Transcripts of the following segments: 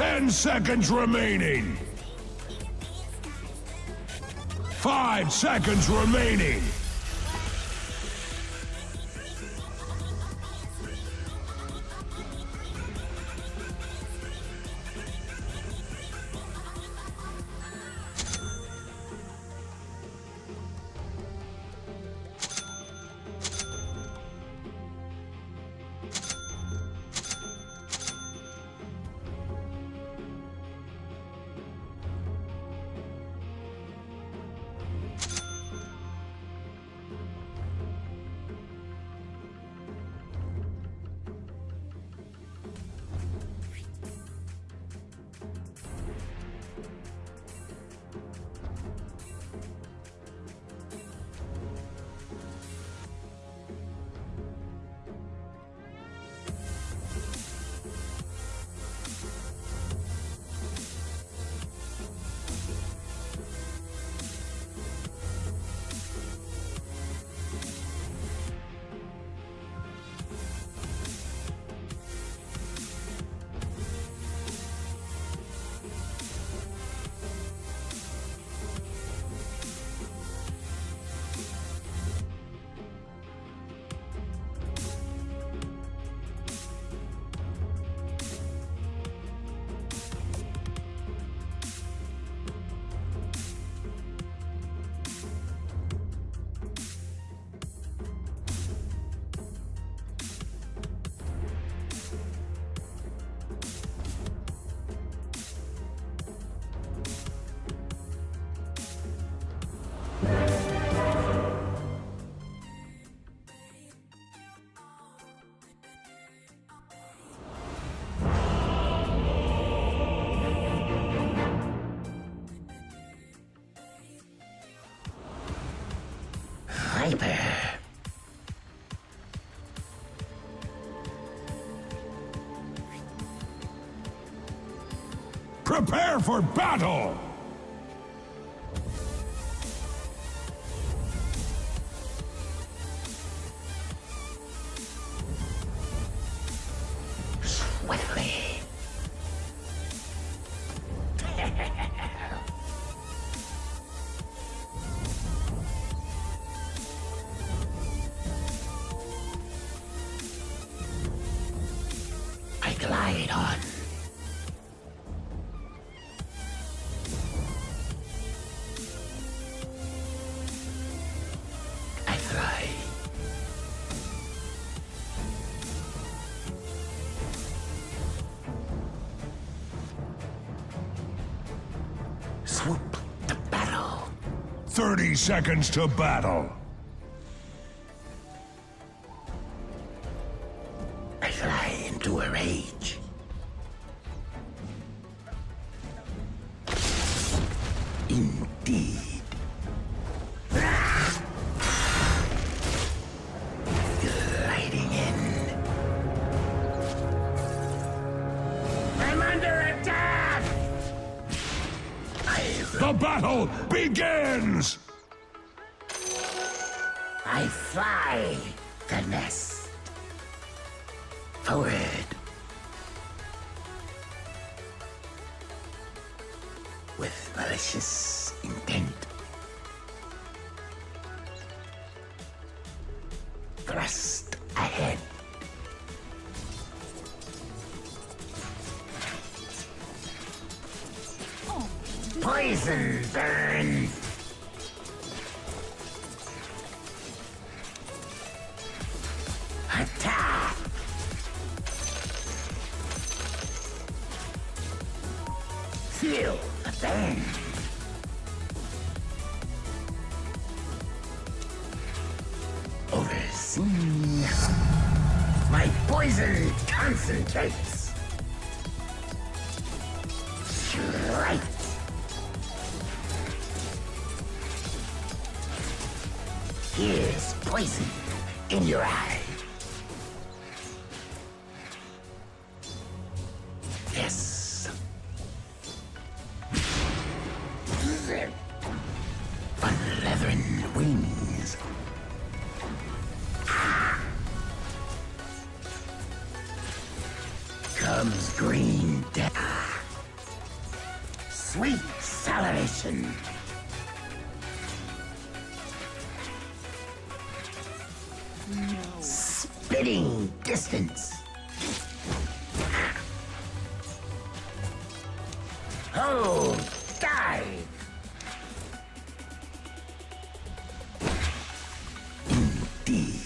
10 seconds remaining. 5 seconds remaining. Hyper. Prepare for battle! Swiftly. I glide on. I fly. Swoop to battle. 30 seconds to battle. I fly into a rage. Indeed. Gliding in. I'm under attack! The battle begins! I fly the nest. Forward. With malicious intent. Thrust ahead. Poison burn. Attack. Feel the burn. Overseen. My poison concentrates. Right. Here's poison in your eye. Yes. On leathern wings. Comes green death. Sweet salivation. Spitting distance. Oh, dive. Indeed.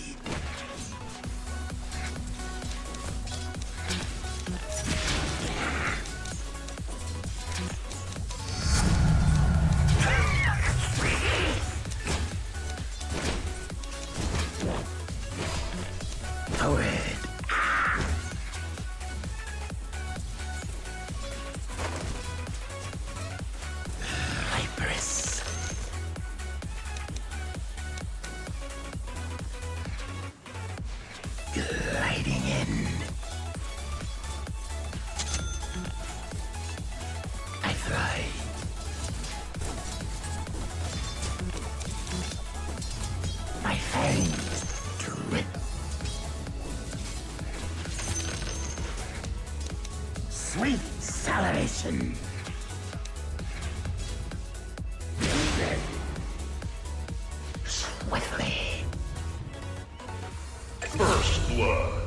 Forward. Viperous. Gliding in. I fly. My fangs drip. Sweet salivation. Swiftly. First blood.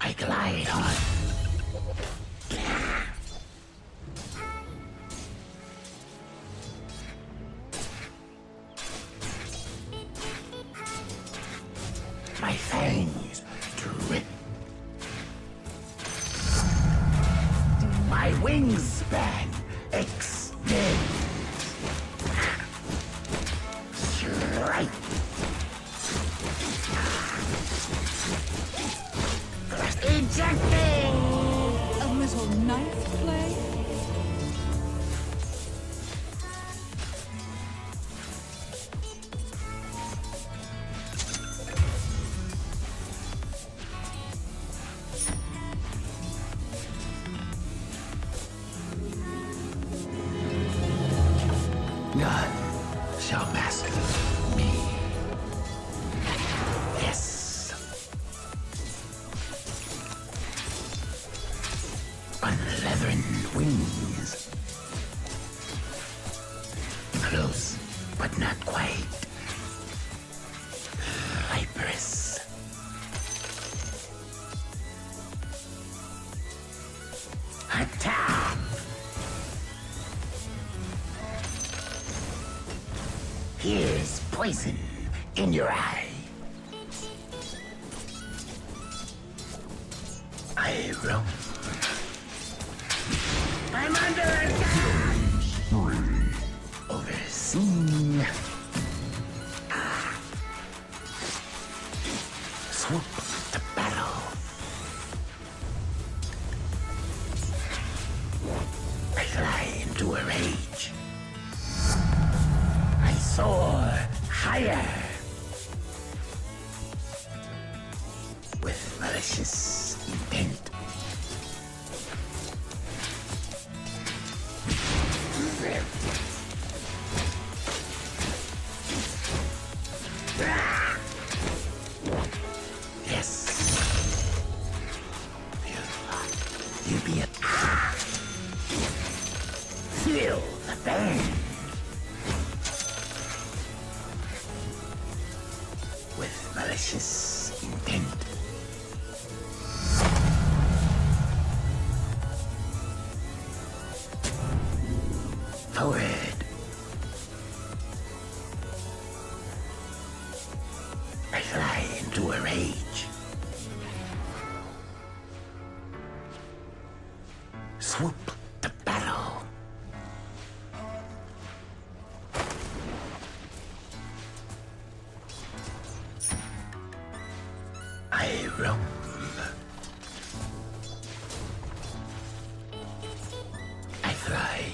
I glide on. My fangs drip. My wingspan extends. Strike. Ejecting. A little knife play? None shall master me. Yes. Unleathern wings. Close, but not quite. Viperous. Attack! Here's poison in your eye. I roam. I'm under attack! Overseen. Swoop to battle. I fly into a rage. I soar higher. With malicious intent. Yes. You be a feel the pain. With malicious intent. Forward. I fly into a rage. Swoop to battle. I roam. I fly.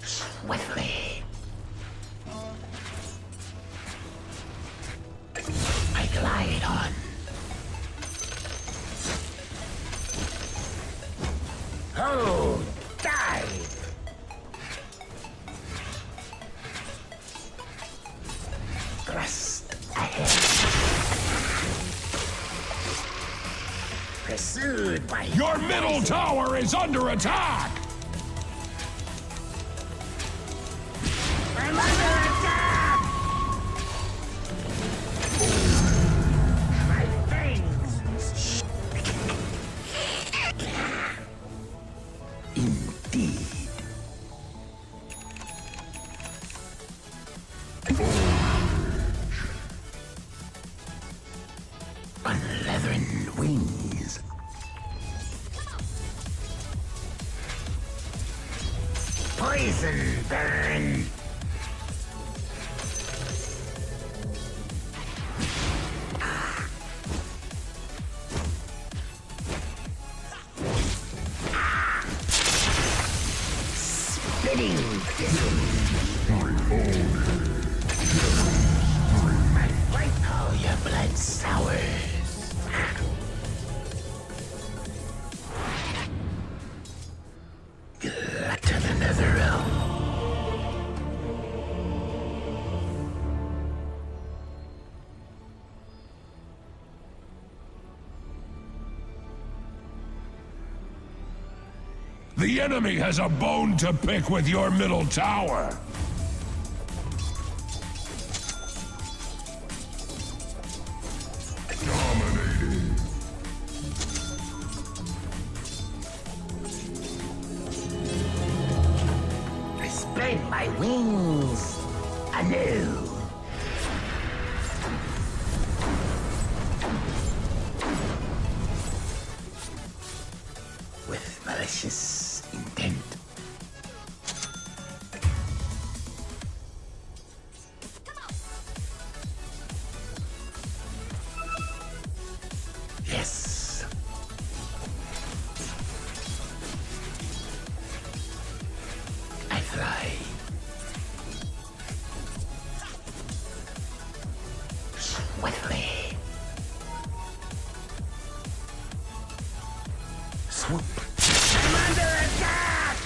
Swiftly. I glide on. Oh, dive! Thrust ahead. Your middle tower is under attack! I'm under attack! My fangs! Indeed. On leathern wings. Poison burn. Spitting. My fight. Oh, your blood sours. To the nether realm. The enemy has a bone to pick with your middle tower. Dominating. I spread my wings anew. With malicious intent. Yes. I fly. Swiftly. Swoop. I'm under attack!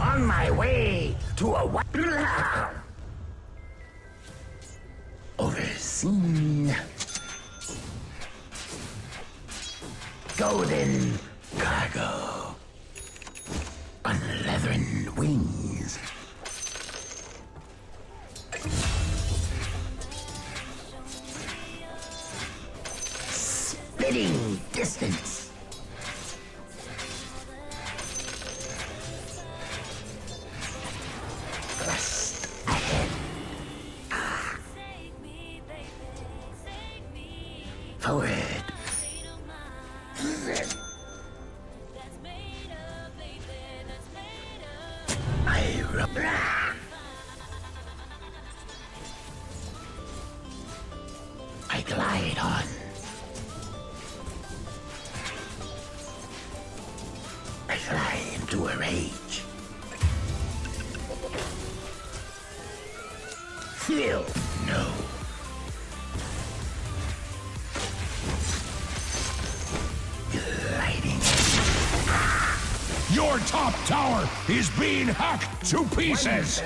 On my way to a overseen golden cargo on leathern wings. Spitting distance. Thrust ahead. Forward. I glide on. I fly into a rage. Feel no. Gliding. Your top tower is being hacked to pieces!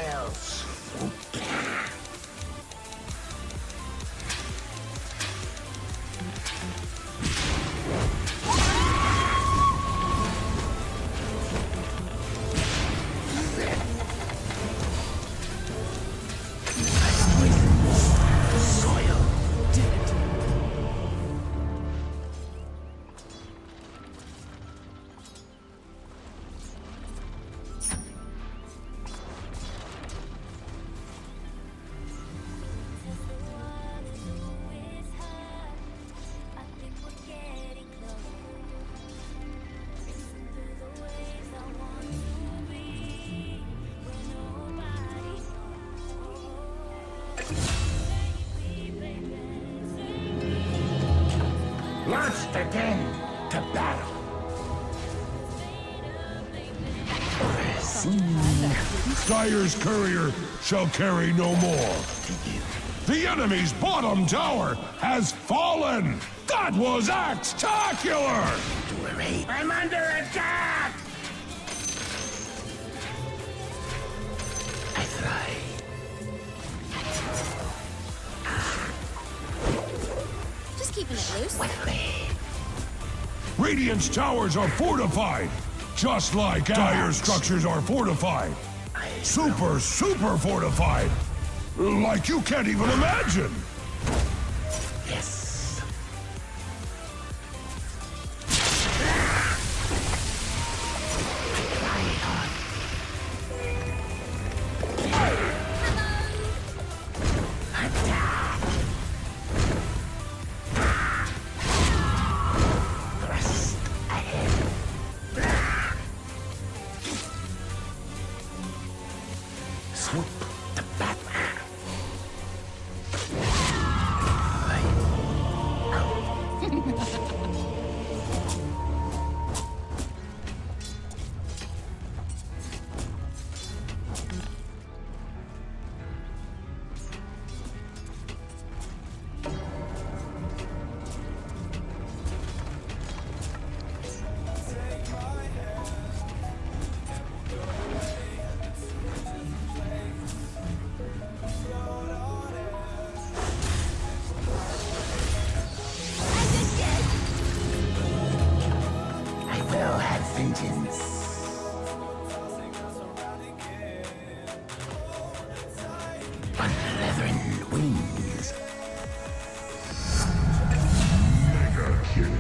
Launched again to battle. Overseen. Dire's courier shall carry no more. The enemy's bottom tower has fallen! That was act-tacular! To a raid. I'm under attack! Swiftly. Radiant's towers are fortified, just like Dire structures are fortified. Super fortified. Like you can't even imagine. Yes. Swoop the Batman. I will have vengeance. On leathern wings. Mega kill.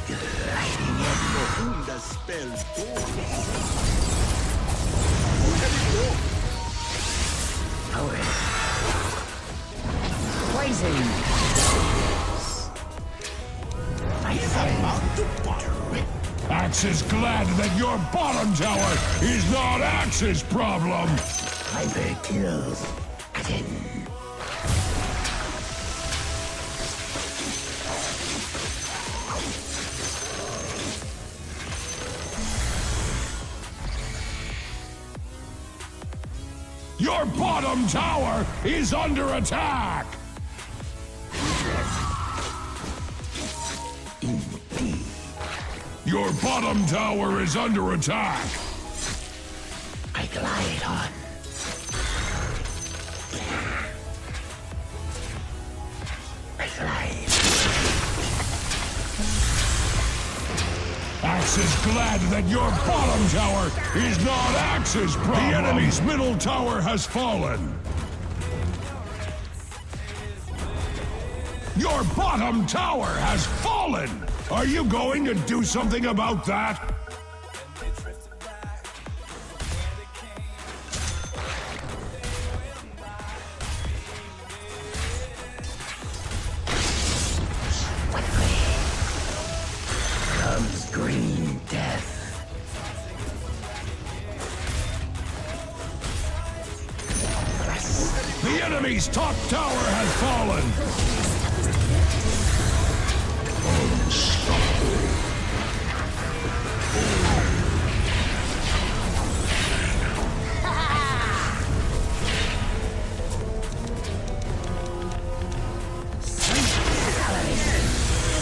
Lighting it. Profunda spell. Power. Poison. My son. Axe is glad that your bottom tower is not Axe's problem. Hyper kills. Again. Your bottom tower is under attack. Indeed. Your bottom tower is under attack. I glide on. I glide. Axe is glad that your bottom tower is not Axe's problem. The enemy's middle tower has fallen. Your bottom tower has fallen. Are you going to do something about that? Comes green death. The enemy's top tower has fallen.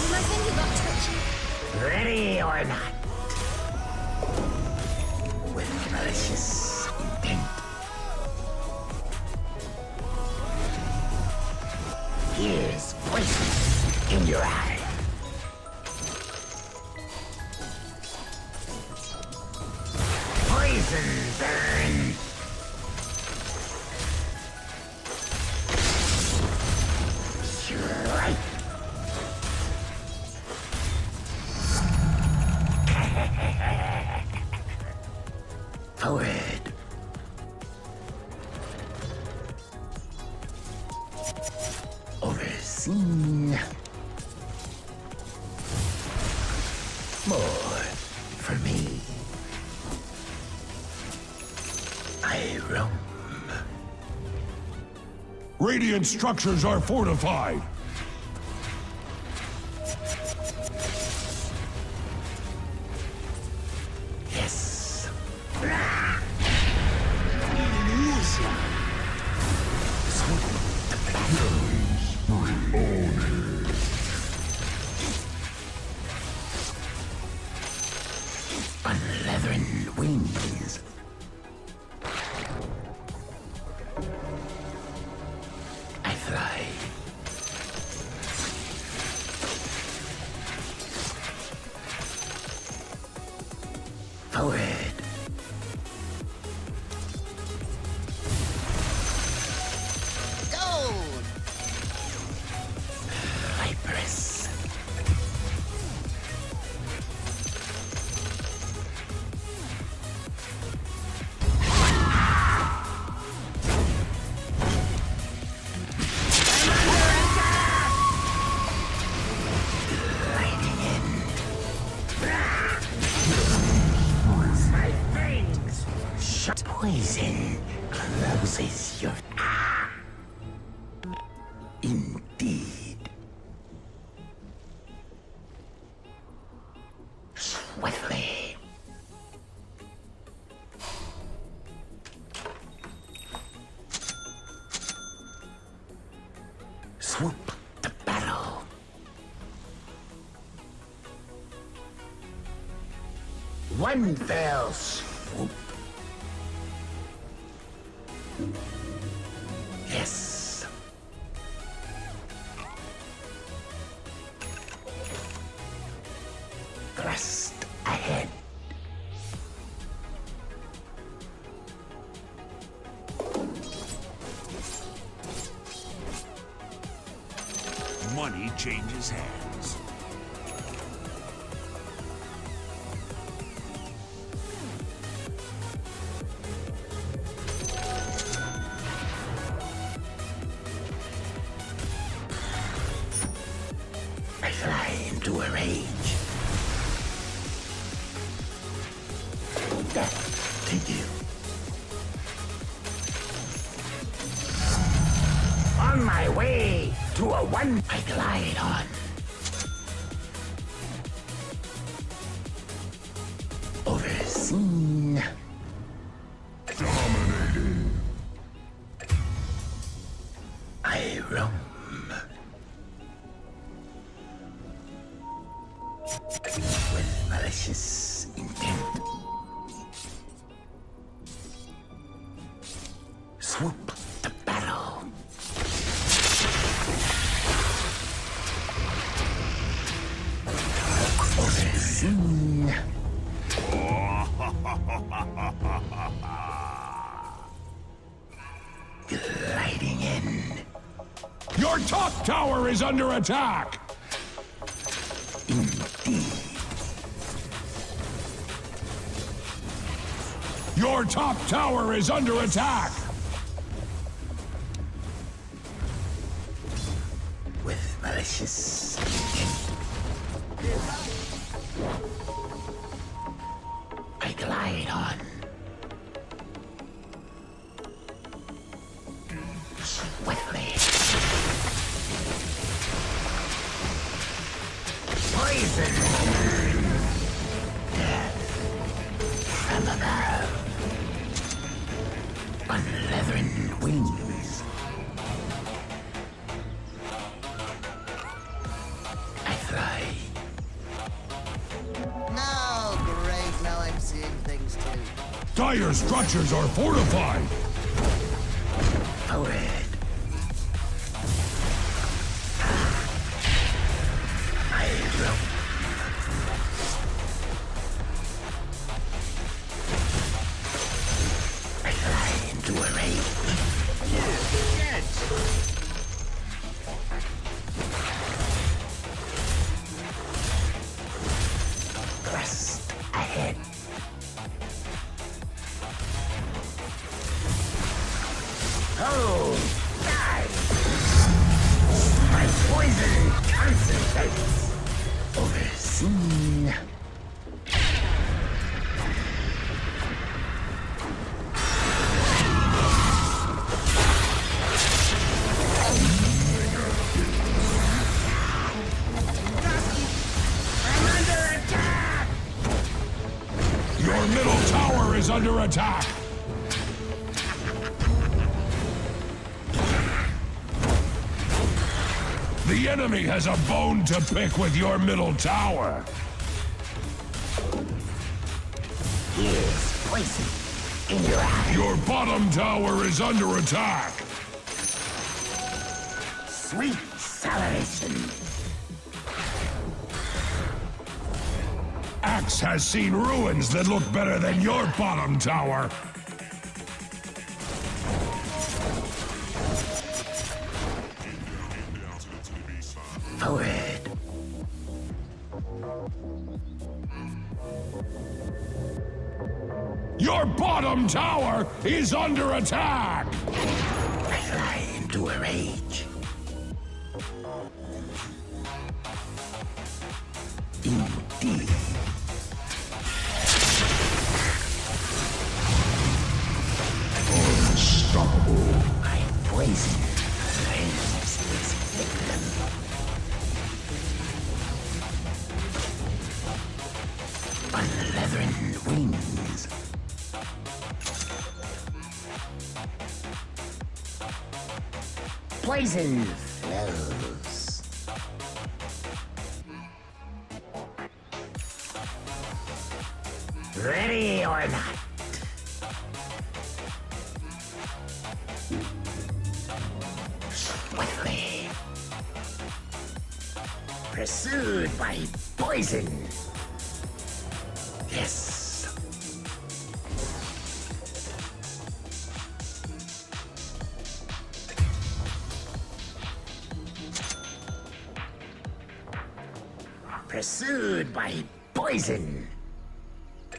My finger got touchy. Ready or not. With malicious intent. Here's poison in your eye. Poison burn. Strike. Forward. Overseen. More for me. I roam. Radiant structures are fortified. Yes. On leathern wings. I fly. shot. Poison closes your... Indeed. Swiftly. Swoop to battle. One fell swoop. Yes. Thrust ahead. Money changes hands. I fly into a rage. Death to you. On my way to a one I glide on. Overseen. Dominating. I roam. With malicious intent. Swoop to battle. Overseen. Gliding in. Your top tower is under attack! Indeed. Your top tower is under attack! With malicious intent. I glide on. Swiftly. Poison. Death from above. On leathern wings. I fly. No, great. Now I'm seeing things too. Dire structures are fortified! Forward. I roam. I fly into a rage. Thrust ahead. Oh, die! My poison concentrates. Overseen. I'm under attack! Your middle tower is under attack! The enemy has a bone to pick with your middle tower! Here's poison in your eye. Your bottom tower is under attack! Sweet salivation. Axe has seen ruins that look better than your bottom tower! Forward. Your bottom tower is under attack! I fly into a rage. Indeed. Poison flames its victim. Unleathern wings. Poison flows. Ready or not. Swiftly. Pursued by poison. Yes. Pursued by poison.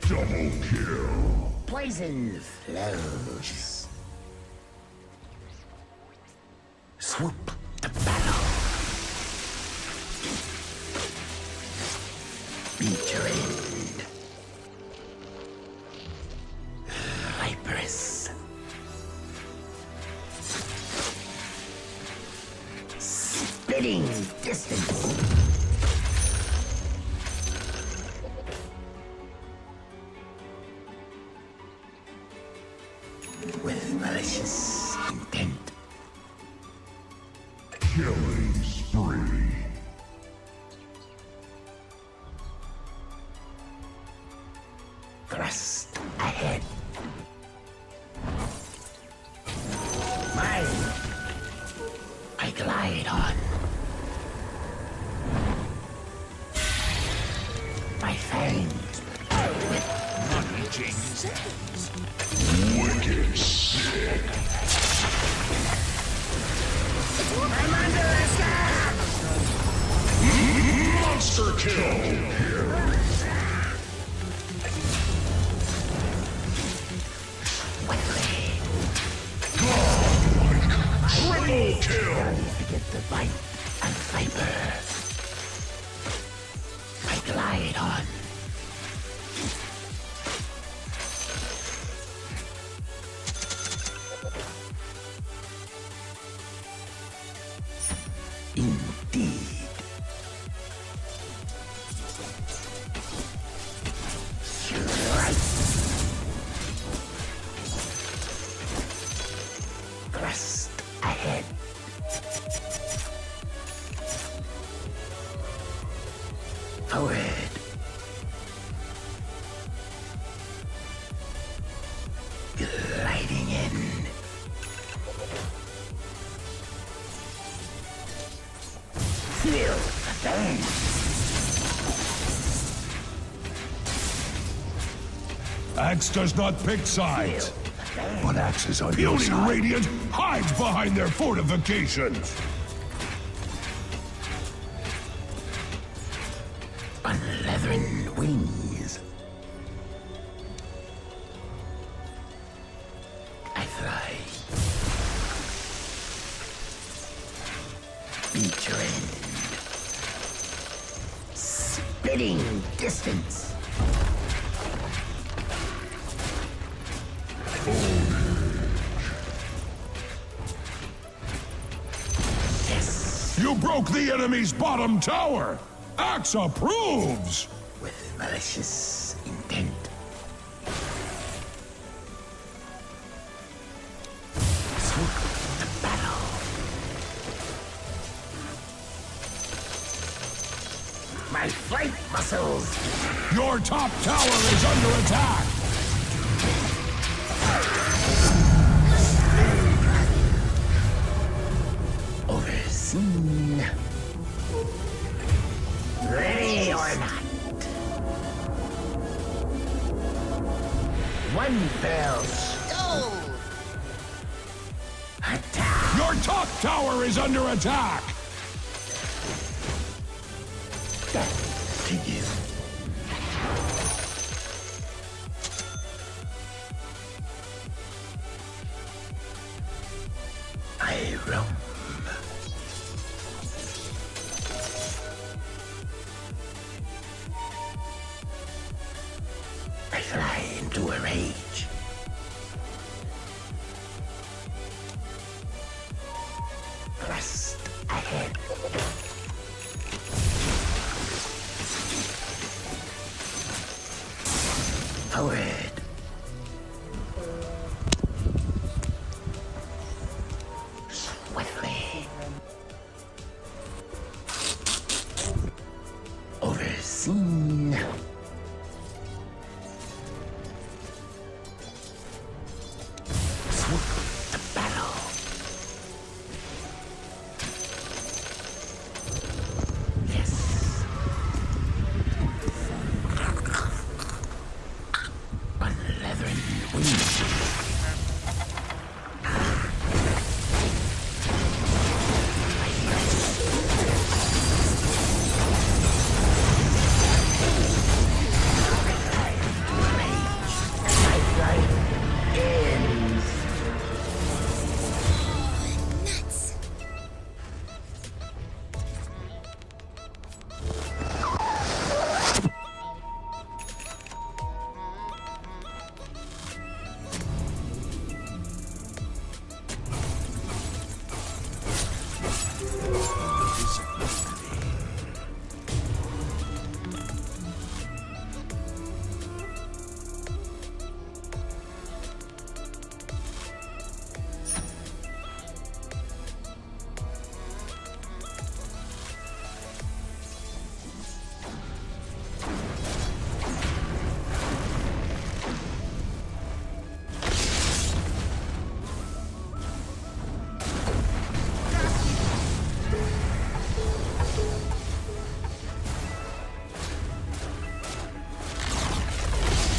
Double kill. Poison flows. Swoop to battle. Beat your end. Viperous. Spitting distance. With malicious intent. Killing spree. Thrust ahead. Mine. I glide on. My fangs with Money changes hands. Wicked sick. I'm under attack! Monster kill. Swiftly. Triple kill. Forget the bite and viper. I glide on. Indeed. Right. Thrust ahead. Forward. Gliding in. Feel the bang. Axe does not pick sides. But Axe is on your Puny side. Radiant hides behind their fortifications. Unleathern wings. I fly. Beat your end. Spitting distance. Yes. You broke the enemy's bottom tower. Axe approves. With malicious intent. Swoop to battle. My flight muscles. Your top tower is under attack. Overseen. Ready or not. One fell Go! attack. Your top tower is under attack. Death to you. I roam. I fly into a rage. Nuts.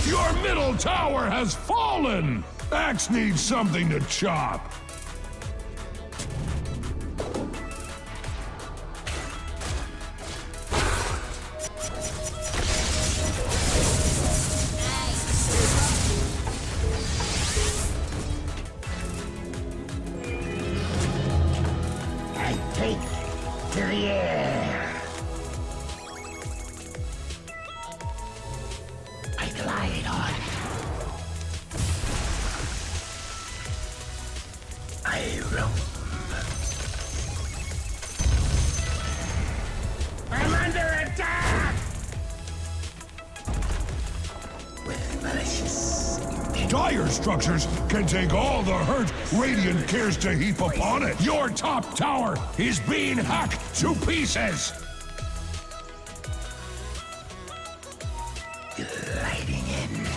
Your middle tower has fallen! Axe needs something to chop. I take to the air. I glide on. I roam. I'm under attack! With malicious intent. Dire structures can take all the hurt Radiant cares to heap upon it. Your top tower is being hacked to pieces. Gliding in.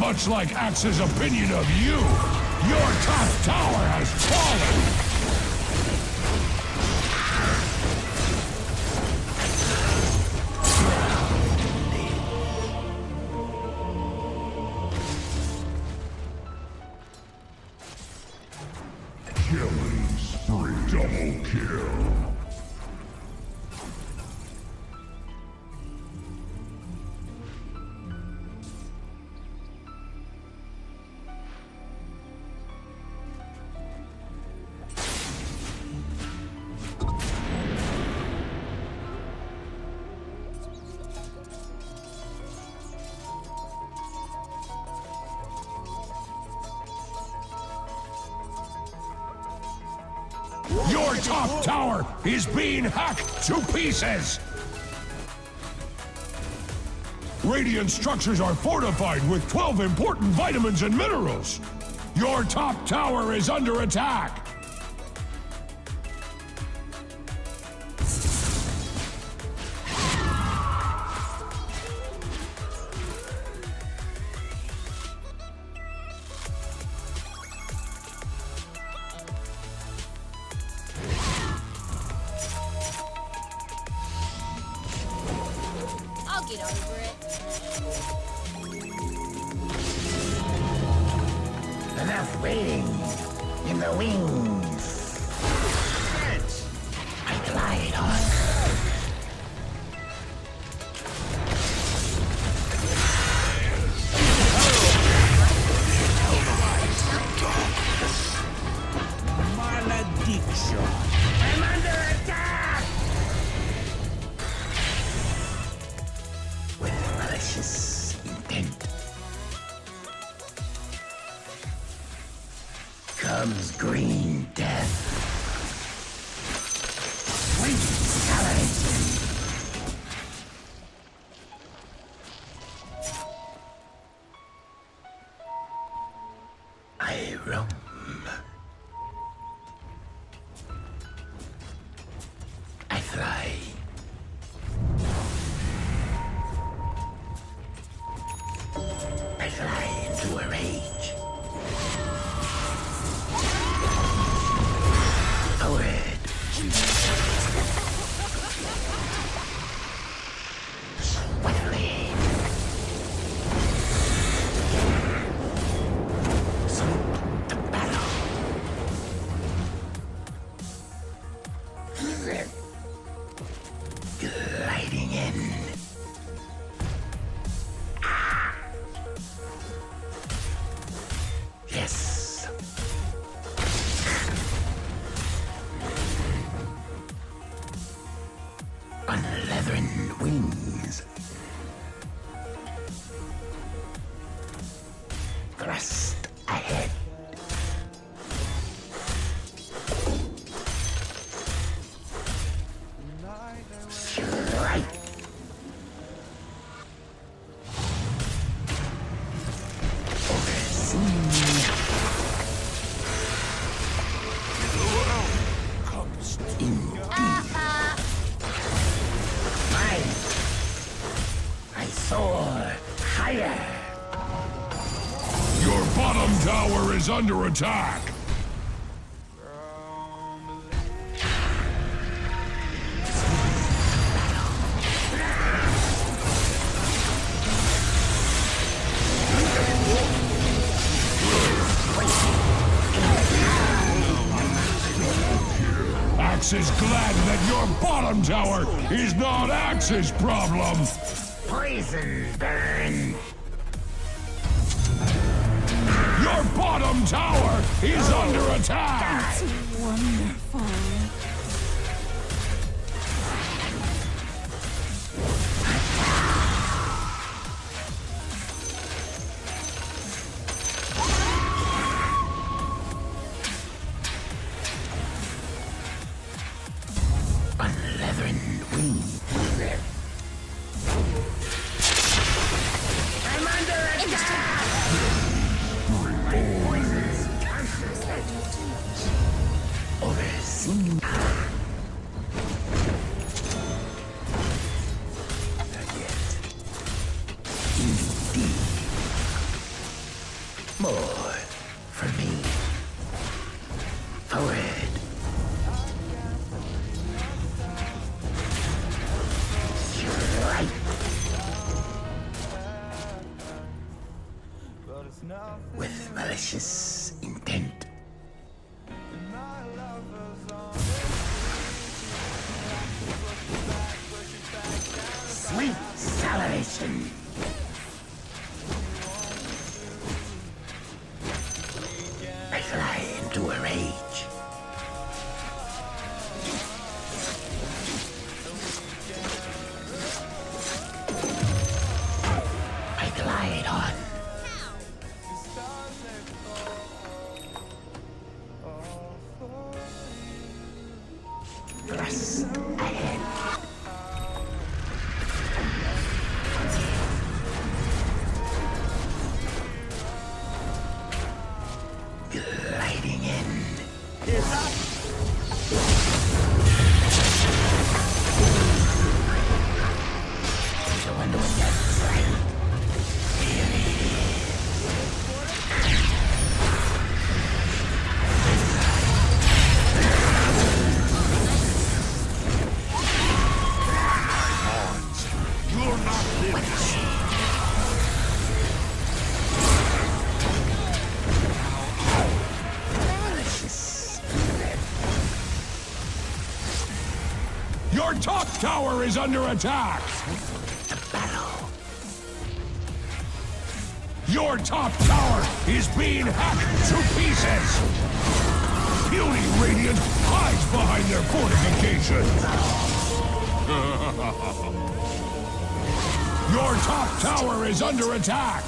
Much like Axe's opinion of you, your top tower has fallen. Killing spree. Double kill. Your top tower is being hacked to pieces! Radiant structures are fortified with 12 important vitamins and minerals. Your top tower is under attack. I'll get over it. Enough waiting in the wings. I glide on. Malediction. I'm under attack! With malicious intent comes green death. Sweet talent. I roam. I fly. I fly into a rage. Forward. Swiftly. Thrust ahead. Strike. I soar higher. Your bottom tower is under attack. Axe is glad that your bottom tower is not Axe's problem. Poison burn. Your bottom tower is under attack. Wonderful. Unleavened wings. I'm under attack! Overseen. Not yet. Indeed. More for me. Forward. Strike. With malicious intent. Sweet salivation. I fly into a rage. I glide on. Thrust ahead. Gliding in. I wonder what that's like. You're not living. Your top tower is under attack. Battle. Your top tower is being hacked to pieces. Puny Radiant hides behind their fortifications. Your top tower is under attack.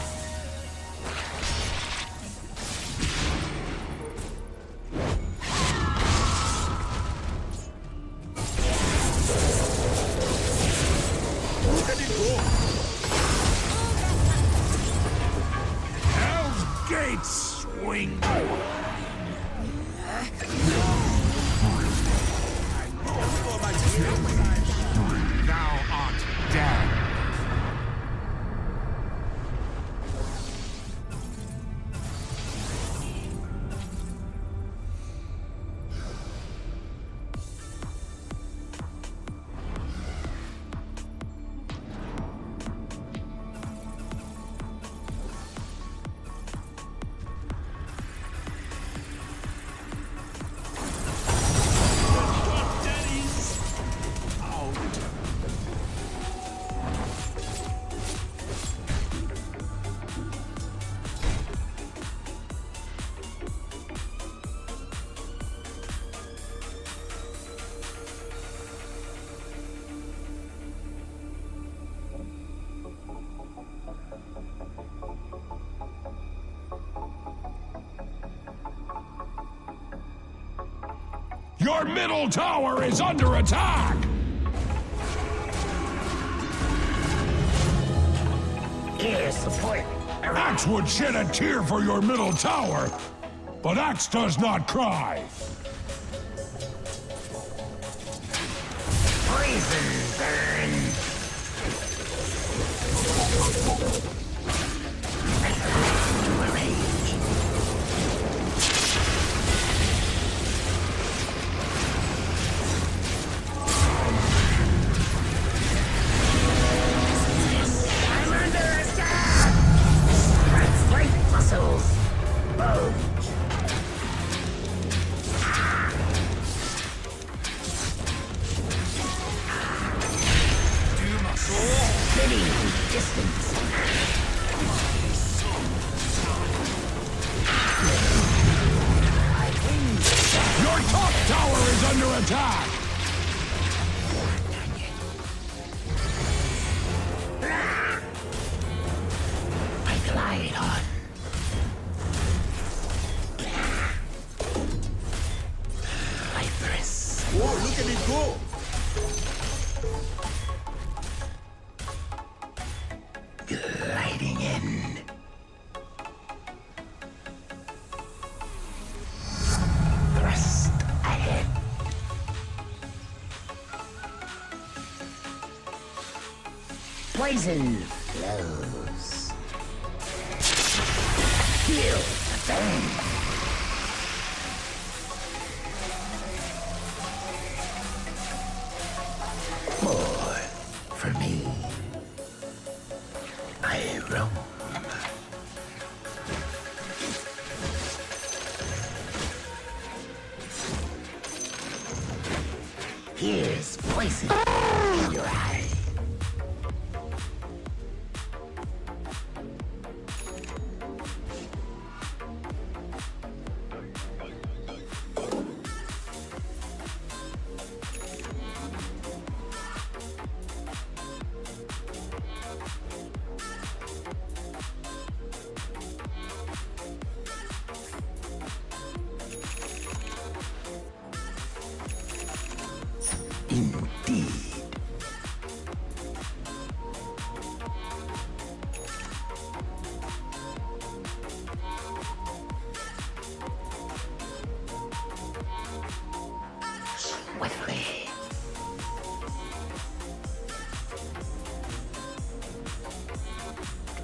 Hell's Gates swing. Thou art dead. Your middle tower is under attack! Here, support. Axe would shed a tear for your middle tower, but Axe does not cry. Poison burn. I fly into a rage. I'm under attack! Strike muscles. Bones. Spinning distance. Your top tower is under attack! I glide on. Viperous. Whoa, look at it go! Gliding in. Thrust ahead. Poison flows. Feel the burn. More for me. I roam. Here's poison in your eye. Indeed. Swiftly.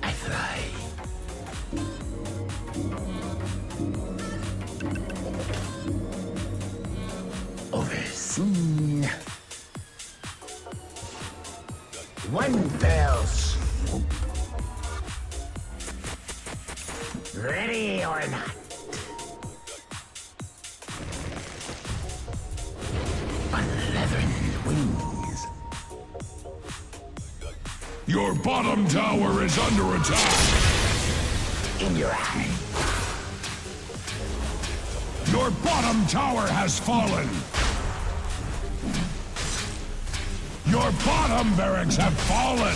I fly. Overseen. One fell swoop. Ready or not. Unleathered wings. Your bottom tower is under attack! In your eye. Your bottom tower has fallen! Your bottom barracks have fallen!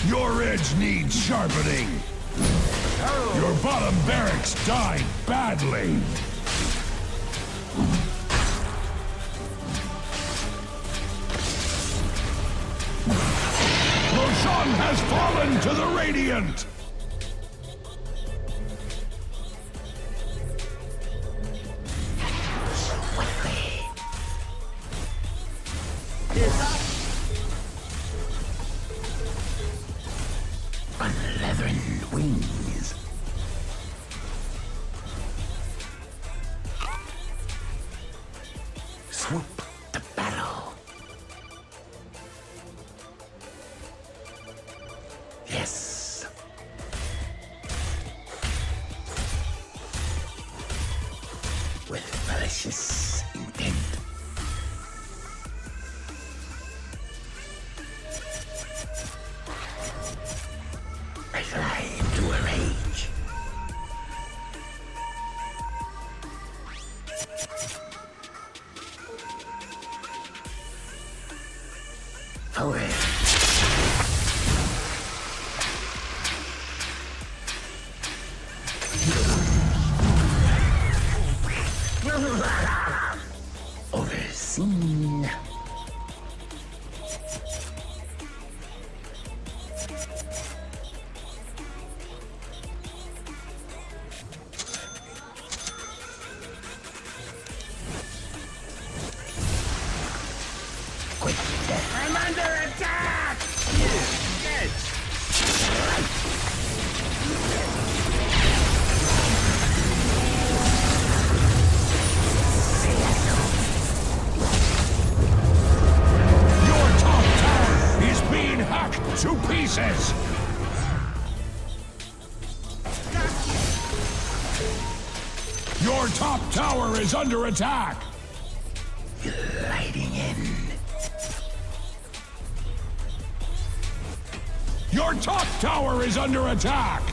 Your edge needs sharpening! Your bottom barracks died badly! Roshan has fallen to the Radiant! Swiftly. Unleathered wings. Swoop to battle. Yes. With malicious intent. I fly into a rage. Forward. Over. seen. Quick death. I'm under attack! Get! Your top tower is being hacked to pieces! Your top tower is under attack! Gliding in. Your top tower is under attack!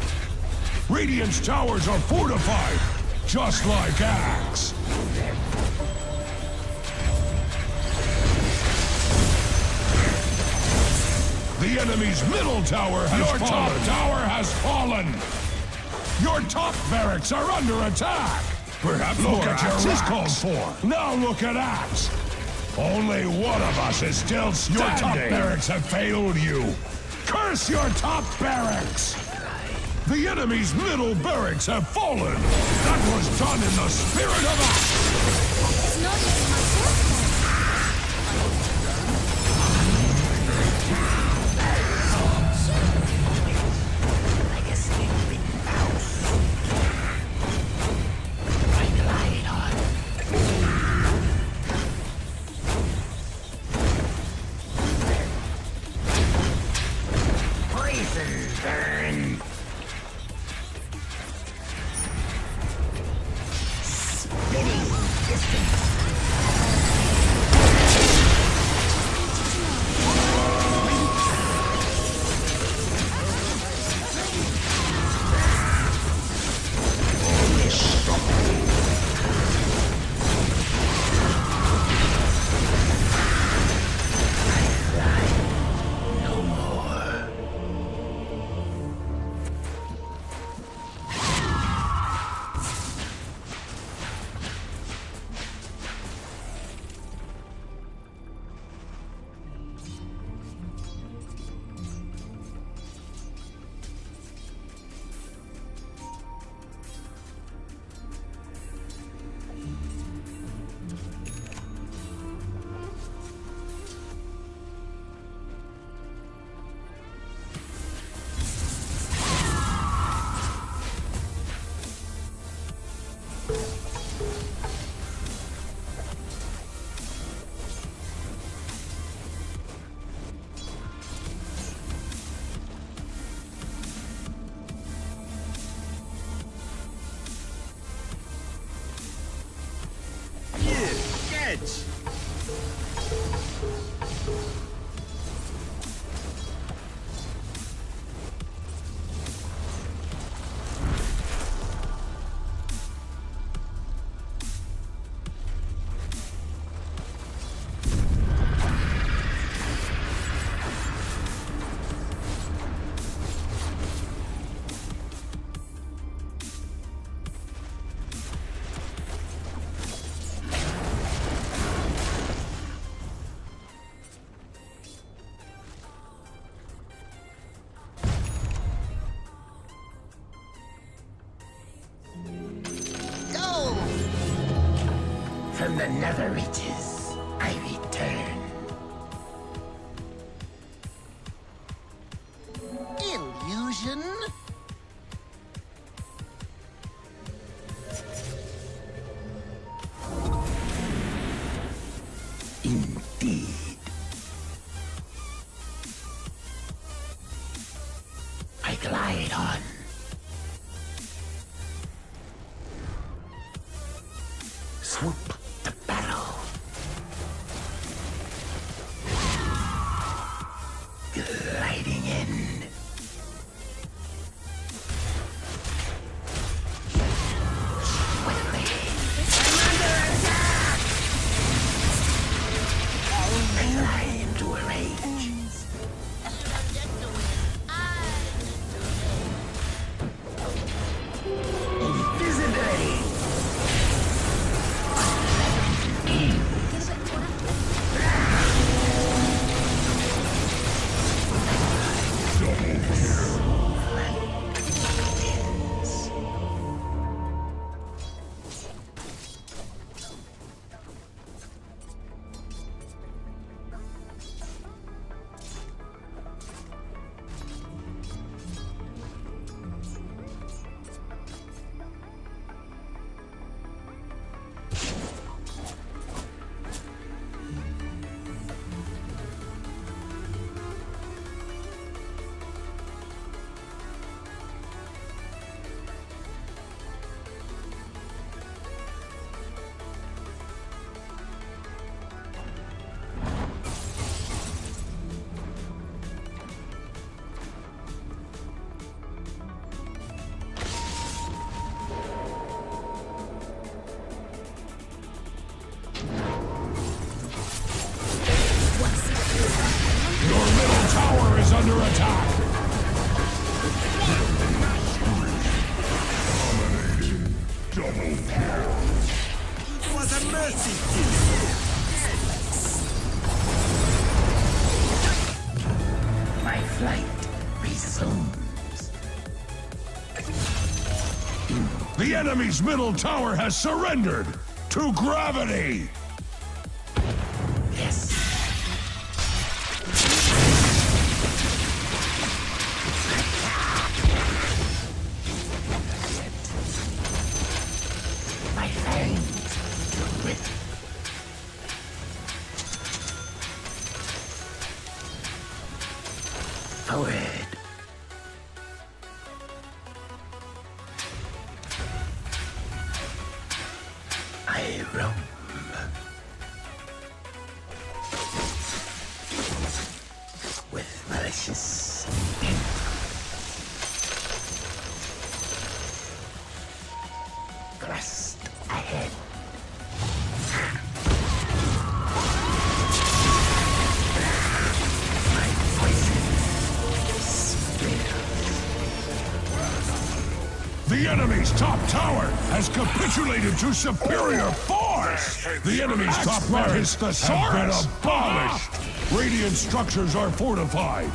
Radiant's towers are fortified, just like Axe. The enemy's middle tower has fallen. Your top tower has fallen! Your top barracks are under attack! Perhaps look at your is called for. Now look at Axe! Only one of us is still standing. Your top barracks have failed you! Curse your top barracks! The enemy's middle barracks have fallen! That was done in the spirit of Axe! It's not even my fault. Like a snake-bitten mouse. I glide on. Poison burn. Spinning distance. No more. Get! Go! From the nether reaches, I return. Illusion? Indeed. I glide on. Swoop to battle. Gliding in. Swiftly. I glide into a rage. Invisibility. It was a mercy kill. My flight resumes. The enemy's middle tower has surrendered to gravity! Yes. My fangs to rip. Forward. I roam. With malicious intent. Thrust ahead. My poison spills. The enemy's top tower has capitulated to superior force! The enemy's top barracks have been abolished! Radiant structures are fortified!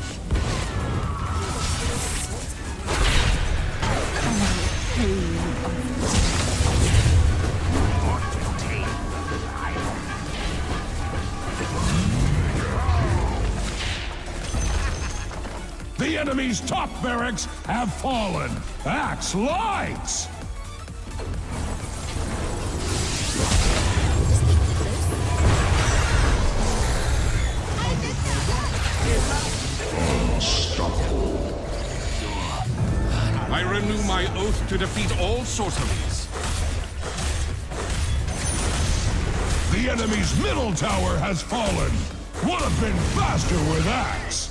The enemy's top barracks have fallen! Axe lights! I renew my oath to defeat all sorceries. The enemy's middle tower has fallen! Would have been faster with axe!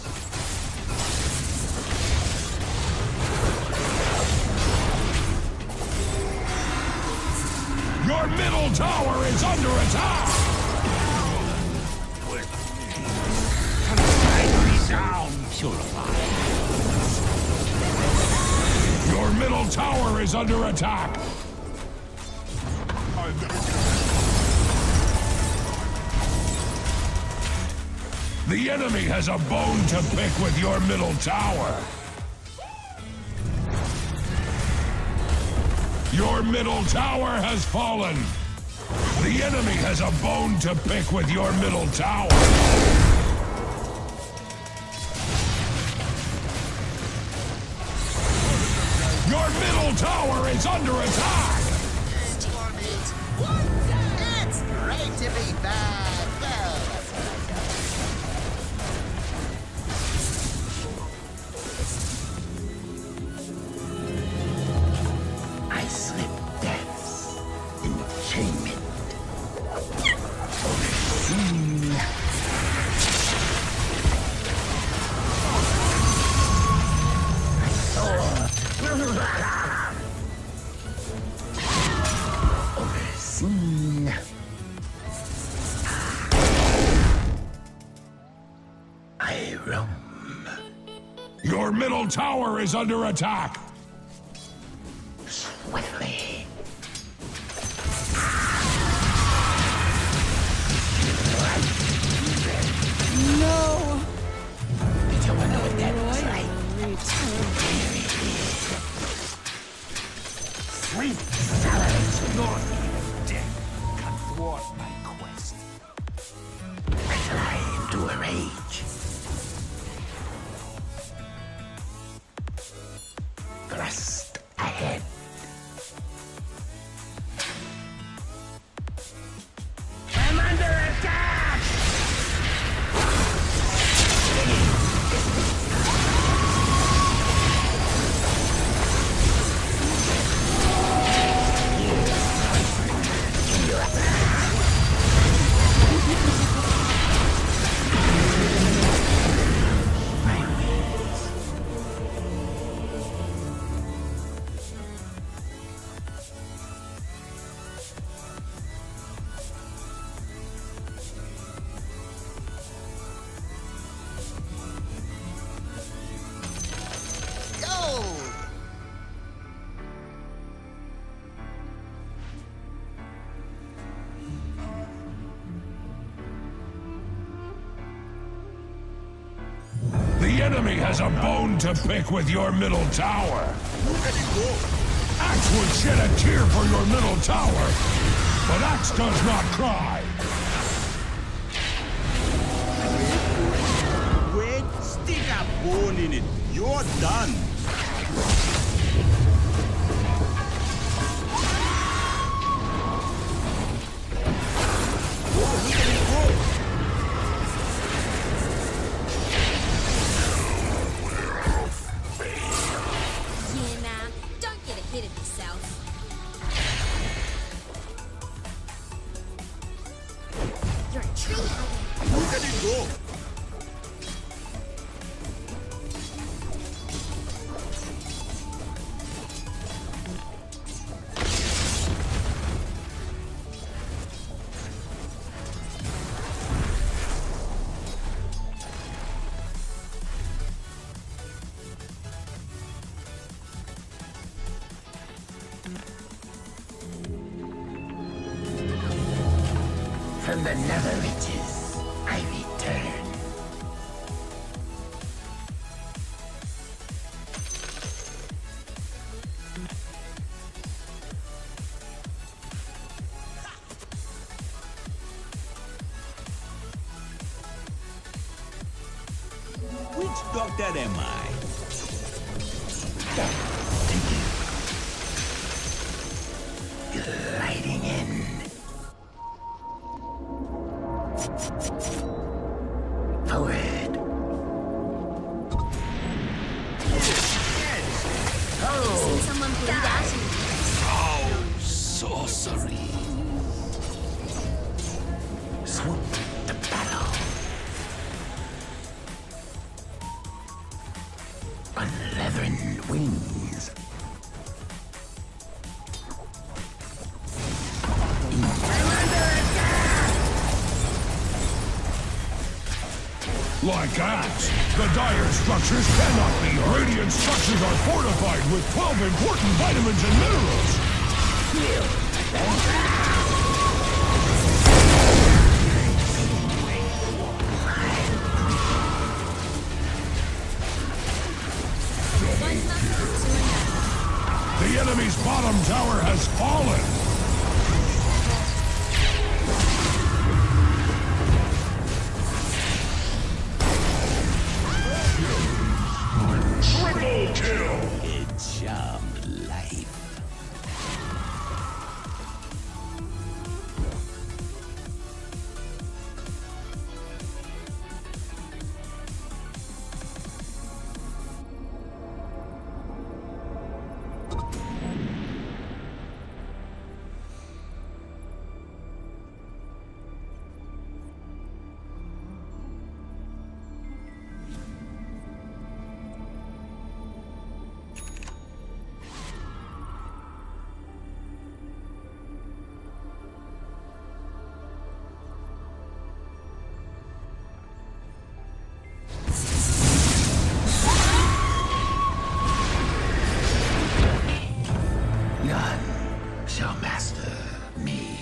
Your middle tower is under attack! Your middle tower is under attack! The enemy has a bone to pick with your middle tower! Your middle tower has fallen! The enemy has a bone to pick with your middle tower! Your middle tower is under attack! It's great to be back. Oh, I slip death's enchainment. Overseen. I roam. Your middle tower is under attack! Swiftly. No! Did you wonder what that was like? Sweet salads. Nor death can thwart my quest. I fly into a rage. Thrust ahead. I'm under attack! enemy has a bone to pick with your middle tower. Axe would shed a tear for your middle tower, but Axe does not cry. Wait, stick a bone in it. You're done. Yeah, nah. Don't get ahead of yourself. You're a tree hugger. Look at it go. From the nether reaches, I return. Which doctor am I? Gliding in. Forward. Seen someone bleed out in years. Oh, sorcery. Swoop the battle. On leathern wings. Like Axe, the dire structures cannot be hurt. Radiant structures are fortified with 12 important vitamins and minerals. One muscle to another. The enemy's bottom tower has fallen. Triple kill! A charmed life. None shall master me.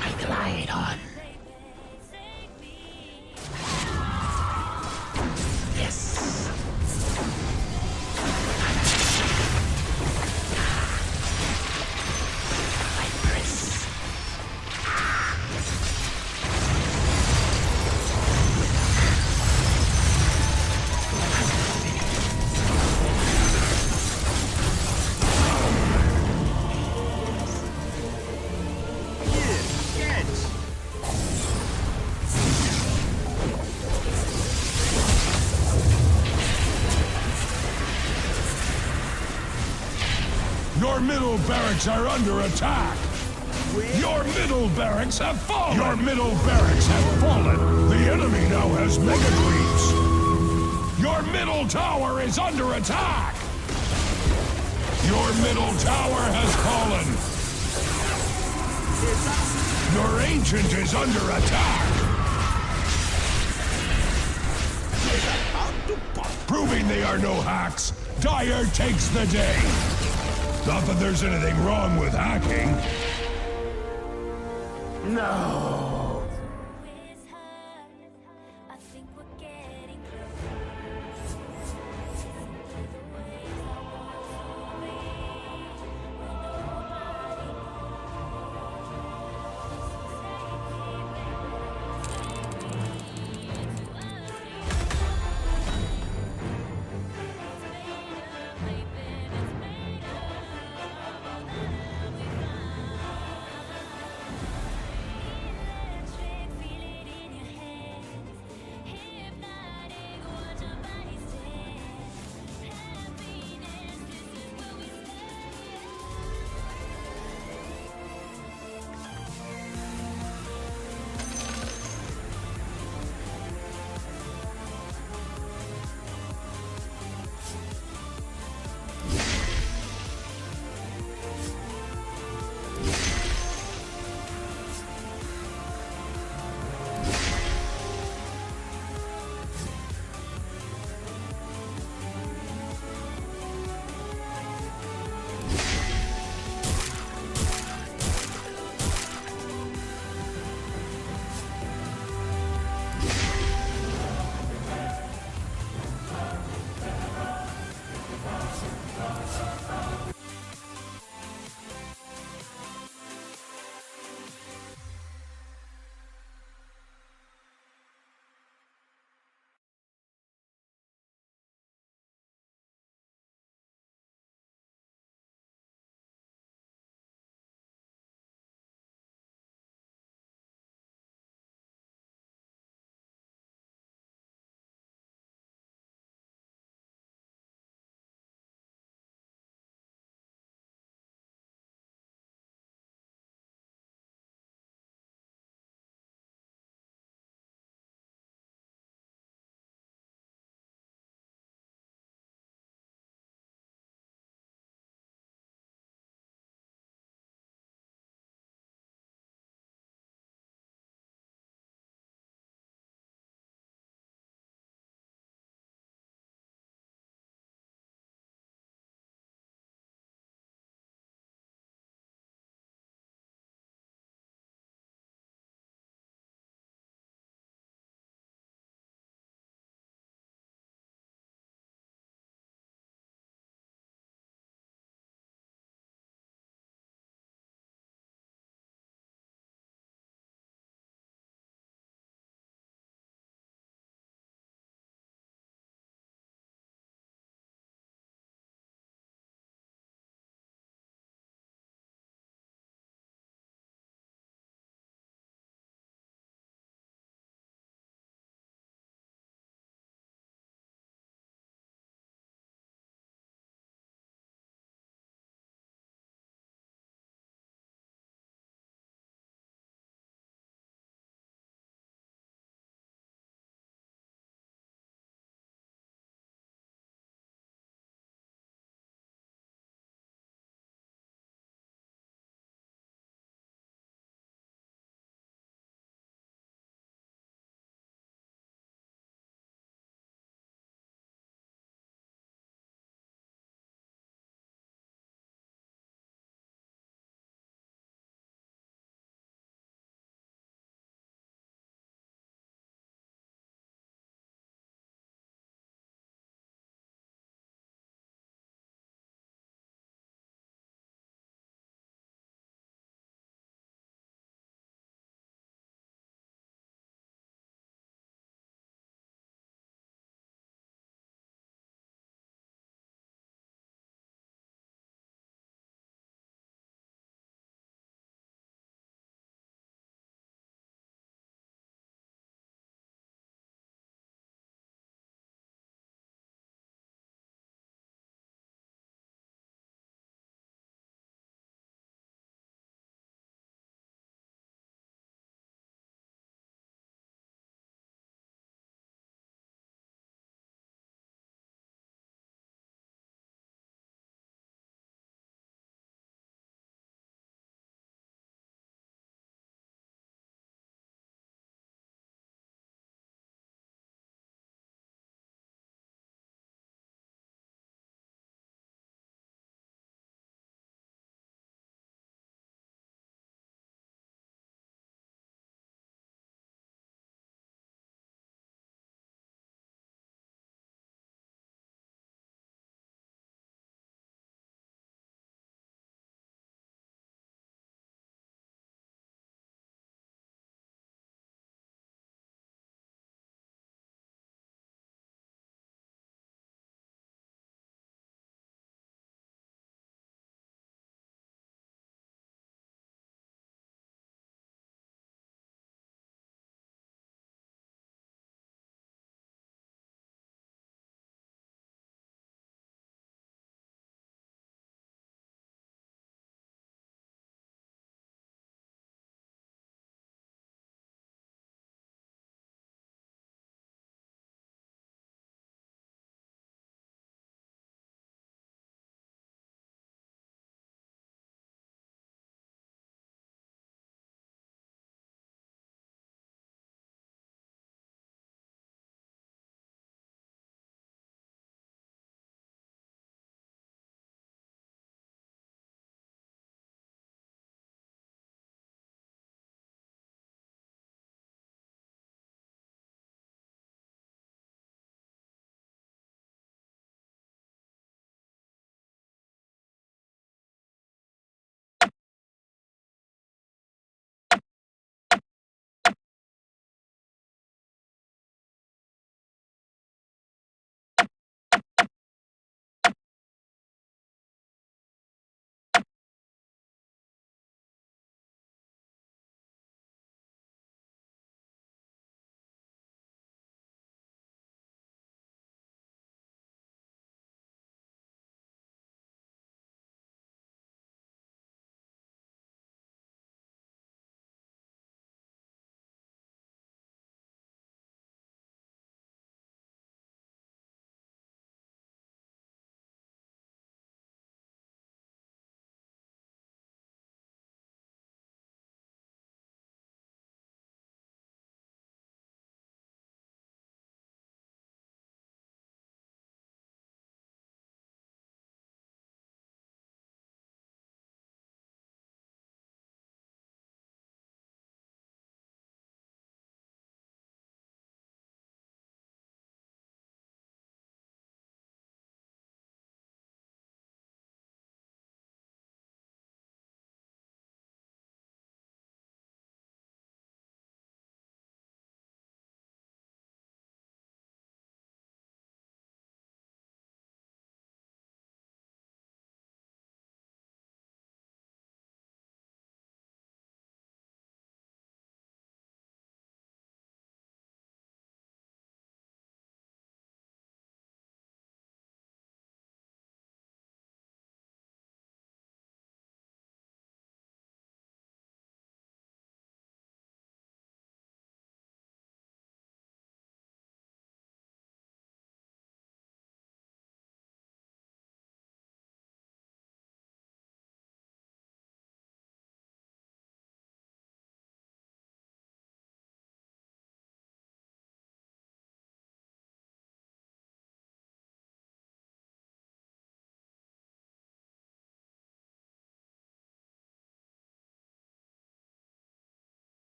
I glide on. Yes. I press. Your middle barracks are under attack. Your middle barracks have fallen. Your middle barracks have fallen. The enemy now has mega creeps. Your middle tower is under attack. Your middle tower has fallen. Your ancient is under attack. Proving they are no hacks, Dire takes the day. Not that there's anything wrong with hacking. No! With her, I think we're getting close. The ways I want to be, when nobody knows.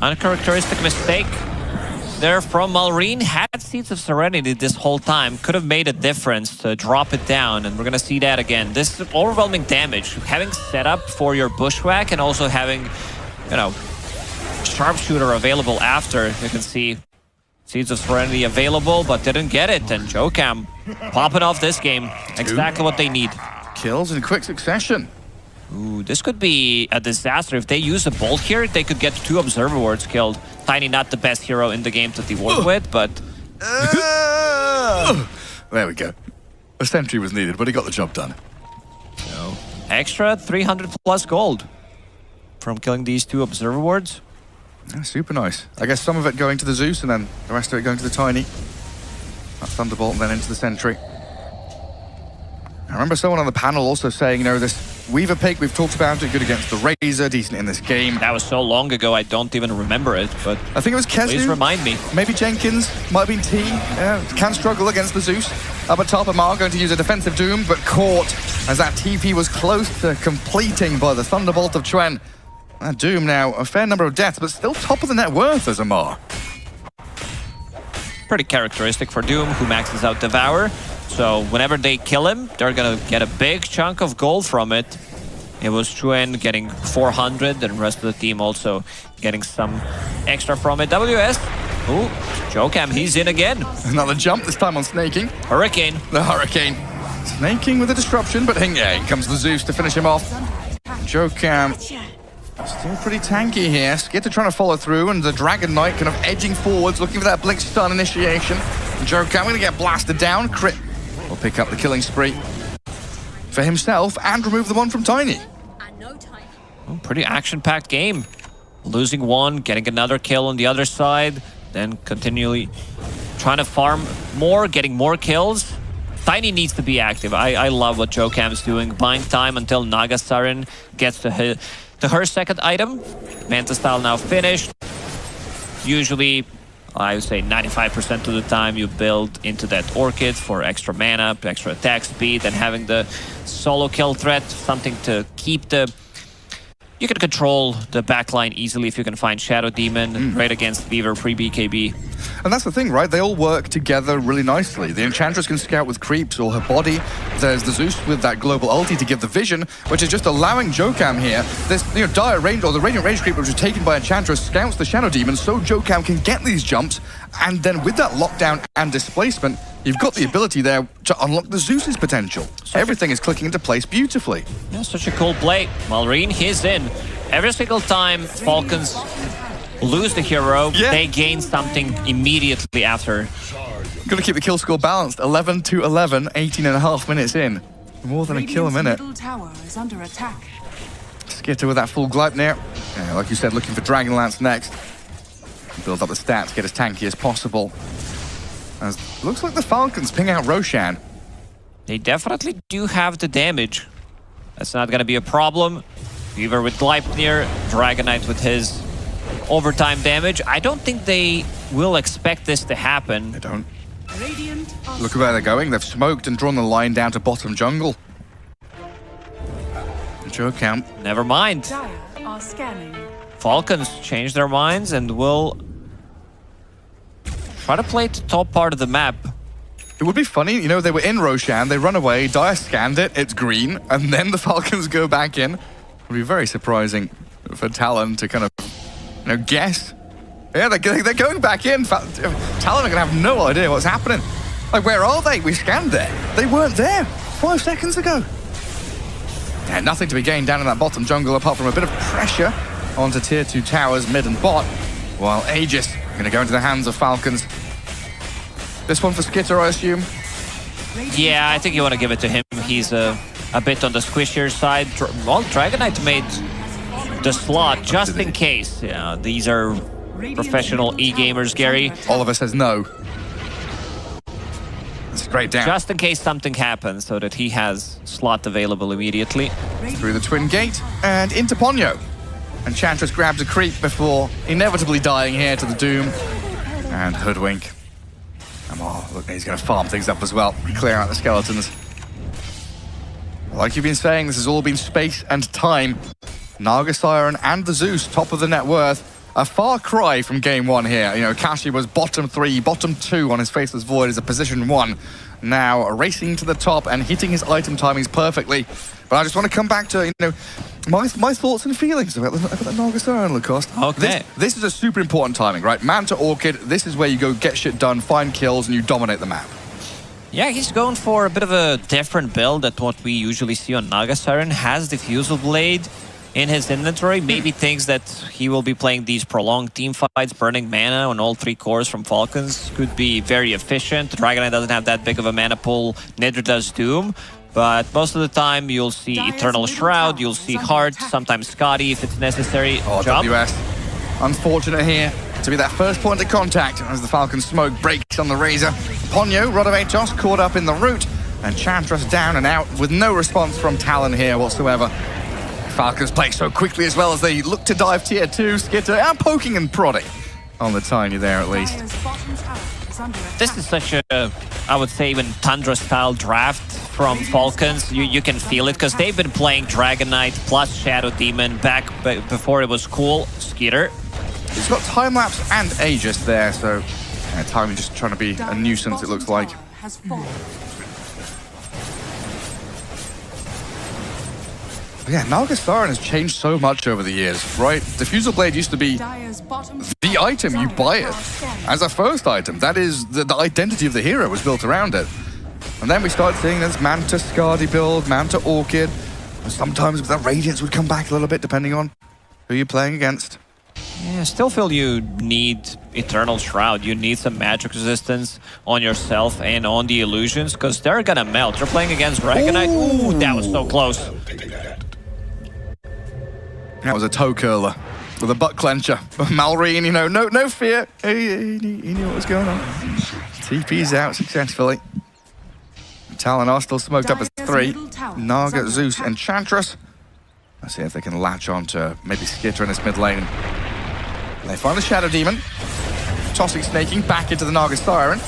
Uncharacteristic mistake there from Malrine. Had Seeds of Serenity this whole time. Could have made a difference to drop it down, and we're gonna see that again. This is overwhelming damage. Having setup for your bushwhack and also having, you know, sharpshooter available after. You can see Seeds of Serenity available, but didn't get it. And Jokam popping off this game. Exactly what they need. Kills in quick succession. Ooh, this could be a disaster. If they use a bolt here, they could get 2 Observer Wards killed. Tiny not the best hero in the game to work with, but... There we go. A sentry was needed, but he got the job done. So, extra 300 plus gold from killing these 2 Observer Wards. Yeah, super nice. I guess some of it going to the Zeus and then the rest of it going to the Tiny. That Thunderbolt and then into the Sentry. I remember someone on the panel also saying, you know, this Weaver pick, we've talked about it, good against the Razor, decent in this game. That was so long ago, I don't even remember it, but... I think it was Kesnu. Please remind me. Maybe Jenkins, might have been T. Yeah, can struggle against the Zeus. Up at top, Amar going to use a defensive Doom, but caught as that TP was close to completing by the Thunderbolt of Chuen. That Doom now, a fair number of deaths, but still top of the net worth as Amar. Pretty characteristic for Doom, who maxes out Devour. So whenever they kill him, they're gonna get a big chunk of gold from it. It was Chuen getting 400, and the rest of the team also getting some extra from it. WS, ooh, Jokam, he's in again. Another jump, this time on Snaking. Hurricane. The Hurricane. Snaking with a disruption, but here comes the Zeus to finish him off. Jokam still pretty tanky here. Skitter trying to follow through, and the Dragon Knight kind of edging forwards, looking for that Blink Stun initiation. Jokam going to get blasted down. Crit will pick up the killing spree for himself and remove the one from Tiny. Oh, pretty action-packed game. Losing one, getting another kill on the other side, then continually trying to farm more, getting more kills. Tiny needs to be active. I love what Jokam's doing. Buying time until Naga Saren gets to her second item. Manta Style now finished. Usually, I would say 95% of the time you build into that Orchid for extra mana, extra attack speed, and having the solo kill threat, something to keep the... You can control the backline easily if you can find Shadow Demon, right against Weaver pre-BKB. And that's the thing, right? They all work together really nicely. The Enchantress can scout with creeps or her body. There's the Zeus with that global ulti to give the vision, which is just allowing Jokam here. This, you know, dire range, or the Radiant Range creep, which was taken by Enchantress, scouts the Shadow Demon, so Jokam can get these jumps. And then with that lockdown and displacement, you've got the ability there to unlock the Zeus's potential. Everything is clicking into place beautifully. Yeah, such a cool play. Malrine, he's in. Every single time Falcons lose the hero, they gain something immediately after. Got to keep the kill score balanced. 11 to 11, 18.5 minutes in. More than a kill a minute. Middle tower is under attack. Skitter with that full Gleipnir. Yeah, like you said, looking for Dragonlance next. Build up the stats, get as tanky as possible. As looks like the Falcons ping out Roshan. They definitely do have the damage. That's not going to be a problem. Weaver with Gleipnir, Dragon Knight with his overtime damage. I don't think they will expect this to happen. They don't. Look at where they're going. They've smoked and drawn the line down to bottom jungle. Jokam. Never mind. Dire are scanning. Falcons change their minds and will try to play the top part of the map. It would be funny, you know, they were in Roshan, they run away, Dire scanned it, it's green, and then the Falcons go back in. It would be very surprising for Talon to kind of, you know, guess. Yeah, they're going back in. Talon are going to have no idea what's happening. Like, where are they? We scanned there. They weren't there 5 seconds ago. Yeah, nothing to be gained down in that bottom jungle apart from a bit of pressure onto tier 2 towers, mid and bot, while Aegis going to go into the hands of Falcons. This one for Skitter, I assume? Yeah, I think you want to give it to him. He's a bit on the squishier side. Well, Dragon Knight made the slot just in case. Yeah, these are professional e-gamers, Gary. Oliver says no. Straight down. Just in case something happens, so that he has slot available immediately. Through the twin gate and into Ponyo. Enchantress grabs a creep before inevitably dying here to the Doom. And Hoodwink. Oh, look, he's going to farm things up as well. Clear out the skeletons. Like you've been saying, this has all been space and time. Naga Siren and the Zeus, top of the net worth. a far cry from game one here. You know, Kashi was bottom 3, bottom 2 on his Faceless Void as a position 1. Now racing to the top and hitting his item timings perfectly. But I just want to come back to, you know, my thoughts and feelings about the Naga Siren, Lacoste. Okay. This is a super important timing, right? Man to Orchid, this is where you go get shit done, find kills, and you dominate the map. Yeah, he's going for a bit of a different build than what we usually see on Naga Siren. Has Diffusal Blade in his inventory. Maybe thinks that he will be playing these prolonged team fights, burning mana on all 3 cores from Falcons. Could be very efficient. Dragonite doesn't have that big of a mana pool. Neither does Doom. But most of the time, you'll see Eternal Shroud, you'll see Heart, sometimes Scotty if it's necessary. Oh, Jump. WS. Unfortunate here to be that first point of contact as the Falcon smoke breaks on the Razor. Ponyo, Rod of Atos caught up in the root, and Chantress down and out with no response from Talon here whatsoever. Falcons play so quickly as well as they look to dive tier 2, Skitter, and poking and prodding on the Tiny there at least. This is such a, I would say, even Tundra-style draft from Falcons. You can feel it, because they've been playing Dragonite plus Shadow Demon back before it was cool. Skitter. He's got Time-Lapse and Aegis there, so Tiny just trying to be a nuisance, it looks like. Yeah, Naga Siren has changed so much over the years, right? Diffusal Blade used to be the item, you buy it as a first item. That is, the identity of the hero was built around it. And then we started seeing this Manta Skadi build, Manta Orchid. And sometimes the Radiance would come back a little bit depending on who you're playing against. Yeah, still feel you need Eternal Shroud. You need some magic resistance on yourself and on the illusions, because they're gonna melt. You're playing against Dragonite. Ooh, that was so close. That was a toe curler with a butt clencher. Malrine, you know, no fear. He knew what was going on. TP's out successfully. Talon are still smoked up as 3. Naga, Zeus, and Chantress. Let's see if they can latch on to maybe Skitter in this mid lane. They find the Shadow Demon. Tossing, snaking back into the Naga Siren.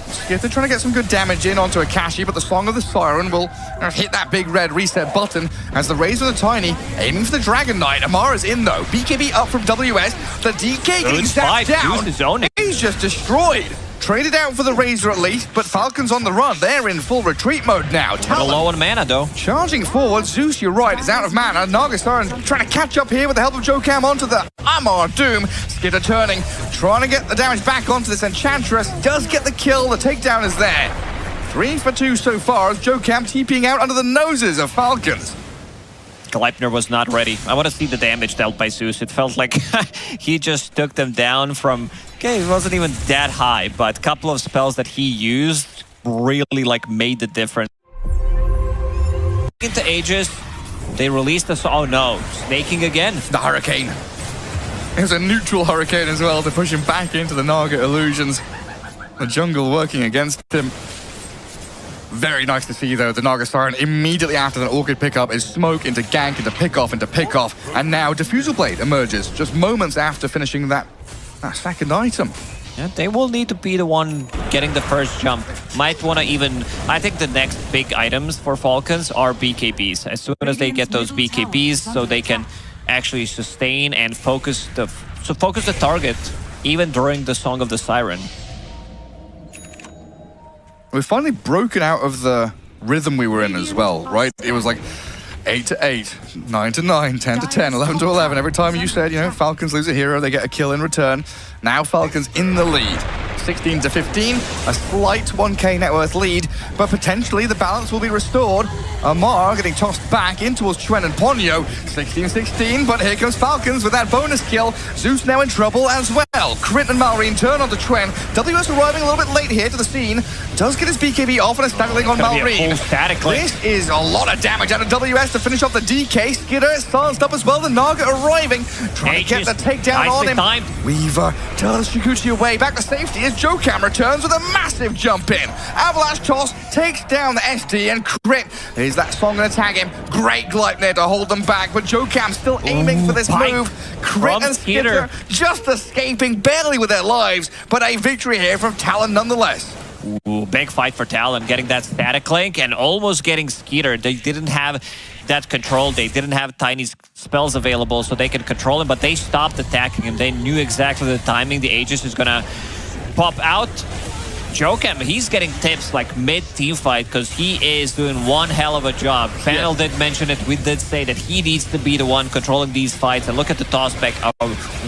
Skitter trying to get some good damage in onto Akashi, but the Song of the Siren will hit that big red reset button as the Razor the Tiny aiming for the Dragon Knight. Amara's in though. BKB up from WS. The DK getting zapped down. He's just destroyed. Traded out for the Razor at least, but Falcons on the run. They're in full retreat mode now. Talon low on mana though. Charging forward. Zeus, you're right, is out of mana. Naga Siren trying to catch up here with the help of Jokam onto the Amar Doom. Skitter turning, trying to get the damage back onto this Enchantress. Does get the kill. The takedown is there. 3 for 2 so far as Jokam TPing out under the noses of Falcons. Gleipnir was not ready. I want to see the damage dealt by Zeus. It felt like he just took them down from... Okay, it wasn't even that high, but a couple of spells that he used really like made the difference. Into Aegis, they released us. Oh no, snaking again. The Hurricane. It was a neutral Hurricane as well to push him back into the Naga illusions. The jungle working against him. Very nice to see, though, the Naga Siren immediately after the Orchid pickup is smoke into gank, into pick off, and now Diffusal Blade emerges just moments after finishing that second item. Yeah, they will need to be the one getting the first jump. Might want to even... I think the next big items for Falcons are BKBs. As soon as they get those BKBs, so they can actually sustain and focus the target, even during the Song of the Siren. We've finally broken out of the rhythm we were in as well, right? It was like 8 to 8, 9 to 9, 10 to 10, 11 to 11. Every time you said, you know, Falcons lose a hero, they get a kill in return. Now Falcons in the lead. 16 to 15, a slight 1k net worth lead, but potentially the balance will be restored. Amar getting tossed back in towards Chuen and Ponyo. 16-16, but here comes Falcons with that bonus kill. Zeus now in trouble as well. Crit and Malrine turn onto Chuen. WS arriving a little bit late here to the scene. Does get his BKB off and a staggering on Malrine. This is a lot of damage out of WS to finish off the DK. Skitter silenced up as well. The Naga arriving. Trying to get the takedown on him. Weaver does Shikuchi away. Back to safety as Jokam returns with a massive jump in. Avalanche toss takes down the SD and Crit. Is that Song going to tag him? Great Gleipnir to hold them back, but Jokam still aiming for this move. Crit and Skitter just escaping barely with their lives, but a victory here from Talon nonetheless. Ooh, big fight for Talon, getting that static link and almost getting Skeeter. They didn't have that control. They didn't have Tiny's spells available so they could control him, but they stopped attacking him. They knew exactly the timing. The Aegis is gonna pop out. Jokem, he's getting tips like mid-team fight because he is doing one hell of a job. Panel did mention it. We did say that he needs to be the one controlling these fights. And look at the toss back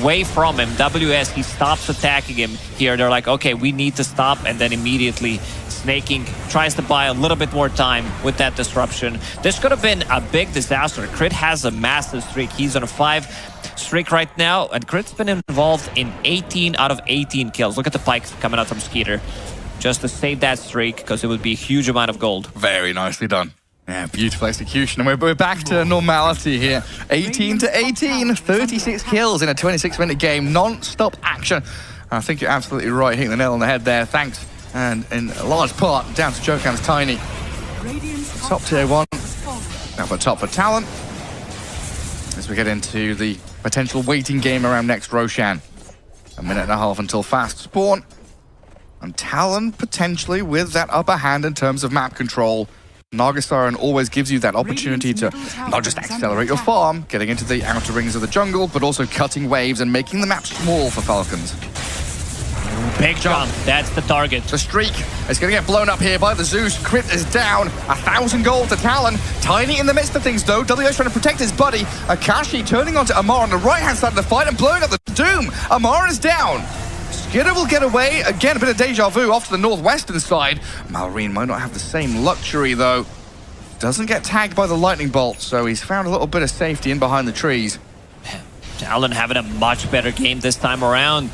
away from him. WS, he stops attacking him here. They're like, okay, we need to stop. And then immediately Snaking tries to buy a little bit more time with that disruption. This could have been a big disaster. Crit has a massive streak. He's on a 5 streak right now. And Crit's been involved in 18 out of 18 kills. Look at the pikes coming out from Skeeter. Just to save that streak, because it would be a huge amount of gold. Very nicely done. Yeah, beautiful execution. And we're back to normality here. 18 to 18, 36 kills in a 26-minute game, non-stop action. I think you're absolutely right, hitting the nail on the head there. Thanks. And in a large part, down to Jokem's Tiny. Top tier 1. Now for top for Talon. As we get into the potential waiting game around next Roshan. A minute and a half until fast spawn. And Talon potentially with that upper hand in terms of map control. Nargothrond always gives you that opportunity to not just accelerate your farm, getting into the outer rings of the jungle, but also cutting waves and making the map small for Falcons. Big jump. That's the target. The streak is going to get blown up here by the Zeus. Crit is down. 1,000 gold to Talon. Tiny in the midst of things, though. WS trying to protect his buddy. Akashi turning onto Amar on the right-hand side of the fight and blowing up the Doom. Amar is down. Skitter will get away. Again, a bit of deja vu off to the northwestern side. Malrine might not have the same luxury, though. Doesn't get tagged by the lightning bolt, so he's found a little bit of safety in behind the trees. Talon having a much better game this time around.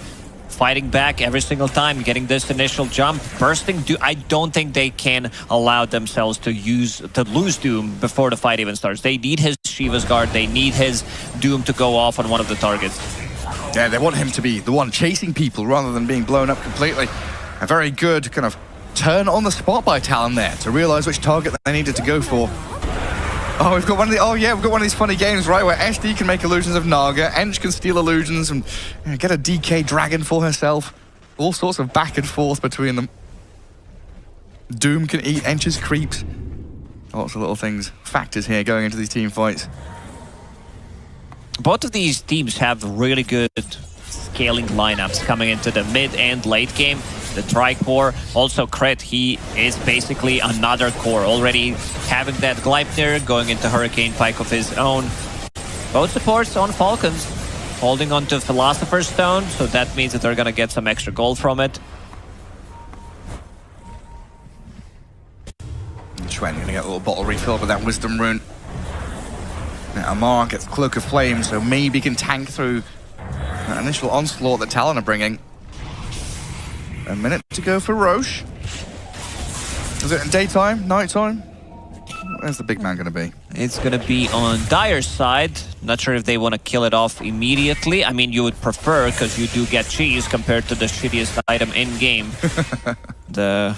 Fighting back every single time, getting this initial jump, bursting. I don't think they can allow themselves to lose Doom before the fight even starts. They need his Shiva's Guard. They need his Doom to go off on one of the targets. Yeah, they want him to be the one chasing people rather than being blown up completely. A very good kind of turn on the spot by Talon there to realize which target they needed to go for. Oh, we've got one of these funny games, right, where SD can make illusions of Naga, Ench can steal illusions and get a DK dragon for herself. All sorts of back and forth between them. Doom can eat Ench's creeps. Lots of little things, factors here going into these team fights. Both of these teams have really good scaling lineups coming into the mid and late game. The Tri-Core, also Crit, he is basically another core. Already having that Gleipnir, going into Hurricane Pike of his own. Both supports on Falcons, holding on to Philosopher's Stone, so that means that they're gonna get some extra gold from it. Chuen gonna get a little bottle refilled with that Wisdom Rune. Now Amar gets Cloak of Flame, so maybe can tank through that initial onslaught that Talon are bringing. A minute to go for Roche. Is it daytime, nighttime? Where's the big man going to be? It's going to be on Dire's side. Not sure if they want to kill it off immediately. I mean, you would prefer, because you do get cheese compared to the shittiest item in-game. the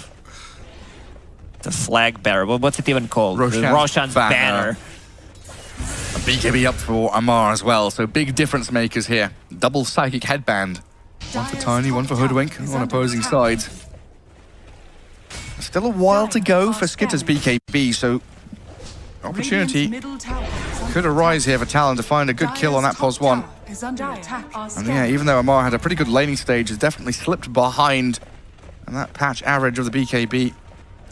flag bearer. What's it even called? Roshan's banner. A BKB up for Amar as well, so big difference makers here. Double Psychic Headband. One for Tiny, one for Hoodwink on opposing sides. Still a while to go for Skitter's BKB, so opportunity could arise here for Talon to find a good kill on that pos 1. And yeah, even though Amar had a pretty good laning stage, has definitely slipped behind. And that patch average of the BKB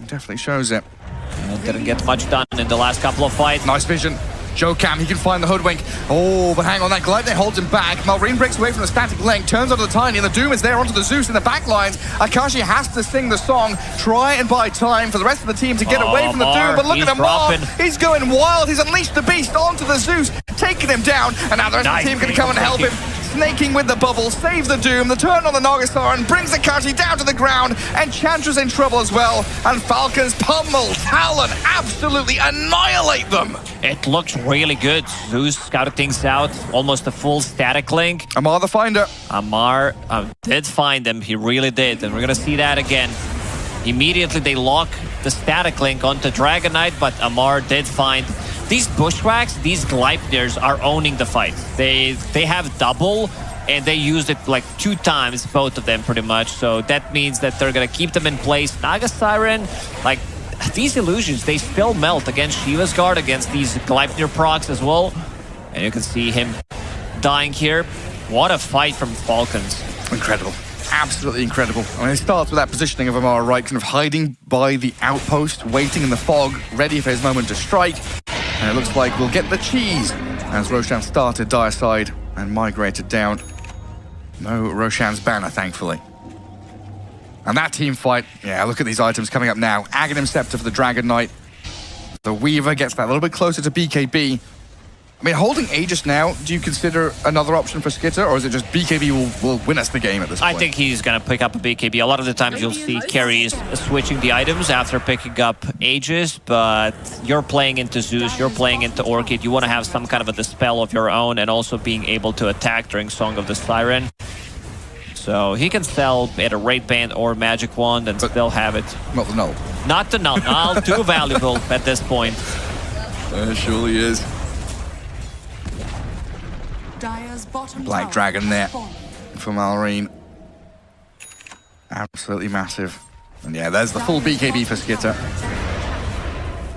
definitely shows it. Didn't get much done in the last couple of fights. Nice vision. Jokam, he can find the Hoodwink. Oh, but hang on, that Gleipnir holds him back. Malrine breaks away from the static link, turns onto the Tiny, and the Doom is there onto the Zeus in the back lines. Akashi has to sing the song, try and buy time for the rest of the team to get away from the Doom. But look at Amar, he's going wild. He's unleashed the beast onto the Zeus, taking him down, and now the rest of the team can come and help him. Snaking with the bubble, saves the Doom, the turn on the Nargothrond, brings Akashi down to the ground, and Chandra's in trouble as well. And Falcons pummel Talon, absolutely annihilate them. It looks really good. Zeus scouted things out, almost a full static link. Amar the finder. Amar did find him, he really did, and we're gonna see that again. Immediately they lock the static link onto Dragon Knight, but Amar did find these Bushwhacks, these Gleipnirs are owning the fight. They have double and they used it like 2 times, both of them pretty much. So that means that they're gonna keep them in place. Naga Siren, like these illusions, they still melt against Shiva's Guard, against these Gleipnir procs as well. And you can see him dying here. What a fight from Falcons. Incredible. Absolutely incredible. I mean, it starts with that positioning of Amar, right? Kind of hiding by the outpost, waiting in the fog, ready for his moment to strike. And it looks like we'll get the cheese as Roshan started Dire side and migrated down. No Roshan's banner, thankfully. And that team fight, yeah, look at these items coming up now. Aghanim Scepter for the Dragon Knight. The Weaver gets that a little bit closer to BKB. I mean, holding Aegis now, do you consider another option for Skitter, or is it just BKB will win us the game at this point? I think he's going to pick up a BKB. A lot of the times you'll see carries switching the items after picking up Aegis, but you're playing into Zeus, you're playing into Orchid. You want to have some kind of a dispel of your own and also being able to attack during Song of the Siren. So he can sell either Raid Band or Magic Wand and still have it. Not the null. Not the null. Null, too valuable at this point. It surely is. Dire's bottom Black tower Dragon there has fallen. for Malrine. Absolutely massive. And yeah, there's the full BKB for Skitter.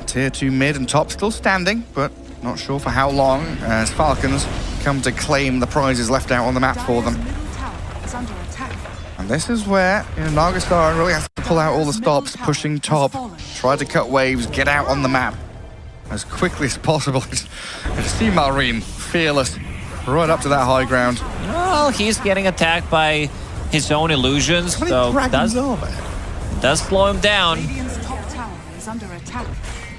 Tier 2 mid and top still standing, but not sure for how long, as Falcons come to claim the prizes left out on the map for them. Dire's middle tower is under attack. And this is where, you know, Nagastar really has to pull out all the stops, pushing top, try to cut waves, get out on the map as quickly as possible. Just see Malrine fearless right up to that high ground. Well, he's getting attacked by his own illusions, so does slow him down. Radiant's top tower is under attack.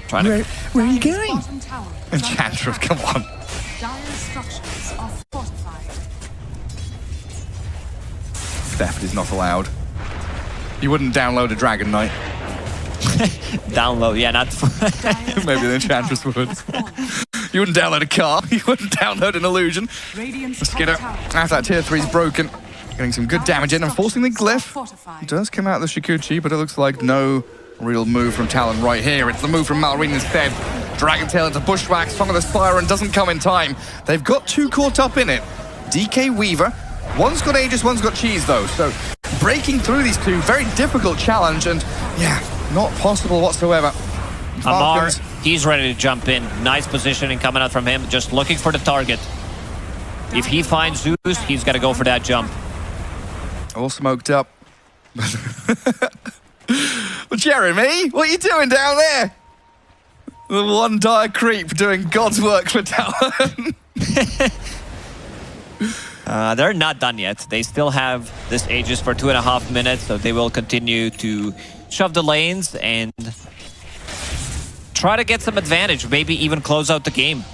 Trying to... Where are you Dire's going? bottom tower is under Enchantress, come on. Dire's structures are fortified. Theft is not allowed. You wouldn't download a Dragon Knight. Download, yeah, not... Maybe the Enchantress would. You wouldn't download a car. You wouldn't download an illusion. Radiant's Skitter, top tower after that tier 3 is broken, getting some good damage in and forcing the glyph. fortified. It does come out of the Shikuchi, but it looks like no real move from Talon right here. It's the move from Malrine instead. Dragon Tail into Bushwhack, Song of the Siren doesn't come in time. They've got 2 caught up in it. DK Weaver, one's got Aegis, one's got Cheese though, so breaking through these 2, very difficult challenge, and yeah, not possible whatsoever. Amar, Falcons, he's ready to jump in. Nice positioning coming out from him, just looking for the target. If he finds Zeus, he's got to go for that jump. all smoked up. Well, Jeremy, what are you doing down there? The one dire creep doing God's work for Talon. They're not done yet. They still have this Aegis for 2.5 minutes, so they will continue to shove the lanes and try to get some advantage, maybe even close out the game.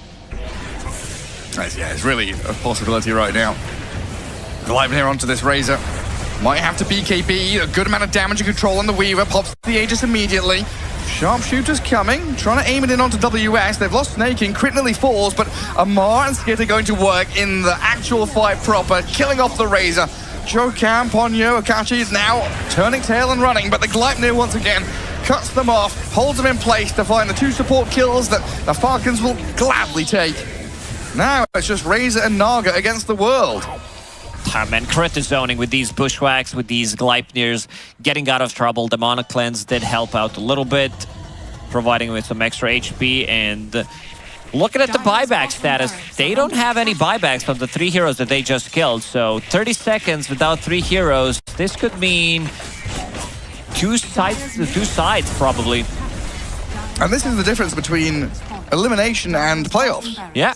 Yeah, it's really a possibility right now. Gliding here onto this Razor. Might have to BKB, a good amount of damage and control on the Weaver, pops the Aegis immediately. Sharpshooter's coming, trying to aim it in onto WS. They've lost Snaking, crit nearly falls, but Amar and Skit are going to work in the actual fight proper, killing off the Razor. Jokan, Ponyo, Akashi is now turning tail and running, but the Gleipnir once again cuts them off, holds them in place to find the 2 support kills that the Falcons will gladly take. Now it's just Razor and Naga against the world. And crit is zoning with these Bushwhacks, with these Gleipnirs, getting out of trouble. Demonic Cleanse did help out a little bit, providing with some extra HP. And looking at the buyback status, they don't have any buybacks from the 3 heroes that they just killed. So 30 seconds without 3 heroes, this could mean two sides probably. And this is the difference between elimination and playoffs. Yeah.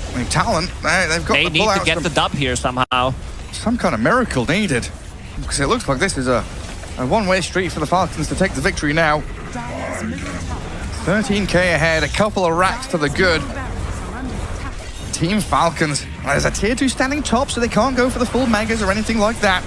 I mean, Talon, they've got They the need pull to out get the dub here somehow. some kind of miracle needed. Because it looks like this is a one-way street for the Falcons to take the victory now. 13k ahead, a couple of racks to the good. Team Falcons. There's a tier 2 standing top, so they can't go for the full megas or anything like that.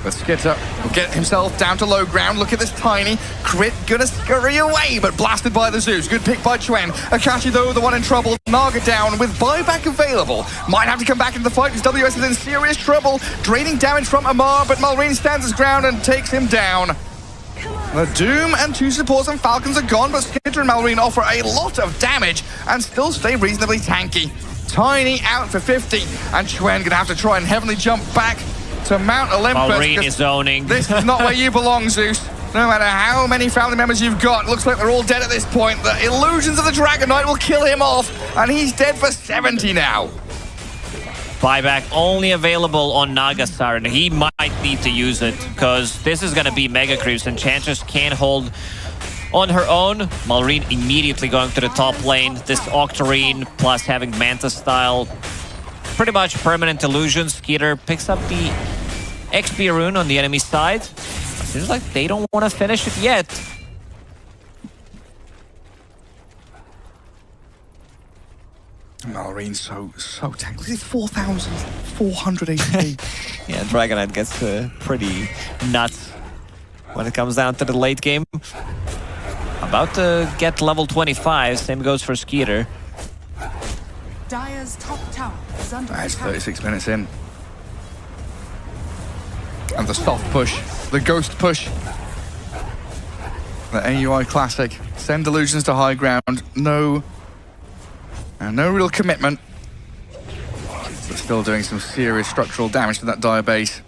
But Skitter will get himself down to low ground. Look at this tiny crit, gonna scurry away, but blasted by the Zeus. Good pick by Chuen. Akashi, though, the one in trouble. Naga down with buyback available. Might have to come back into the fight because WS is in serious trouble. Draining damage from Amar, but Malrine stands his ground and takes him down. The Doom and 2 supports and Falcons are gone, but Skitter and Malrine offer a lot of damage and still stay reasonably tanky. Tiny out for 50, and Chuen gonna have to try and heavenly jump back to Mount Olympus. Malrine is zoning. This is not where you belong, Zeus. No matter how many family members you've got, looks like they're all dead at this point. The illusions of the Dragon Knight will kill him off, and he's dead for 70 now. Buyback only available on Nagasar, and he might need to use it because this is going to be Mega Creeps, and Enchantress can't hold on her own. Malrine immediately going to the top lane. This Octarine plus having Manta style, pretty much permanent illusions. Skeeter picks up the XP rune on the enemy side. Seems like they don't want to finish it yet. Malrine's so tanky. He's 4,400 HP. Yeah, Dragon Knight gets pretty nuts when it comes down to the late game. About to get level 25. Same goes for Skeeter. Dire's top tower is under That's attack. 36 minutes in. And the soft push, the ghost push. The AUI classic. Send illusions to high ground. No real commitment. But still doing some serious structural damage to that Dire base.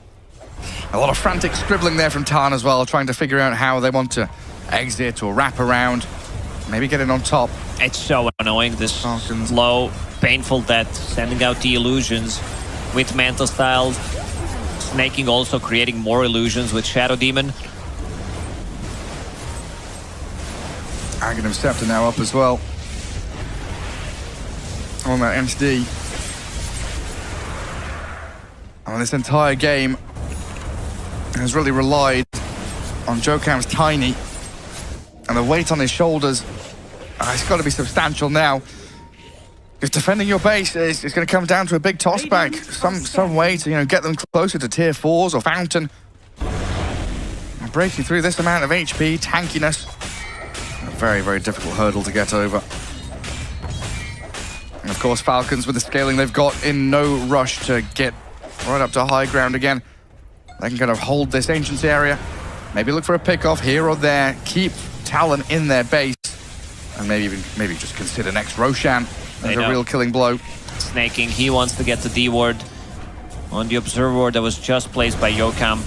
A lot of frantic scribbling there from Tarn as well, trying to figure out how they want to exit or wrap around. Maybe get in on top. It's so annoying, this slow, painful death, sending out the illusions with Mantle Style. Snaking also creating more illusions with Shadow Demon. Aghanim Scepter now up as well. On that MSD. And this entire game has really relied on Jokam's Tiny. And the weight on his shoulders, it's got to be substantial now. If defending your base is going to come down to a big toss back, some way to get them closer to tier 4s or Fountain. And breaking through this amount of HP, tankiness, a very, very difficult hurdle to get over. And of course, Falcons with the scaling they've got, in no rush to get right up to high ground again. They can kind of hold this Ancients area, maybe look for a pick-off here or there, keep Talon in their base, and maybe just consider next Roshan as a real killing blow. Snaking, he wants to get the D ward on the observer ward that was just placed by Yokam.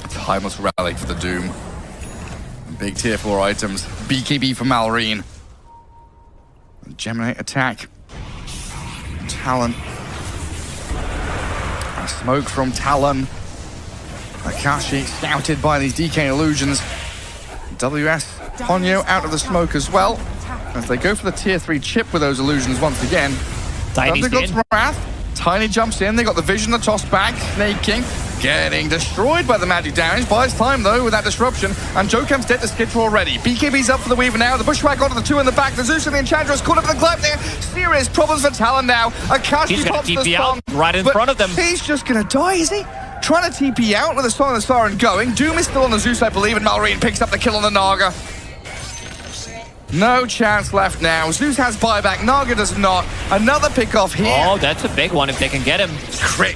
Timeless Relic for the Doom. Big tier 4 items. BKB for Malrine. Geminate attack. Talon. A smoke from Talon. Akashi scouted by these DK illusions. WS Ponyo out of the smoke as well. As they go for the tier 3 chip with those illusions once again. Tiny's in. Wrath. Tiny jumps in. They got the vision, the toss back. Snaking. Getting destroyed by the magic damage. Buys time though with that disruption. And Jokam's dead to Skitter already. BKB's up for the Weaver now. The Bushwhack onto the 2 in the back. The Zeus and the Enchantress caught up in the Glype there. Serious problems for Talon now. Akashi pops the stun. Right in front of them. He's just gonna die, is he? Trying to TP out with the Song of the Siren going. Doom is still on the Zeus, I believe, and Malrine picks up the kill on the Naga. No chance left now. Zeus has buyback, Naga does not. Another pick off here. Oh, that's a big one if they can get him. Crit.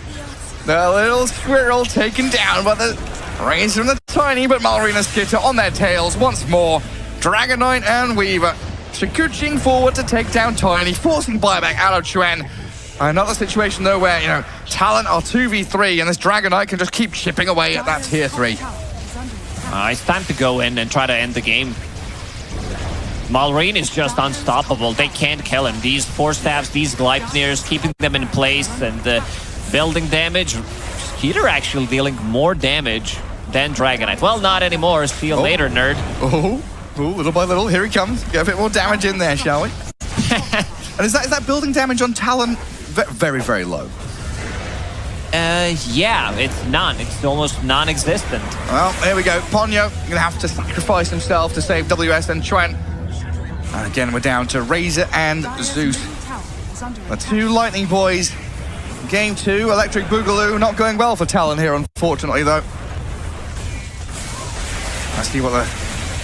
The little squirrel taken down by the raise from the Tiny, but Malrine and Skitter on their tails once more. Dragon Knight and Weaver shakuching forward to take down Tiny, forcing buyback out of Chuen. Another situation though where, Talon are 2v3 and this Dragon Knight can just keep chipping away at that tier 3. It's time to go in and try to end the game. Malrine is just unstoppable. They can't kill him. These Force Staffs, these Gleipnirs, keeping them in place and building damage. Skeeter actually dealing more damage than Dragon Knight. Well, not anymore. See you later, nerd. Oh, little by little, here he comes. Get a bit more damage in there, shall we? And is that building damage on Talon very, very low? Yeah, it's none. It's almost non-existent. Well, there we go. Ponyo gonna have to sacrifice himself to save WS and Chuen. And again, we're down to Razor and Zeus. The 2 Lightning Boys. Game 2, Electric Boogaloo. Not going well for Talon here, unfortunately, though. Let's see what the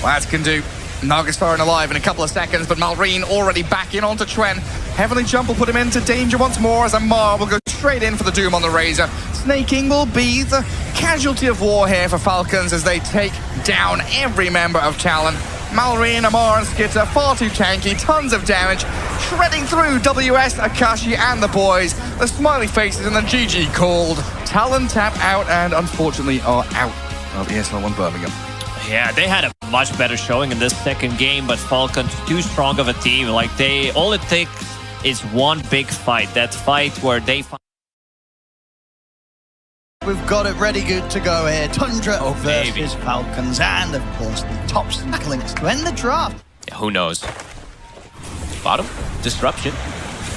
lads can do. Nagastar alive in a couple of seconds, but Malrine already back in onto Chuen. Heavenly Jump will put him into danger once more as Amar will go straight in for the Doom on the Razor. Snaking will be the casualty of war here for Falcons as they take down every member of Talon. Malrine, Amar and Skitter, far too tanky, tons of damage. shredding through WS, Akashi, and the boys. The smiley faces and the GG called. Talon tap out and unfortunately are out of ESL 1 Birmingham. Yeah, they had a much better showing in this second game, but Falcons too strong of a team. Like all it takes is one big fight. That fight where they fight. We've got it ready, good to go here. Tundra versus Falcons, and of course the tops and clinks to end the draft. Yeah, who knows? Bottom disruption.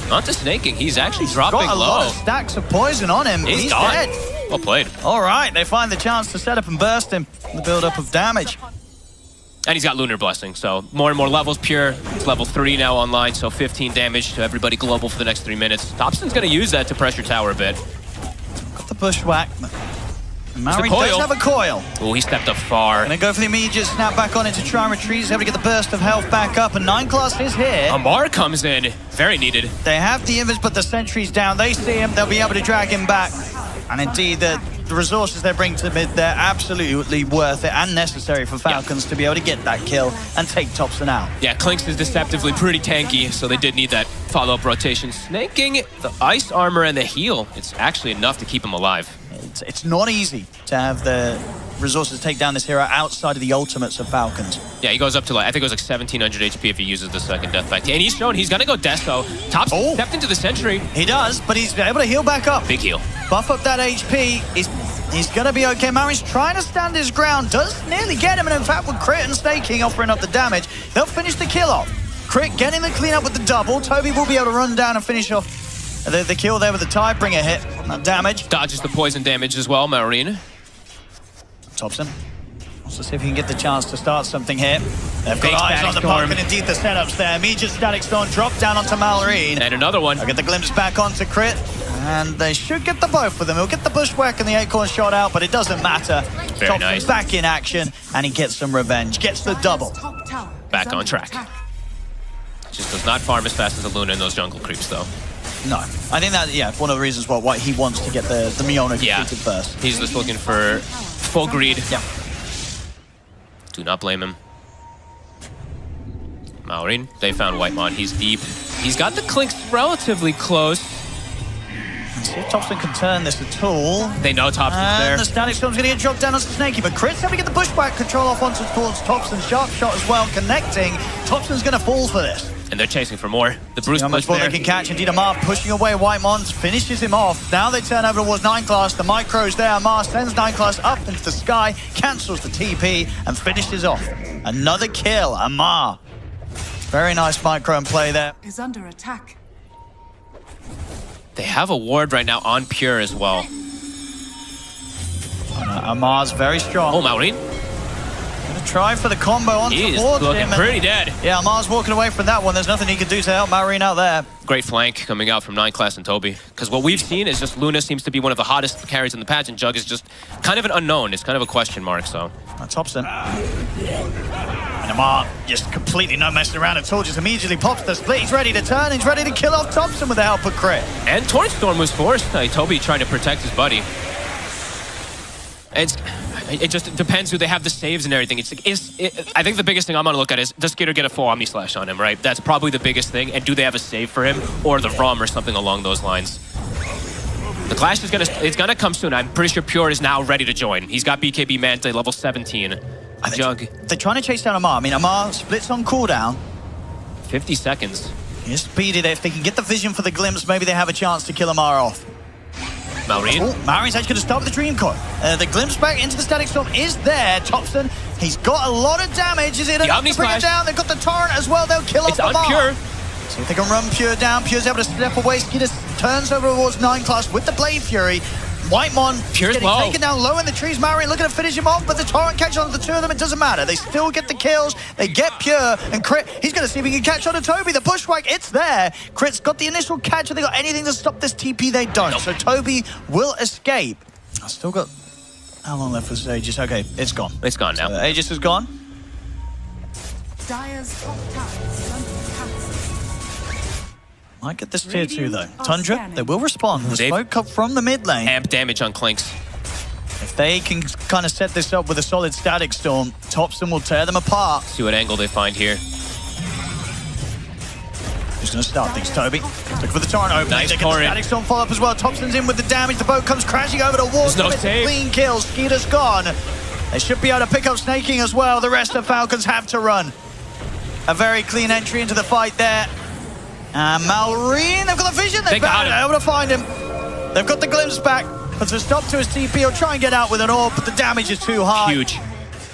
Not to snaking. He's actually dropping got a low. lot of stacks of poison on him. He's gone. dead. Well played. All right, they find the chance to set up and burst him. The build-up of damage. And he's got Lunar Blessing, so more and more levels. Pure, it's level 3 now online, so 15 damage to everybody global for the next 3 minutes. Thompson's going to use that to pressure tower a bit. Got the bushwhack. Mari coil. does have a coil. Oh, he stepped up far. Gonna go for the immediate snap back on it to try and retrieve. He's able to get the burst of health back up, and 9 class is here. Amar comes in, very needed. They have the invis, but the sentry's down. They see him, they'll be able to drag him back. And indeed, the resources they bring to mid, they're absolutely worth it and necessary for Falcons to be able to get that kill and take Thompson out. Yeah, Clinks is deceptively pretty tanky, so they did need that follow-up rotation. Snaking the ice armor and the heal, it's actually enough to keep him alive. It's not easy to have the resources to take down this hero outside of the ultimates of Falcons. Yeah, he goes up to like, I think it was like 1700 HP if he uses the second death back. And he's shown he's gonna go Deso. Thompson stepped into the sentry. He does, but he's able to heal back up. Big heal. Buff up that HP. He's gonna be okay. Mari's trying to stand his ground. Does nearly get him, and in fact with Crit and Staking offering up the damage, they'll finish the kill off. Crit getting the clean up with the double. Toby will be able to run down and finish off the kill there with the Tidebringer hit. That damage. Dodges the poison damage as well, Marine. Thompson wants to see if he can get the chance to start something here. They've Big got eyes on the Static puck, and indeed the setups there. Immediate Static Storm drop down onto Malorine. And another one. I'll get the glimpse back onto Crit. And they should get the both of them. He'll get the bushwhack and the acorn shot out, but it doesn't matter. Very nice. Back in action, and he gets some revenge. Gets the double. Back on track. Just does not farm as fast as the Luna in those jungle creeps, though. No. I think that, yeah, one of the reasons why he wants to get the Miona completed first. He's just looking for full greed. Yeah. Do not blame him. Maureen, they found Whitemon. He's deep. He's got the Clinks relatively close. Let's see if Thompson can turn this at all. They know Thompson's there. And the Static Storm's going to get dropped down onto Snaky, but Crit's able to get the bushwhack control off onto towards Thompson. Sharp shot as well, connecting. Thompson's going to fall for this. And they're chasing for more. The Bruce how much more they can catch. Indeed, Amar pushing away Whitemon, finishes him off. Now they turn over towards 9 class. The micro's there. Amar sends 9 class up into the sky, cancels the TP, and finishes off. Another kill, Amar. Very nice micro and play there. Is under attack. They have a ward right now on Pure as well. Amar's very strong. Oh, Maureen. Gonna try for the combo on He's towards looking him. pretty dead. Yeah, Amar's walking away from that one. There's nothing he can do to help Maureen out there. Great flank coming out from 9 class and Toby. Because what we've seen is just Luna seems to be one of the hottest carries in the patch, and Jug is just kind of an unknown. It's kind of a question mark, so. Thompson. And Amar just completely no messing around at all. Just immediately pops the split. He's ready to turn. He's ready to kill off Thompson with the help of Crit. And Torrent Storm was forced. Toby trying to protect his buddy. It just depends who they have the saves and everything. I think the biggest thing I'm going to look at is, does Skater get a full Omni Slash on him, right? That's probably the biggest thing. And do they have a save for him? Or the ROM or something along those lines. The Clash is it's gonna come soon. I'm pretty sure Pure is now ready to join. He's got BKB Manta, level 17. Jug. They're trying to chase down Amar. I mean, Amar splits on cooldown. 50 seconds. He's speeded. If they can get the vision for the glimpse, maybe they have a chance to kill Amar off. Maureen. Maureen's actually going to start with the Dream Coil. The glimpse back into the Static Storm is there. Thompson, he's got a lot of damage. Is it enough to bring it down? They've got the Torrent as well. They'll kill off Amar. It's on Pure. See if they can run Pure down. Pure's able to step away. Skeeter turns over towards 9 class with the Blade Fury. Whitemon Pure's getting low. taken down low in the trees. Maureen looking to finish him off, but the Torrent catches on to the two of them. It doesn't matter. They still get the kills. They get Pure, and Crit, he's going to see if he can catch on to Toby. The bushwhack, it's there. Crit's got the initial catch. Have they got anything to stop this TP? They don't. So Toby will escape. I've still got... How long left was Aegis? Okay, it's gone. It's gone now. So Aegis is gone. Dire's top tower is under attack. Might get this tier 2 though. Tundra, they will respond. The smoke come from the mid lane. Amp damage on Clinks. If they can kind of set this up with a solid Static Storm, Thompson will tear them apart. See what angle they find here. Who's going to start things? Toby. Look for the torrent opening. Nice They get the torrent. static storm follow up as well. Thompson's in with the damage. The boat comes crashing over the wall. There's no It's a save. clean kill. Skeeter's gone. They should be able to pick up Snaking as well. The rest of Falcons have to run. A very clean entry into the fight there. And Malrine, they've got the vision. They got him. They're able to find him. They've got the glimpse back. But to stop to his TP, he'll try and get out with an orb, but the damage is too high. Huge.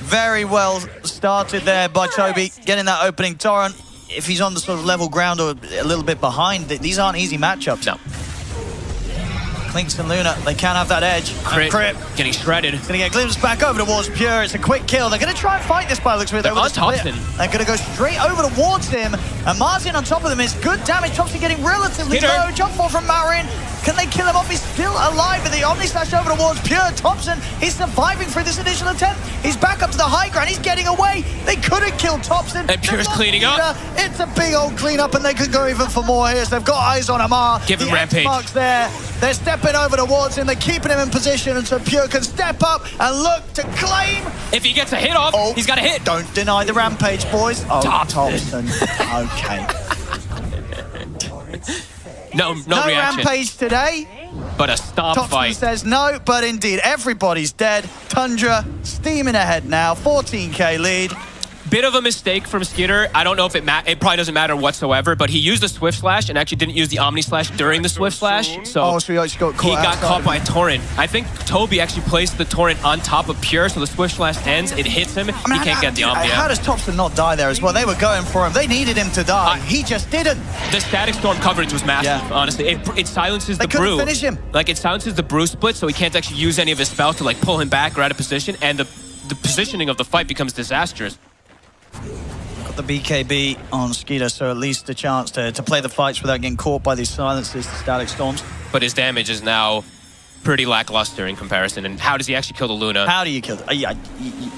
Very well started there by Toby, getting that opening torrent. If he's on the sort of level ground or a little bit behind, these aren't easy matchups. No. Clinks and Luna, they can have that edge. Crit. Crit. Getting shredded. He's going to get glimpsed back over towards Pure. It's a quick kill. They're going to try and fight this by the looks of it. They're Over on the split. Thompson. They're going to go straight over towards him. And Martin on top of them is good damage. Thompson getting relatively Hit her. low. Jump ball from Marin. Can they kill him off? He's still alive with the Omni Slash over towards Pure. Thompson, he's surviving through this initial attempt. He's back up to the high ground. He's getting away. They couldn't kill Thompson. And Pure's cleaning up. It's a big old cleanup, and they could go even for more here. So they've got eyes on Amar. Give him the Rampage. X-Mark's there. They're stepping over towards him. They're keeping him in position, and so Pure can step up and look to claim. If he gets a hit off, he's got a hit. Don't deny the Rampage, boys. Oh, Thompson. Okay. No No reaction. Rampage today. But a stomp Thompson fight. says no, but indeed, everybody's dead. Tundra steaming ahead now, 14k lead. Bit of a mistake from Skitter. I don't know if it probably doesn't matter whatsoever, but he used the Swift Slash and actually didn't use the Omni Slash during the Swift Slash. So he actually got caught he got outside caught of by him. a Torrent. I think Toby actually placed the Torrent on top of Pure, so the Swift Slash ends, it hits him, he can't get the Omni How out. does Thompson not die there as well? They were going for him. They needed him to die. He just didn't. The Static Storm coverage was massive, honestly. It silences the couldn't Brew. finish him. Like, it silences the Brew split, so he can't actually use any of his spells to, like, pull him back or out of position, and the positioning of the fight becomes disastrous. Got the BKB on Skeeter, so at least a chance to play the fights without getting caught by these silences, the Static Storms. But his damage is now pretty lackluster in comparison. And how does he actually kill the Luna? How do you kill it? Yeah,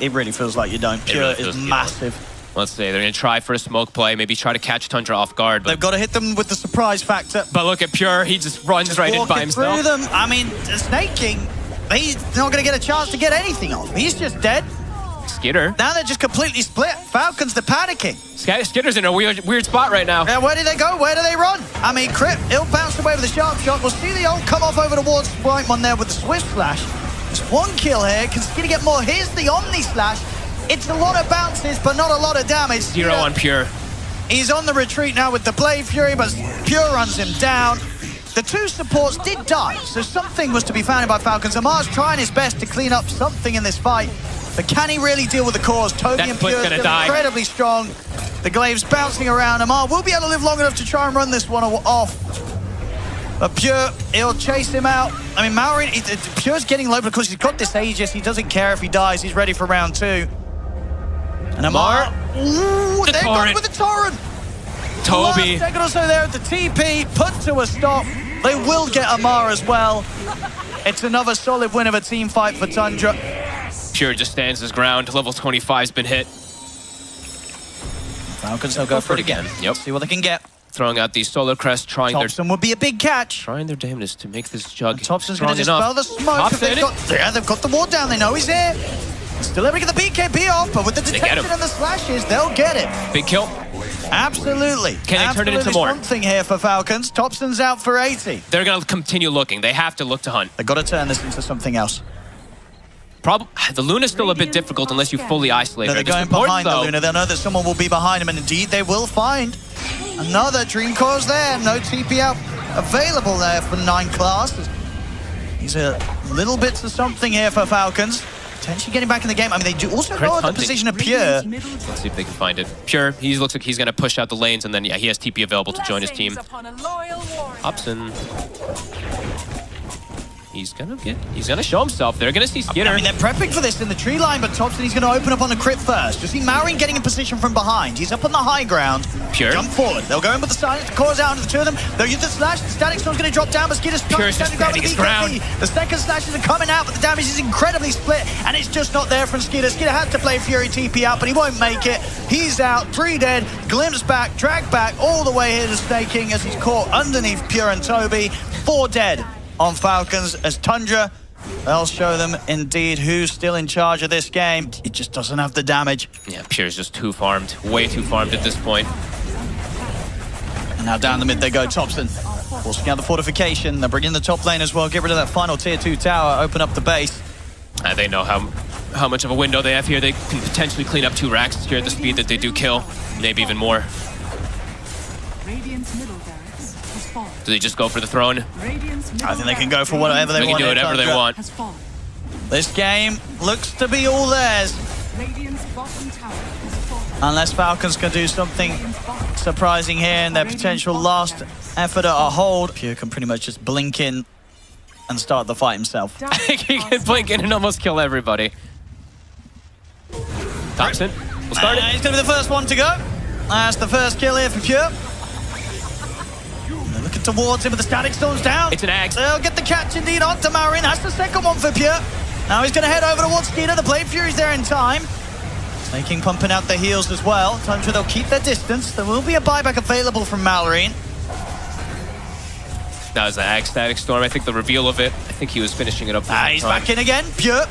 it really feels like you don't. Pure really is feels you massive. Let's say they're going to try for a smoke play, maybe try to catch Tundra off guard. But They've got to hit them with the surprise factor. But look at Pure, he just runs right in by Walking himself. through them. I mean, Snake King, he's not going to get a chance to get anything off. He's just dead. Skitter. Now they're just completely split. Falcons, they're panicking. Skitter's in a weird spot right now. Yeah, where do they go? Where do they run? I mean, Crit, he'll bounce away with a sharp shot. We'll see the ult come off over towards Brightmon there with the Swift Slash. There's one kill here. Can Skitter get more? Here's the Omni Slash. It's a lot of bounces, but not a lot of damage. Zero on Pure. He's on the retreat now with the Blade Fury, but Pure runs him down. The two supports did die, so something was to be found by Falcons. Amar's trying his best to clean up something in this fight, but can he really deal with the cause? Toby That and split's Pure gonna still die. incredibly strong. The Glaive's bouncing around. Amar will be able to live long enough to try and run this one off. But Pure, he'll chase him out. I mean, Mallory, Pure's getting low because he's got this Aegis. He doesn't care if he dies. He's ready for round two. And Amar, ooh, The they're going torrent. with the torrent. Toby. Last second or so there at the TP, put to a stop. They will get Amar as well. It's another solid win of a team fight for Tundra. Pure just stands his ground. Level 25's been hit. Falcons, they'll go for it again. Yep. See what they can get. Throwing out the Solar Crest, trying Thompson would be a big catch. their damnedest to make this jug Thompson's going to strong dispel enough. the smoke. Thompson. They've got the ward down. They know he's here. Still able to get the BKB off, but with the They get detection him. and the slashes, they'll get it. Big kill. Absolutely. Can they turn it into more? Something here for Falcons. Thompson's out for 80. They're going to continue looking. They have to look to hunt. They've got to turn this into something else. The Luna's still a bit difficult unless you fully isolate No, her. they're going behind the Luna. They'll know that someone will be behind him, and indeed they will find another Dream Core's there. No TP out available there for 9 class. He's a little bits of something here for Falcons. Potentially getting back in the game. I mean, they do also Crit know the hunting. position of Pure. Let's see if they can find it. Pure, he looks like he's going to push out the lanes, and then, yeah, he has TP available to join his team. Hobson. He's gonna show himself. They're gonna see Skitter. I mean, they're prepping for this in the tree line, but Thompson, he's going to open up on the crit first. You see Marin getting in position from behind. He's up on the high ground. Pure. Jump forward. They'll go in with the silence to cause out into the two of them. They'll use the slash. The static storm's going to drop down, but Skitter's Pure's just standing his ground. The second slashes are coming out, but the damage is incredibly split, and it's just not there from Skitter. Skitter has to play Fury TP out, but he won't make it. He's out. 3 dead. Glimpse back. Drag back all the way here to Staking as he's caught underneath Pure and Toby. 4 dead on Falcons as Tundra. They'll show them indeed who's still in charge of this game. It just doesn't have the damage. Yeah, Pure's just too farmed. Way too farmed at this point. Now down the mid they go, Thompson. Forcing out the fortification. They're bringing the top lane as well. Get rid of that final tier 2 tower. Open up the base. They know how much of a window they have here. They can potentially clean up 2 racks here at the speed that they do kill. Maybe even more. Radiant's middle barracks has fallen. Do they just go for the throne? Radiant's middle I think they can go for whatever they They can want. do whatever they want. has fallen. This game looks to be all theirs. Radiant's bottom tower has fallen. Unless Falcons can do something surprising here in their potential last effort at a hold. Pure can pretty much just blink in and start the fight himself. I think he can blink in and almost kill everybody. Thompson will start it. He's going to be the first one to go. That's the first kill here for Pure. They're looking towards him, but the static storm's down. It's an axe. They'll get the catch indeed onto Marin. That's the second one for Pure. Now he's going to head over towards Skeeter. The Blade Fury's there in time. Snaking pumping out the heals as well. Tundra, they'll keep their distance. There will be a buyback available from Malorine. That was the axe static storm. I think the reveal of it. I think he was finishing it up. He's back in again. Pure.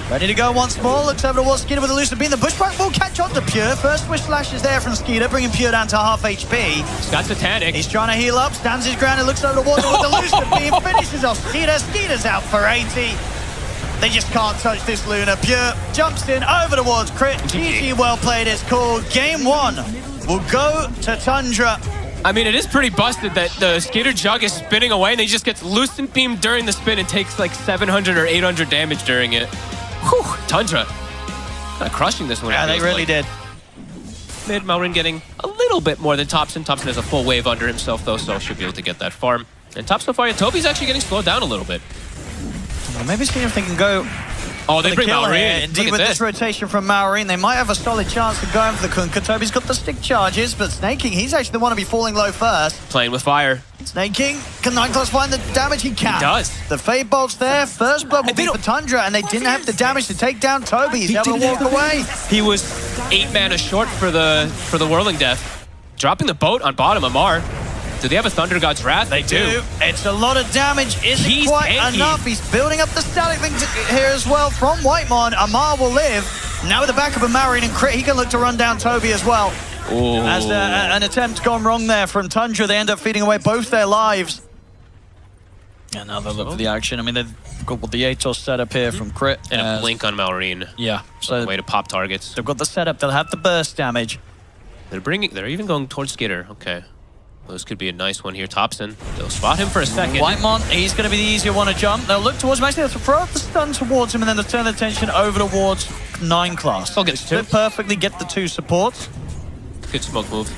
Ready to go once more. Looks over towards Skeeter with a elusive beam. The bushwhack will catch on to Pure. First wish slash is there from Skeeter, bringing Pure down to half HP. He's got Satanic. He's trying to heal up, stands his ground and looks over towards him with the elusive beam. Finishes off Skeeter. Skeeter's out for 80. They just can't touch this Luna. Pure jumps in over towards Crit. GG, well played, it's called. Game 1 will go to Tundra. I mean, it is pretty busted that the Skater Jug is spinning away and he just gets Lucent Beam during the spin and takes like 700 or 800 damage during it. Whew, Tundra. Crushing this one. Yeah, they really did. Mid, Malrin getting a little bit more than Thompson. Thompson has a full wave under himself though, so should be able to get that farm. And top so far, Toby's actually getting slowed down a little bit. Well, maybe see if they can go. Oh, they bring Malorine. Indeed, with this rotation from Malorine, they might have a solid chance of going for the Kunkka. Toby's got the stick charges, but Snaking, he's actually the one to be falling low first. Playing with fire. Snaking, can 9+ find the damage he can? He does. The Fade Bolt's there. First blood will be for Tundra, and they didn't have the damage to take down Toby. He's able to walk away. He was 8 mana short for the Whirling Death. Dropping the boat on bottom, Amar. Do they have a Thunder God's Wrath? They do. It's a lot of damage. Isn't He's quite tanky. enough. He's building up the static thing here as well from Whitemon. Amar will live. Now with the backup of Marin and Crit, he can look to run down Toby as well. Ooh. As an attempt gone wrong there from Tundra, they end up feeding away both their lives. And now they'll look for the action. I mean, they've got the Atos setup here from Crit. And a blink on Malorine. Yeah. So way to pop targets. They've got the setup. They'll have the burst damage. They're even going towards Skitter. Okay. This could be a nice one here. Thompson. They'll spot him for a second. Whitemon, he's going to be the easier one to jump. They'll look towards him. Actually, they'll throw up the stun towards him and then they'll turn their attention over towards 9 class. They'll get They perfectly get the 2 supports. Good smoke move.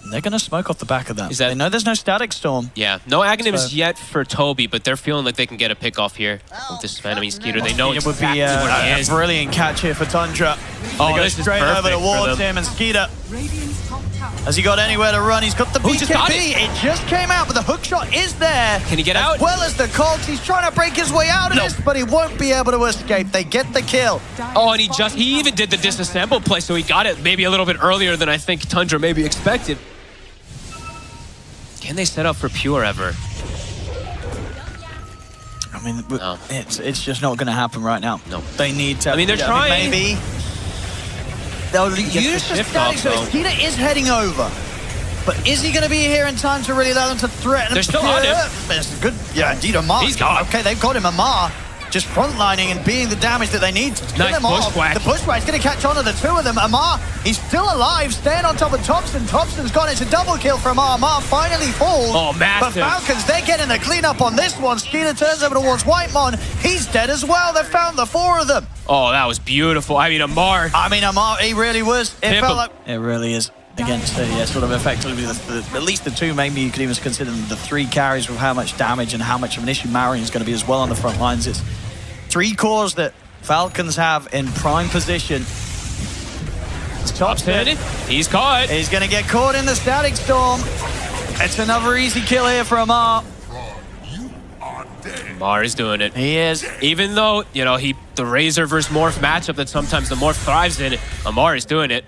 They're going to smoke off the back of that. Is that- They know there's no static storm. Yeah. No Aghanims So- yet for Toby, but they're feeling like they can get a pick off here with this Phantom Skeeter. They know It it's would be a brilliant catch here for Tundra. Oh, They go this is straight over perfect for towards them. him and Skeeter. Radiant's top tower. Has he got anywhere to run? He's got the Oh, he just got BKB. It just came out, but the hook shot is there. Can he get out? As well as the Cogs. He's trying to break his way out of this, but he won't be able to escape. They get the kill. Oh, and he even did the disassemble play, so he got it maybe a little bit earlier than I think Tundra maybe expected. Can they set up for Pure ever? I mean, No. it's just not going to happen right now. No. They need to. I mean, they're trying. Maybe they'll the use the shift static. off, So though. Skeeter is heading over. But is he going to be here in time to really allow them to threaten? They're still on him. It's good. Yeah, indeed, Amar. He's gone. Okay, they've got him. Amar just frontlining and being the damage that they need to kill Nice him off. bushwhack. The bushwhack's going to catch on to the 2 of them. Amar, he's still alive, staying on top of Thompson. Thompson's gone. It's a double kill from Amar. Amar finally falls. Oh, massive. But Falcons, they're getting the cleanup on this one. Skeeter turns over towards Whitemon. He's dead as well. They found the 4 of them. Oh, that was beautiful. I mean, Amar. Amar, he really was. It Tip felt him. like it really is. Against sort of effectively at least the 2, maybe you could even consider them the 3 carries with how much damage and how much of an issue Marion is going to be as well on the front lines. It's 3 cores that Falcons have in prime position. Thompson. He's caught. He's going to get caught in the static storm. It's another easy kill here for Amar. Amar is doing it. He is. Even though, you know, the Razor versus Morph matchup that sometimes the Morph thrives in, Amar is doing it.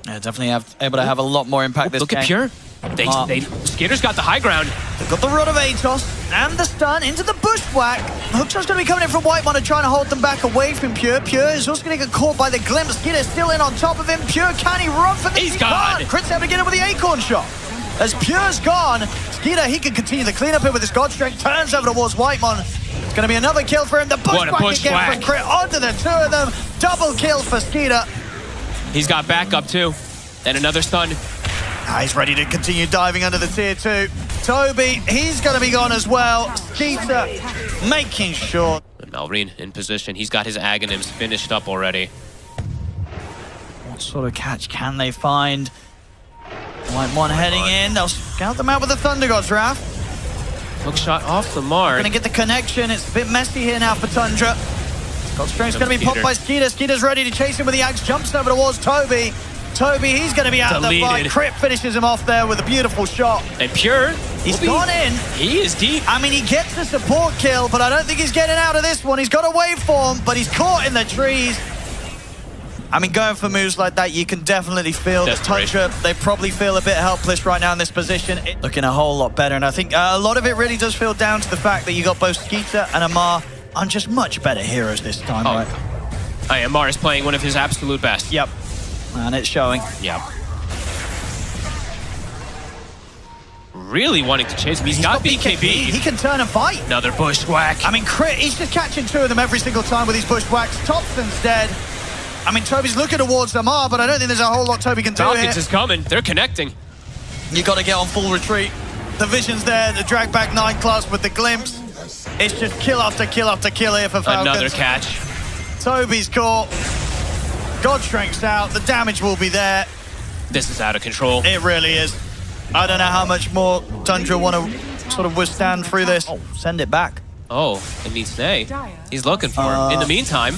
Yeah, definitely able to have a lot more impact this Look game. at Pure. Skater's got the high ground. They've got the Rod of Atos and the stun into the bushwhack. Hookshot's going to be coming in from Whitemon and trying to hold them back away from Pure. Pure is also going to get caught by the glimpse. Skeeter's still in on top of him. Pure, can he run for this? He's gone. Crit's able to get him with the Acorn shot. As Pure's gone, Skeeter, he can continue the cleanup here with his God Strength. Turns over towards Whitemon. It's going to be another kill for him. The bushwhack again from Crit onto the two of them. Double kill for Skeeter. He's got backup too. And another stun. He's ready to continue diving under the tier 2. Toby, he's going to be gone as well. Skeeter making sure. Malrine in position. He's got his Aghanims finished up already. What sort of catch can they find? Whitemon heading in. They'll scout them out with the Thunder Gods, Raph. Hookshot off the mark. Gonna get the connection. It's a bit messy here now for Tundra. God Strength's gonna be popped by Skeeter. Skeeter's ready to chase him with the axe. Jumps over towards Toby. Toby, he's gonna be out of the fight. Crit finishes him off there with a beautiful shot. And Pure, he's gone in. He is deep. I mean, he gets the support kill, but I don't think he's getting out of this one. He's got a waveform, but he's caught in the trees. I mean, going for moves like that, you can definitely feel that Tundra, they probably feel a bit helpless right now in this position. Looking a whole lot better, and I think a lot of it really does feel down to the fact that you got both Skeeter and Amar on just much better heroes this time, right? Amar is playing one of his absolute best. Yep. And it's showing. Yep. Really wanting to chase him. He's got BKB. He can turn and fight. Another bushwhack. I mean, Crit, he's just catching two of them every single time with these bushwhacks. Thompson's dead. I mean, Toby's looking towards Amar, but I don't think there's a whole lot Toby can do here. Falcons is coming. They're connecting. You got to get on full retreat. The vision's there. The drag back 9 class with the glimpse. It's just kill after kill after kill here for Falcons. Another catch. Toby's caught. God Strength's out. The damage will be there. This is out of control. It really is. I don't know how much more Tundra want to sort of withstand through this. Oh, send it back. Oh, it needs Nay. He's looking for him. In the meantime,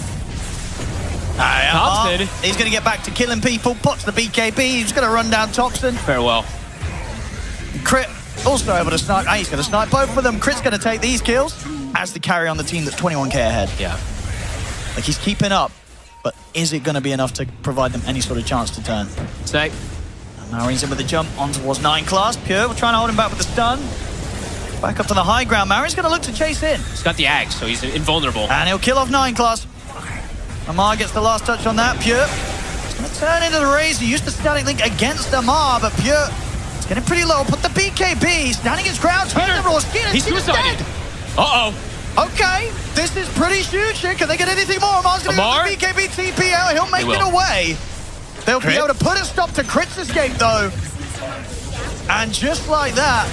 Thompson. He's going to get back to killing people. Pots the BKB. He's going to run down Thompson. Farewell. Crit also able to snipe. He's going to snipe both of them. Crit's going to take these kills as the carry on the team that's 21k ahead. Yeah. Like, he's keeping up, but is it going to be enough to provide them any sort of chance to turn? Snake. Marine's in with the jump on towards 9 class. Pure, we're trying to hold him back with the stun. Back up to the high ground. Marine's going to look to chase in. He's got the axe, so he's invulnerable. And he'll kill off 9 class. Amar gets the last touch on that. Pure. He's going to turn into the Razor. He used the static link against Amar, but Pure is getting pretty low. Put the BKB. Standing his ground. He's suicided. Uh-oh. Okay, this is pretty huge. Can they get anything more? Amar's going to get the BKB TP out. He'll make it away. They'll be able to put a stop to Crit's escape, though. And just like that,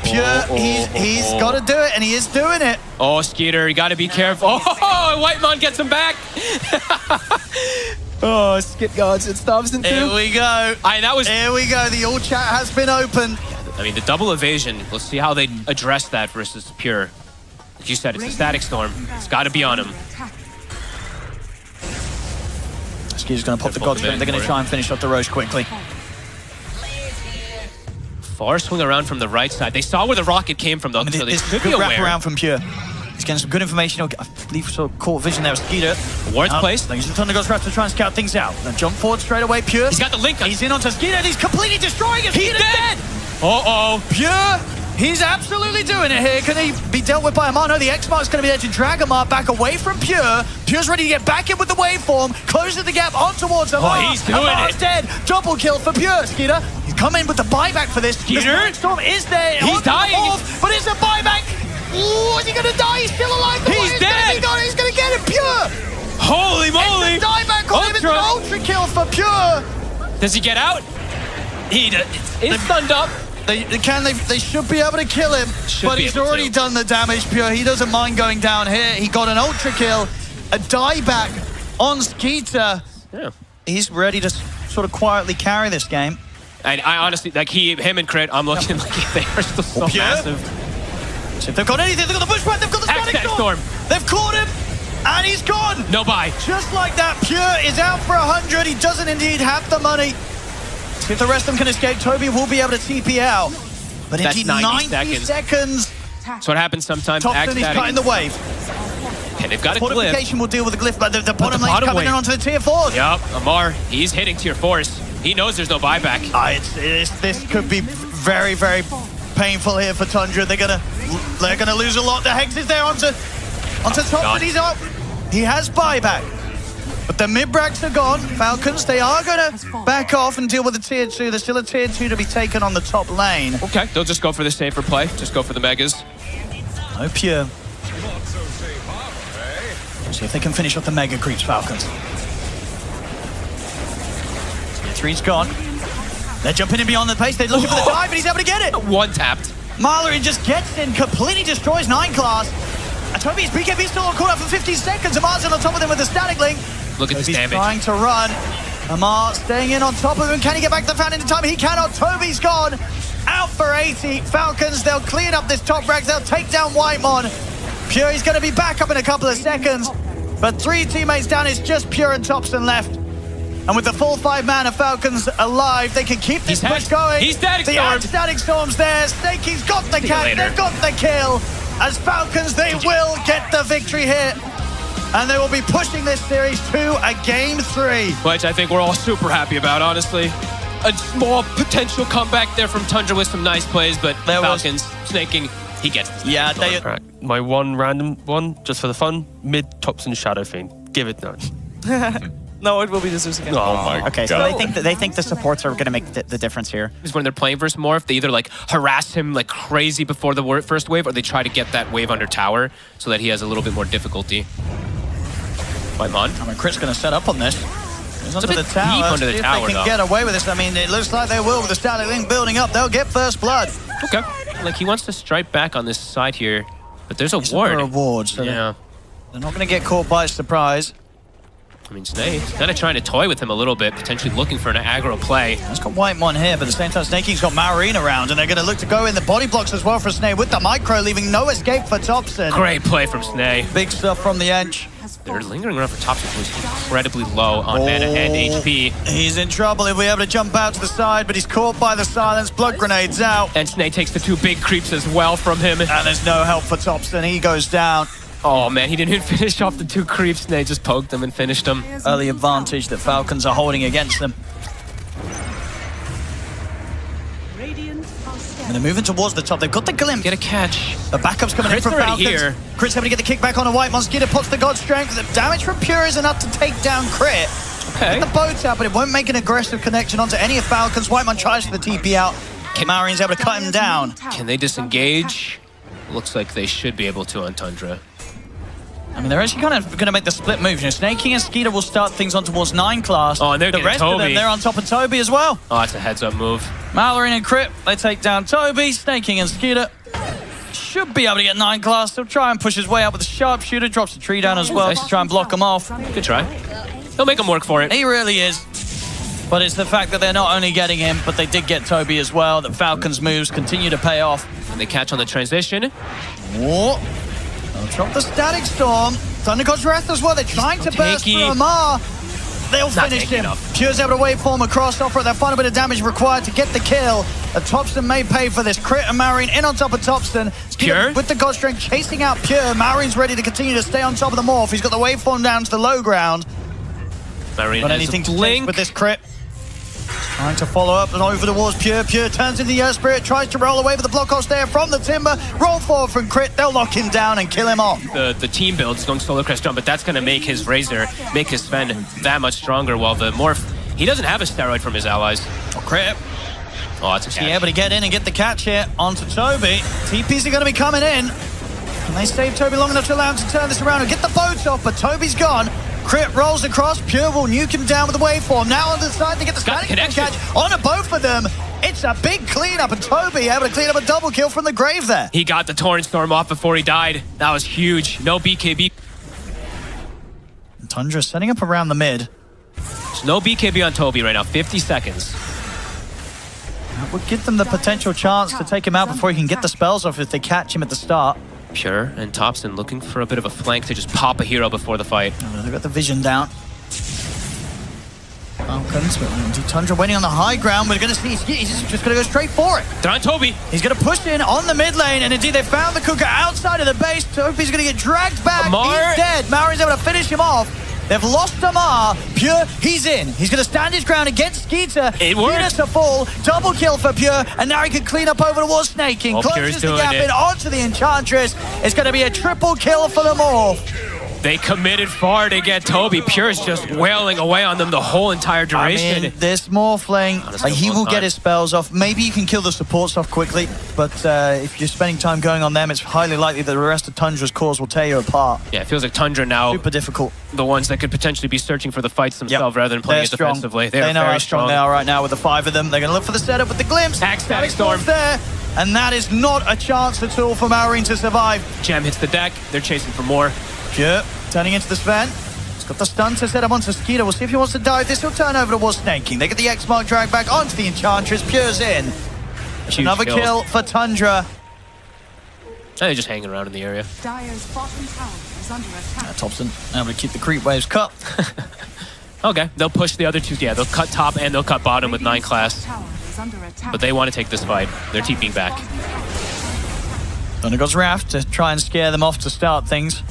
Pure, he's got to do it, and he is doing it. Oh, Skeeter, you got to be careful. Oh, Whitemon gets him back. Oh, skip guards. It's Thompson, too. Here we go. Here we go. The all chat has been opened. I mean, the double evasion. Let's see how they address that versus Pure. Like you said, it's a static storm. It's got to be on him. Skeeter's going to pop the God Strength. They're going to try and finish off the Roche quickly. Far swing around from the right side. They saw where the rocket came from, though, so they should be aware. Wrap around from Pure. He's getting some good information. I believe we saw caught vision there with Skeeter. Ward's placed. He's in Thunder God's Wrath to try and scout things out. Then jump forward straight away. Pure. He's got the link. He's in onto Skeeter, and he's completely destroying him. He's dead. Uh-oh. Pure. He's absolutely doing it here. Can he be dealt with by Amar? No, the X-Mark's going to be there to drag Amar back away from Pure. Pure's ready to get back in with the waveform. Closes the gap on towards Amar. Oh, he's doing Amar's it. Dead. Double kill for Pure. Skeeter, he's come in with the buyback for this. Skeeter? Storm is there. He's dying. But it's a buyback. Ooh, is he going to die? He's still alive. He's dead. He's going to get him. Pure. Holy moly. It's a dieback on him. It's an ultra kill for Pure. Does he get out? He does. It's stunned up. They should be able to kill him, but he's already done the damage. Pure, he doesn't mind going down here. He got an ultra kill, a dieback on Skeeter. Yeah. He's ready to sort of quietly carry this game. And I honestly, like him and Crit, I'm looking like they are still so massive. So if they've got anything, they've got the bushwhack, they've got the static storm. They've caught him, and he's gone. No buy. Just like that, Pure is out for 100. He doesn't indeed have the money. If the rest of them can escape, Toby will be able to TP out. But that's indeed, 90 seconds. That's what happens sometimes. Thompson is cutting the wave. And they've got a Fortification glyph. will deal with the glyph, but the bottom lane's coming in onto the tier 4s. Yep, Amar, he's hitting tier 4s. He knows there's no buyback. This could be very, very painful here for Tundra. They're gonna lose a lot. The Hex is there onto top, but he's up. He has buyback. But the mid-bracks are gone. Falcons, they are going to back off and deal with the tier 2. There's still a tier 2 to be taken on the top lane. Okay, they'll just go for the safer play. Just go for the megas. No Pure. See if they can finish off the mega creeps, Falcons. Tier 3's gone. They're jumping in beyond the pace. They're looking for the dive, but he's able to get it. One tapped. Marlin just gets in, completely destroys 9 class. And Toby's BKB still on caught up for 15 seconds. Amar's on top of them with the static link. Look at this damage. Trying to run. Amar staying in on top of him. Can he get back to the fountain in time? He cannot. Toby's gone. Out for 80. Falcons, they'll clean up this top rack. They'll take down Whitemon. Pure, he's going to be back up in a couple of seconds. But 3 teammates down. It's just Pure and Topson left. And with the full 5-man of Falcons alive, they can keep this push going. He's Static The Storm. Static Storm's there. Snakey's got the catch. They've got the kill. As Falcons, they will get the victory here. And they will be pushing this series to a game 3. Which I think we're all super happy about, honestly. A small potential comeback there from Tundra with some nice plays, but Falcons snaking, he gets this. Yeah, they... Right. My one random one, just for the fun, mid Topson Shadow Fiend. Give it none. No, it will be the Zeus again. Oh my Okay, so they think the supports are going to make the difference here. Is when they're playing versus Morph, they either like harass him like crazy before the first wave, or they try to get that wave under tower so that he has a little bit more difficulty. Whitemon. I mean, Crit's going to set up on this. He's It's onto a the bit tower. deep under the See if tower, they can though. get away with this. I mean, it looks like they will with the static link building up. They'll get first blood. Okay. Like he wants to strike back on this side here, but there's a ward. A reward, so yeah. they're not going to get caught by surprise. I mean, Snake's kind of trying to toy with him a little bit, potentially looking for an aggro play. He's got Whitemon here, but at the same time, Snakey's got Marine around, and they're going to look to go in the body blocks as well for Snake with the micro, leaving no escape for Topson. Great play from Snake. Big stuff from the Ench. They're lingering around for Topson, who's incredibly low on mana and HP. He's in trouble. He'll be able to jump out to the side, but he's caught by the silence. Blood grenades out. And Snake takes the 2 big creeps as well from him. And there's no help for Topson. He goes down. Oh man, he didn't even finish off the 2 creeps. They just poked them and finished them. Early advantage that Falcons are holding against them. And they're moving towards the top. They've got the glimpse. Get a catch. The backup's coming in Crit's from already Falcons. here. Crit's able to get the kickback on a Whitemon. Skeeter puts the God Strength. The damage from Pure is enough to take down Crit. Okay. Get the boats out, but it won't make an aggressive connection onto any of Falcons. Whitemon tries for the TP out. Marine's able to cut him down. Can they disengage? Looks like they should be able to on Tundra. I mean, they're actually kind of going to make the split move. You know, Snake King and Skeeter will start things on towards 9 class. Oh, and they're the getting rest of them, Toby. they're on top of Toby as well. Oh, that's a heads-up move. Mallory and Crit, they take down Toby. Snake King and Skeeter should be able to get 9 class. He'll try and push his way up with the sharpshooter. Drops the tree down as well to try and block him off. Good try. He'll make him work for it. He really is. But it's the fact that they're not only getting him, but they did get Toby as well. That Falcons' moves continue to pay off. And they catch on the transition. Whoa. They'll drop the Static Storm. Thunder God's Wrath as well. They're trying to burst through Amar. They'll finish him. Pure's able to waveform across, offer that final bit of damage required to get the kill. Topson may pay for this. Crit and Marine in on top of Topson. Pure? With the God Strength chasing out Pure. Marine's ready to continue to stay on top of the morph. He's got the waveform down to the low ground. Marine Got has anything a to blink. take with this Crit. Trying to follow up and over towards Pure. Pure turns into the Earth Spirit, tries to roll away with the block off there from the Timber. Roll forward from Crit. They'll lock him down and kill him off. The team build is going Solar Crest Jump, but that's going to make his Razor, make his Sven that much stronger, while the Morph, he doesn't have a steroid from his allies. Crit. Oh, that's a catch. Be able to get in and get the catch here onto Toby. TPs are going to be coming in. Can they save Toby long enough to allow him to turn this around and get the boats off? But Toby's gone. Crit rolls across. Pure will nuke him down with the waveform. Now on the side to get the static catch on a both of them. It's a big cleanup, and Toby able to clean up a double kill from the grave there. He got the Torrent Storm off before he died. That was huge. No BKB. Tundra setting up around the mid. There's no BKB on Toby right now. 50 seconds. That would give them the potential chance to take him out before he can get the spells off if they catch him at the start. Pure and Topson looking for a bit of a flank to just pop a hero before the fight. They've got the vision down. Falcons, Tundra waiting on the high ground. We're going to see he's just going to go straight for it. They're on Toby. He's going to push in on the mid lane, and indeed they found the Kuka outside of the base. Toby's going to get dragged back. Amar. He's dead. Maori's able to finish him off. They've lost Damar. Pure, he's in. He's going to stand his ground against Skeeter. It worked. To fall. Double kill for Pure. And now he can clean up over towards Snaking. Oh, Closes the Pure's gap doing it. in onto the Enchantress. It's going to be a triple kill for them all. They committed far to get Toby. Pure's just wailing away on them the whole entire duration. I mean, this Morphling, like, he will get his spells off. Maybe you can kill the supports off quickly, but if you're spending time going on them, it's highly likely that the rest of Tundra's cores will tear you apart. Yeah, it feels like Tundra now, Super difficult. the ones that could potentially be searching for the fights themselves rather than playing it Strong. defensively. They know how strong they are right now with the 5 of them. They're going to look for the setup with the glimpse. Static Storm there, and that is not a chance at all for Malrine to survive. Gem hits the deck. They're chasing for more. Pure turning into the Sven. He's got the stun to set up onto Skeeter. We'll see if he wants to dive this. He'll turn over towards Snaking. They get the X-Mark drag back onto the Enchantress. Pure's in. Huge Another kills. kill for Tundra. They're just hanging around in the area. Dire's bottom tower is under attack. Thompson able to keep the creep waves cut. Okay, they'll push the other two. Yeah, they'll cut top and they'll cut bottom with 9 class. Tower is under attack. But they want to take this fight. They're TPing back. Thundergod's Wrath to try and scare them off to start things.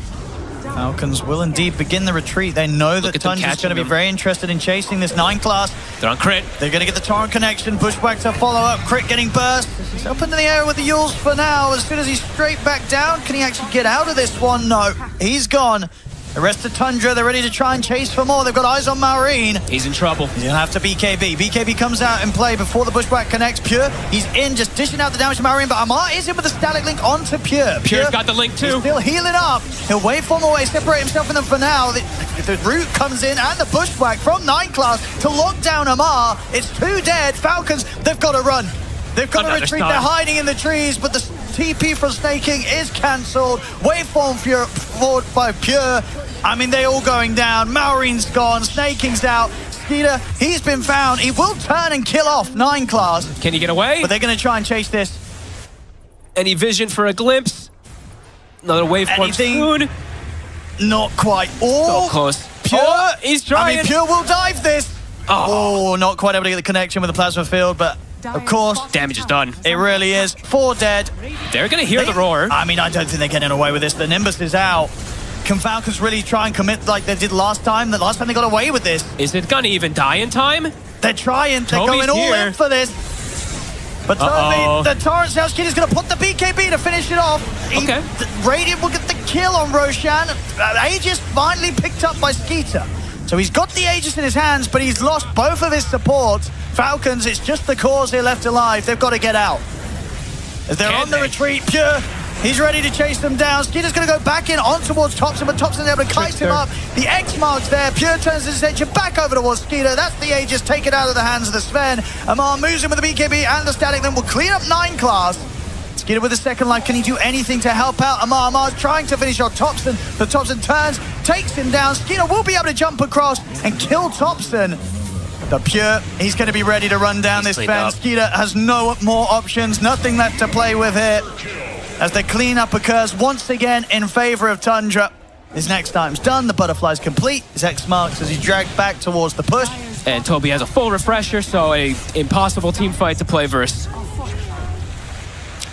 Falcons will indeed begin the retreat. They know that Tundra's going to be very interested in chasing this 9 class. They're on crit. They're going to get the torrent connection. Pushback to follow up. Crit getting burst. He's up into the air with the Yules for now. As soon as he's straight back down, can he actually get out of this one? No, he's gone. The rest of Tundra, they're ready to try and chase for more. They've got eyes on Malrine. He's in trouble. He's going to have to BKB. BKB comes out in play before the Bushwhack connects. Pure, he's in, just dishing out the damage to Malrine, but Amar is in with the static link onto Pure. Pure's got the link too. He's still healing up. He'll waveform away, separate himself from them for now. The root comes in and the Bushwhack from 9 class to lock down Amar. It's 2 dead. Falcons, they've got to run. They've got to retreat. They're hiding in the trees, but the TP from Snaking is cancelled. Waveform forward by Pure. I mean, they're all going down. Malrine's gone. Snaking's out. Skeeter, he's been found. He will turn and kill off 9 class. Can he get away? But they're going to try and chase this. Any vision for a glimpse? Another waveform soon. Not quite. Oh, so close. Pure. Oh, he's trying. I mean, Pure will dive this. Oh, not quite able to get the connection with the plasma field, but of course, damage is done. It really is. 4 dead. They're going to hear the roar. I mean, I don't think they're getting away with this. The Nimbus is out. Can Falcons really try and commit like they did last time? The last time they got away with this. Is it going to even die in time? They're trying. They're Toby's going all here. in for this. But Toby, the Torrent South Kid is going to put the BKB to finish it off. Okay. Radiant will get the kill on Roshan. Aegis finally picked up by Skeeter. So he's got the Aegis in his hands, but he's lost both of his supports. Falcons, it's just the cause here left alive. They've got to get out. As they're on the retreat, Pure, he's ready to chase them down. Skeeter's going to go back in on towards Thompson, but Thompson's able to kite him up. The X mark's there. Pure turns his attention back over towards Skeeter. That's the Aegis. Take it out of the hands of the Sven. Amar moves in with the BKB and the static, then will clean up 9 class. Skeeter with the second life. Can he do anything to help out Amar? Amar's trying to finish off Thompson. But Thompson turns, takes him down. Skeeter will be able to jump across and kill Thompson. The Pure, he's going to be ready to run down this Sven. Skeeter has no more options, nothing left to play with here. As the cleanup occurs once again in favor of Tundra. His next time's done, the butterfly's complete. His X marks as he dragged back towards the push. And Toby has a full refresher, so a impossible team fight to play versus.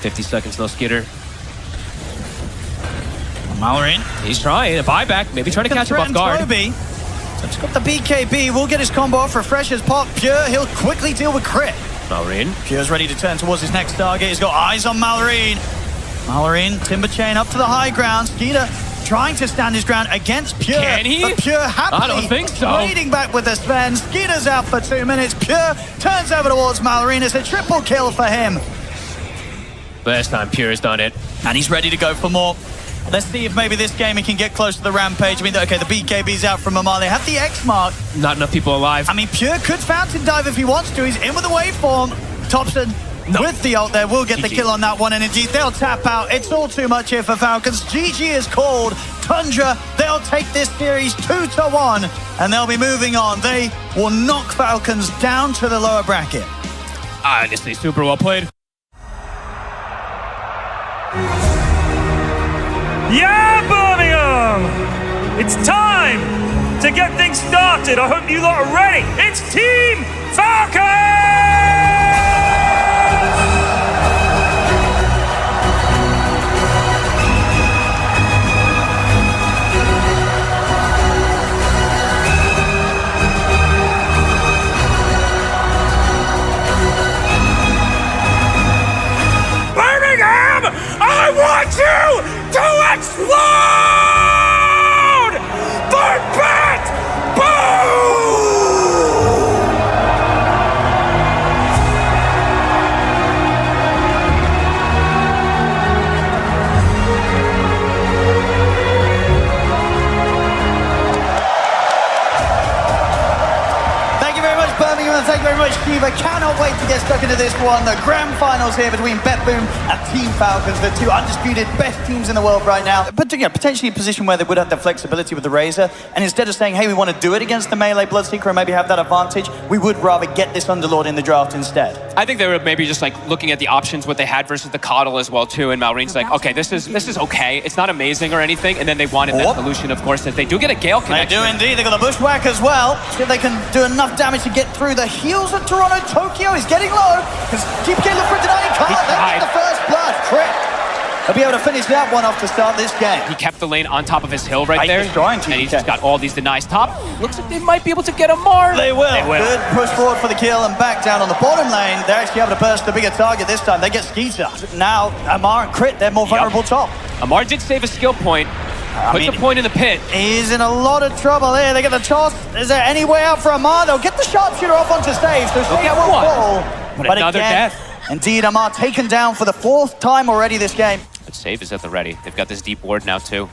50 seconds, no Skeeter. Malrine. He's trying a buyback, maybe trying to catch him off guard. Toby. So he's got the BKB, will get his combo off, refreshers pop. Pure, he'll quickly deal with crit. Malrine. Pure's ready to turn towards his next target. He's got eyes on Malrine. Malrine, Timber Chain up to the high ground. Skeeter trying to stand his ground against Pure. Can he? But Pure happily I don't think so. waiting back with the Sven. Skeeter's out for 2 minutes. Pure turns over towards Malrine. It's a triple kill for him. Last time Pure's done it. And he's ready to go for more. Let's see if maybe this game he can get close to the rampage. I mean, okay, the BKB's out from Amar. They have the X mark. Not enough people alive. I mean, Pure could fountain dive if he wants to. He's in with the waveform. Thompson with the ult there will get the kill on that one. And indeed, they'll tap out. It's all too much here for Falcons. GG is called. Tundra, they'll take this series 2-1. And they'll be moving on. They will knock Falcons down to the lower bracket. Honestly, super well played. Yeah, Birmingham! It's time to get things started. I hope you lot are ready. It's Team Falcons! Shiva cannot wait to get stuck into this one. The grand finals here between BetBoom and Team Falcons, the two undisputed best teams in the world right now. But potentially a position where they would have the flexibility with the Razor. And instead of saying, hey, we want to do it against the melee Bloodseeker and maybe have that advantage, we would rather get this Underlord in the draft instead. I think they were maybe just like looking at the options, what they had versus the Coddle as well too. And Malreen's like, okay, this is okay. It's not amazing or anything. And then they wanted that solution, of course, that they do get a Gale connection. They do indeed. They got the Bushwhack as well. See if they can do enough damage to get through. The heals of Toronto Tokyo is getting low because GPK look for a denying card. They get the first blood. Crit. They'll be able to finish that one off to start this game. He kept the lane on top of his hill right there. Destroying and he's just got all these denies top. Looks like they might be able to get a Mar. They will. Good push forward for the kill and back down on the bottom lane. They're actually able to burst the bigger target this time. They get Skeeter. Now, Amar and Crit, they're more vulnerable top. Amar did save a skill point. Puts a point in the pit. He's in a lot of trouble here. They get the toss. Is there any way out for Amar? They'll get the sharpshooter off onto Save. So Save will fall. But another again, death. Indeed, Amar taken down for the 4th time already this game. But Save is at the ready. They've got this deep ward now too.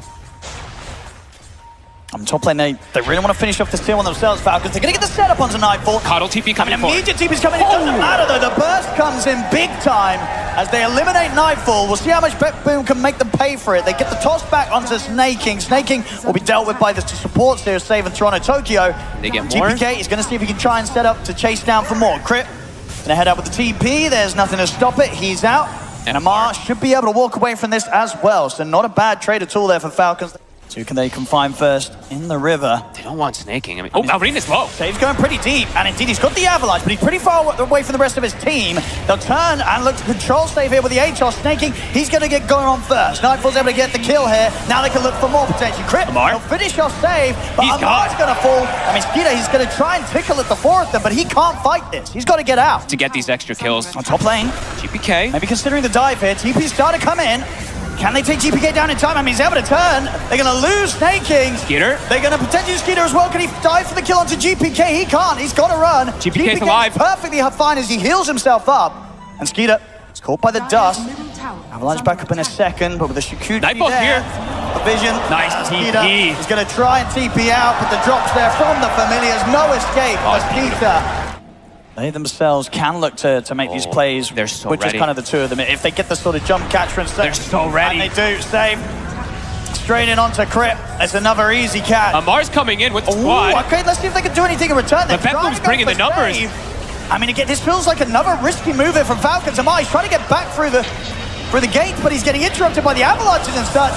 On top lane, they really want to finish off this tier one themselves, Falcons. They're going to get the setup onto Nightfall. Coddle TP coming in. Immediate TP's coming in. It doesn't matter though. The burst comes in big time as they eliminate Nightfall. We'll see how much BetBoom can make them pay for it. They get the toss back onto Snaking. Snaking will be dealt with by the supports here, Save and Toronto Tokyo. They get more. GPK is going to see if he can try and set up to chase down for more. Crit going to head out with the TP. There's nothing to stop it. He's out. And Amar should be able to walk away from this as well. So not a bad trade at all there for Falcons. So who can they confine first in the river? They don't want snaking. I mean, Malreen is low. Save's going pretty deep, and indeed he's got the Avalanche, but he's pretty far away from the rest of his team. They'll turn and look to control Save here with the HL snaking. He's going to get going on first. Nightfall's able to get the kill here. Now they can look for more potential. Crit, they'll finish off Save, but Amar's going to fall. I mean, Skeeter, he's going to try and tickle at the 4 of them, but he can't fight this. He's got to get out. To get these extra kills. On top lane. GPK. Maybe considering the dive here. TP's starting to come in. Can they take GPK down in time? I mean, he's able to turn. They're going to lose Snaking. Skeeter. They're going to potentially Skeeter as well. Can he dive for the kill onto GPK? He can't. He's got to run. GPK's alive. Perfectly fine as he heals himself up. And Skeeter is caught by the dust. Avalanche back up in a second, but with the Shikuchi Nightfall's there. here. A vision. Nice TP. He's going to try and TP out, but the drops there from the Familiars. No escape for Skeeter. They themselves can look to make these plays. They're so which ready. is kind of the two of them. If they get the sort of jump catch from Save. They're so ready. And they do. Save. Straight in onto Crit. It's another easy catch. Amar's coming in with the squad. Okay, let's see if they can do anything in return. The BetBoom's bringing the numbers. I mean, again, this feels like another risky move here from Falcons. Amar, he's trying to get back through the gate, but he's getting interrupted by the avalanches and such.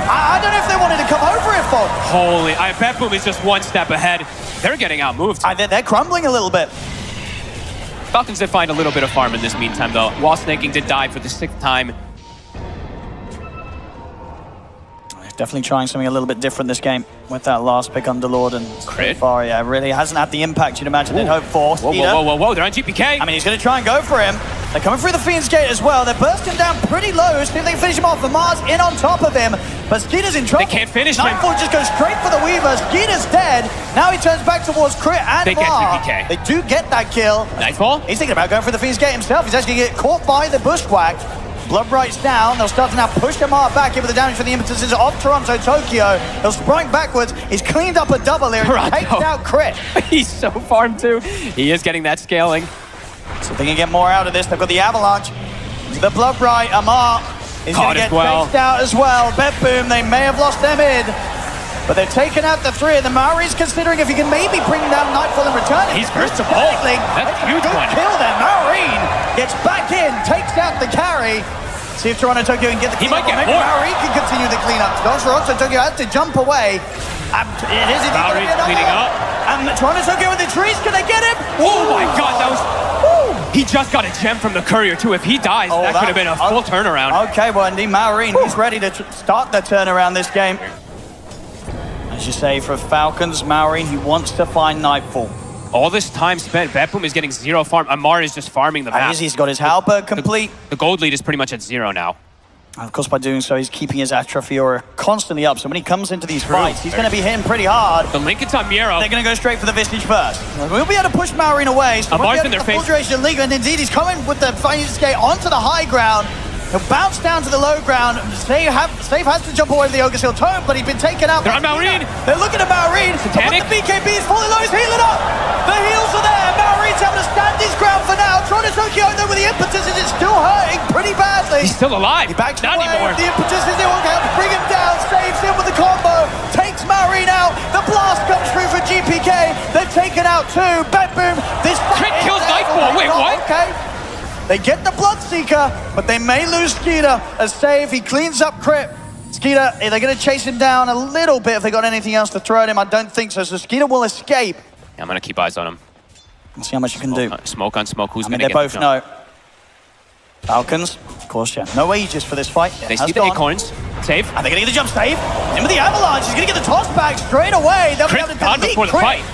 I don't know if they wanted to come over it for. Holy, BetBoom is just one step ahead. They're getting outmoved. They're crumbling a little bit. Falcons did find a little bit of farm in this meantime, though. While Snaking did die for the 6th time. Definitely trying something a little bit different this game with that last pick Underlord and Crit. Far, yeah, really hasn't had the impact you'd imagine they'd hope for. Whoa, they're on GPK. I mean, he's going to try and go for him. They're coming through the Fiend's Gate as well. They're bursting down pretty low. See if they can finish him off. Mars in on top of him, but Skeeter's in trouble. They can't finish him. Nightfall just goes straight for the Weaver. Skeeter's dead. Now he turns back towards Crit and They get Mar. GPK. They do get that kill. Nightfall? He's thinking about going for the Fiend's Gate himself. He's actually going to get caught by the Bushwhack. Bloodbright's down. They'll start to now push Amar back in with the damage from the impetuses of Toronto Tokyo. He'll sprint backwards. He's cleaned up a double here. He takes out Crit. He's so farmed too. He is getting that scaling. So they can get more out of this. They've got the Avalanche. The Bloodbright. Amar is going to get chased out as well. BetBoom, they may have lost their mid. But they've taken out the 3 of them. Mari's considering if he can maybe bring down Nightfall and return it. He's first of all. That's a huge one. Kill there. Marine gets back in, takes out the carry. See if Toronto Tokyo can get the cleanup. He might get more. Maori can continue the cleanup. Toronto Tokyo has to jump away. It is indeed Maori's cleaning up. And Toronto Tokyo with the trees. Can they get him? Oh my God, that was... He just got a gem from the courier too. If he dies, that could have been a full turnaround. Okay, well, indeed, Maureen, he's ready to start the turnaround this game. As you say, for Falcons, Maureen, he wants to find Nightfall. All this time spent, BetBoom is getting 0 farm. Amar is just farming the map. He's got his halberd complete. The gold lead is pretty much at 0 now. And of course, by doing so, he's keeping his Atrofiora constantly up. So when he comes into these fights, he's going to be hitting pretty hard. The Lincoln's on Miero. They're going to go straight for the Vistage first. We'll be able to push Maureen away. So Amar's in their face. Full duration league, and indeed, he's coming with the Fiend's Gate onto the high ground. He'll bounce down to the low ground. Save has to jump away with the Ogre Seal Tome, but he's been taken out. They're on Maureen. They're looking at Maureen. Satanic. The BKB is fully low. He's healing up. The heals are there. Maureen's able to stand his ground for now. Toronto Tokyo, though, with the impetus, is it still hurting pretty badly. He's still alive. He backs Not away. anymore. The impetus is able to bring him down. Saves him with the combo. Takes Marine out. The blast comes through for GPK. They've taken out two. Bam, boom. This Crit kills Nightfall. Wait, what? Okay. They get the Bloodseeker, but they may lose Skeeter. A save. He cleans up Crit. Skeeter, they're going to chase him down a little bit if they got anything else to throw at him. I don't think so. So Skeeter will escape. Yeah, I'm going to keep eyes on him. Let's see how much you can do. Smoke on smoke. Who's I mean, going they to get both the know. jump? Falcons, of course, yeah. No Aegis for this fight. They see the acorns. Save. Are they going to get the jump save? In with the avalanche. He's going to get the toss back straight away. They'll be able to Crit gone delete before the Crit. fight.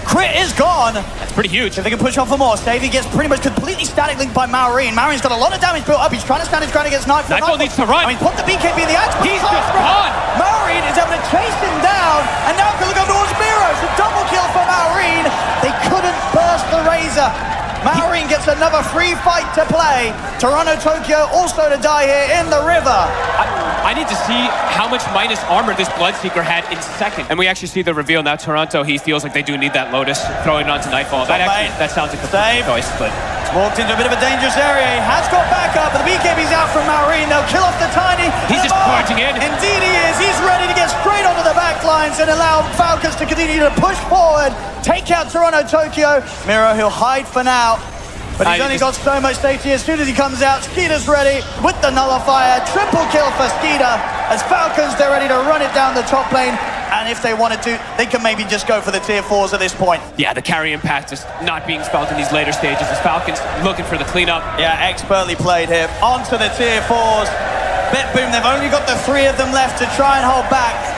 Crit is gone. That's pretty huge. If they can push on for more, Savey gets pretty much completely static linked by Maureen. Maureen's got a lot of damage built up. He's trying to stand his ground against Nightfall. Nightfall needs to run. I mean, put the BKB in the axe. He's just gone. Maureen is able to chase him down, and now can look over towards Miro. So double kill for Maureen. They couldn't burst the Razor. Maureen gets another free fight to play. Toronto Tokyo also to die here in the river. I need to see how much minus armor this Bloodseeker had in second. And we actually see the reveal now. Toronto, he feels like they do need that Lotus, throwing it onto Nightfall. That sounds like a save choice, but he's walked into a bit of a dangerous area. He has got back up, but the BKB's out from Maureen. They'll kill off the Tiny. He's just charging in. Indeed he is. He's ready to get straight onto the back lines and allow Falcons to continue to push forward, take out Toronto Tokyo. Miro, he'll hide for now. But he's only got so much safety. As soon as he comes out, Skeeter's ready with the nullifier. Triple kill for Skeeter. As Falcons, they're ready to run it down the top lane. And if they wanted to, they can maybe just go for the tier 4s at this point. yeah, the carry impact is not being felt in these later stages as Falcons looking for the cleanup. Yeah, expertly played here. Onto the tier 4s. Bet boom, they've only got the 3 of them left to try and hold back.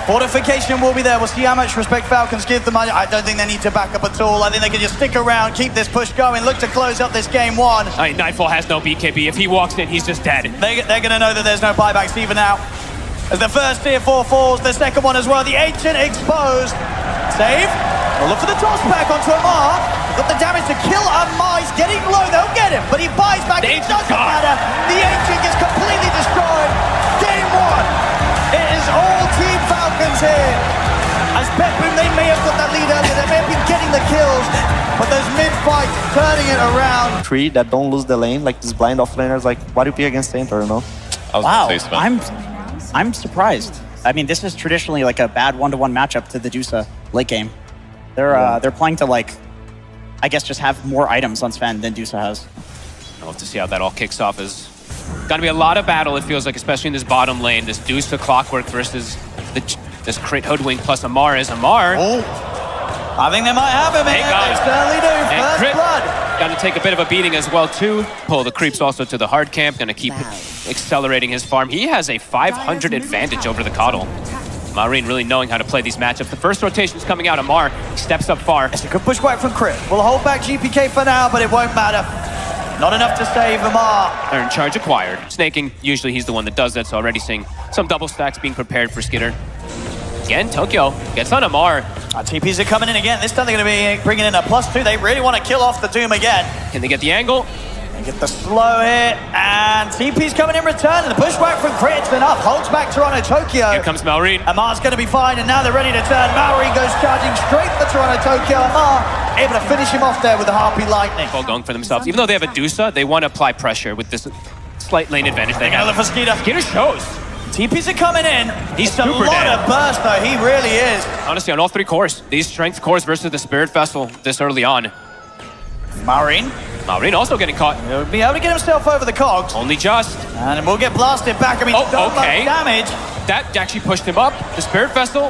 Fortification will be there. We'll see how much respect Falcons give them. I don't think they need to back up at all. I think they can just stick around, keep this push going, look to close up this game 1. I mean, Nightfall has no BKB. If he walks in, he's just dead. They're going to know that there's no buybacks even now. As the first tier 4 falls, the second one as well. The Ancient exposed. Save. We'll look for the toss back onto Amar. Got the damage to kill Amar. He's getting low. They'll get him, but he buys back. It doesn't matter. The Ancient gets completely destroyed. Game 1. It is all Team Falcons here. As Betboom, they may have got that lead earlier. They may have been getting the kills, but those mid-fights turning it around. 3 that don't lose the lane, like this blind offlaners, like what do you play against Saint, or no? Wow, I'm surprised. I mean, this is traditionally like a bad 1-to-1 matchup to the Dusa late game. They're playing to, like, I guess just have more items on Sven than Dusa has. We'll have to see how that all kicks off. Is gonna be a lot of battle, it feels like, especially in this bottom lane. This Dusa Clockwork versus this Crit Hoodwink plus Amar is Amar. Oh, I think they might have him here. They certainly do. And First Crit blood. gonna take a bit of a beating as well too. Pull the creeps also to the hard camp. Gonna keep accelerating his farm. He has a 500 advantage over the Coddle. Maureen really knowing how to play these matchups. The first rotation's coming out. Amar steps up far. It's a good pushback from Crit. We'll hold back GPK for now, but it won't matter. Not enough to save Amar. They're in charge acquired. Snaking, usually he's the one that does that, so already seeing some double stacks being prepared for Skitter. Again, Tokyo gets on Amar. TPs are coming in again. This time they're going to be bringing in a +2. They really want to kill off the Doom again. Can they get the angle? They get the slow hit, and TP's coming in return, and the pushback from Crit's enough. Holds back Toronto Tokyo. Here comes Maureen. Amar's going to be fine, and now they're ready to turn. Maureen goes charging straight for Toronto Tokyo. Amar able to finish him off there with the Harpy Lightning. All going for themselves. Even though they have a Dusa, they want to apply pressure with this slight lane advantage they have. For Skeeter. Skeeter shows. TPs are coming in. He's a super lot dead. of burst, though. He really is. Honestly, on all 3 cores, these strength cores versus the Spirit Vessel this early on. Maureen also getting caught. He'll be able to get himself over the cogs. Only just. And we'll get blasted back. I mean, so much damage. That actually pushed him up. The Spirit Vessel.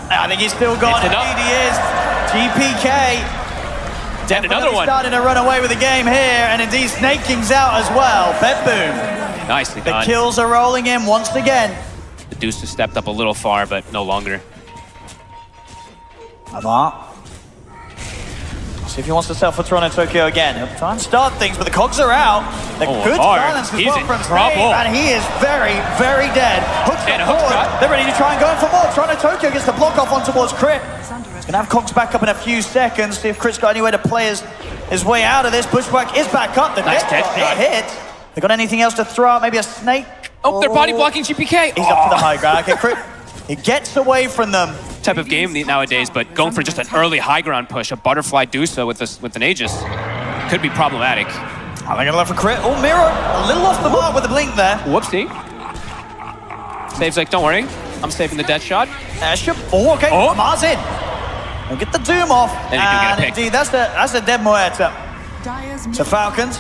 I think he's still gone. Indeed he is. GPK. And another one. Starting to run away with the game here. And indeed, Snaking's out as well. Betboom. Nicely The done. kills are rolling in once again. The Deuce has stepped up a little far, but no longer. Amar. See if he wants to sell for Toronto Tokyo again. He'll try and start things, but the cogs are out. The good silence as well from Snake, and he is very, very dead. Hooks and a forward. hook shot. They're ready to try and go in for more. Toronto Tokyo gets the block off on towards Crit. He's gonna have cogs back up in a few seconds. See if Crit's got anywhere to play his way out of this. Pushback is back up. The nice dead shot. It hit. They got anything else to throw out? Maybe a snake? Oh, they're body blocking GPK. He's up to the high ground. Okay, Crit. He gets away from them. type of game nowadays, but going for just an early high ground push, a butterfly Dusa with an Aegis, could be problematic. I'm gonna left for crit. Oh, Miro, a little off the mark with the blink there. Whoopsie. Saves like, don't worry, I'm saving the death shot. Airship. Oh, okay. Oh. Mars in. We'll get the Doom off. And you do get a pick. Indeed, that's a dead Muerta. So Falcons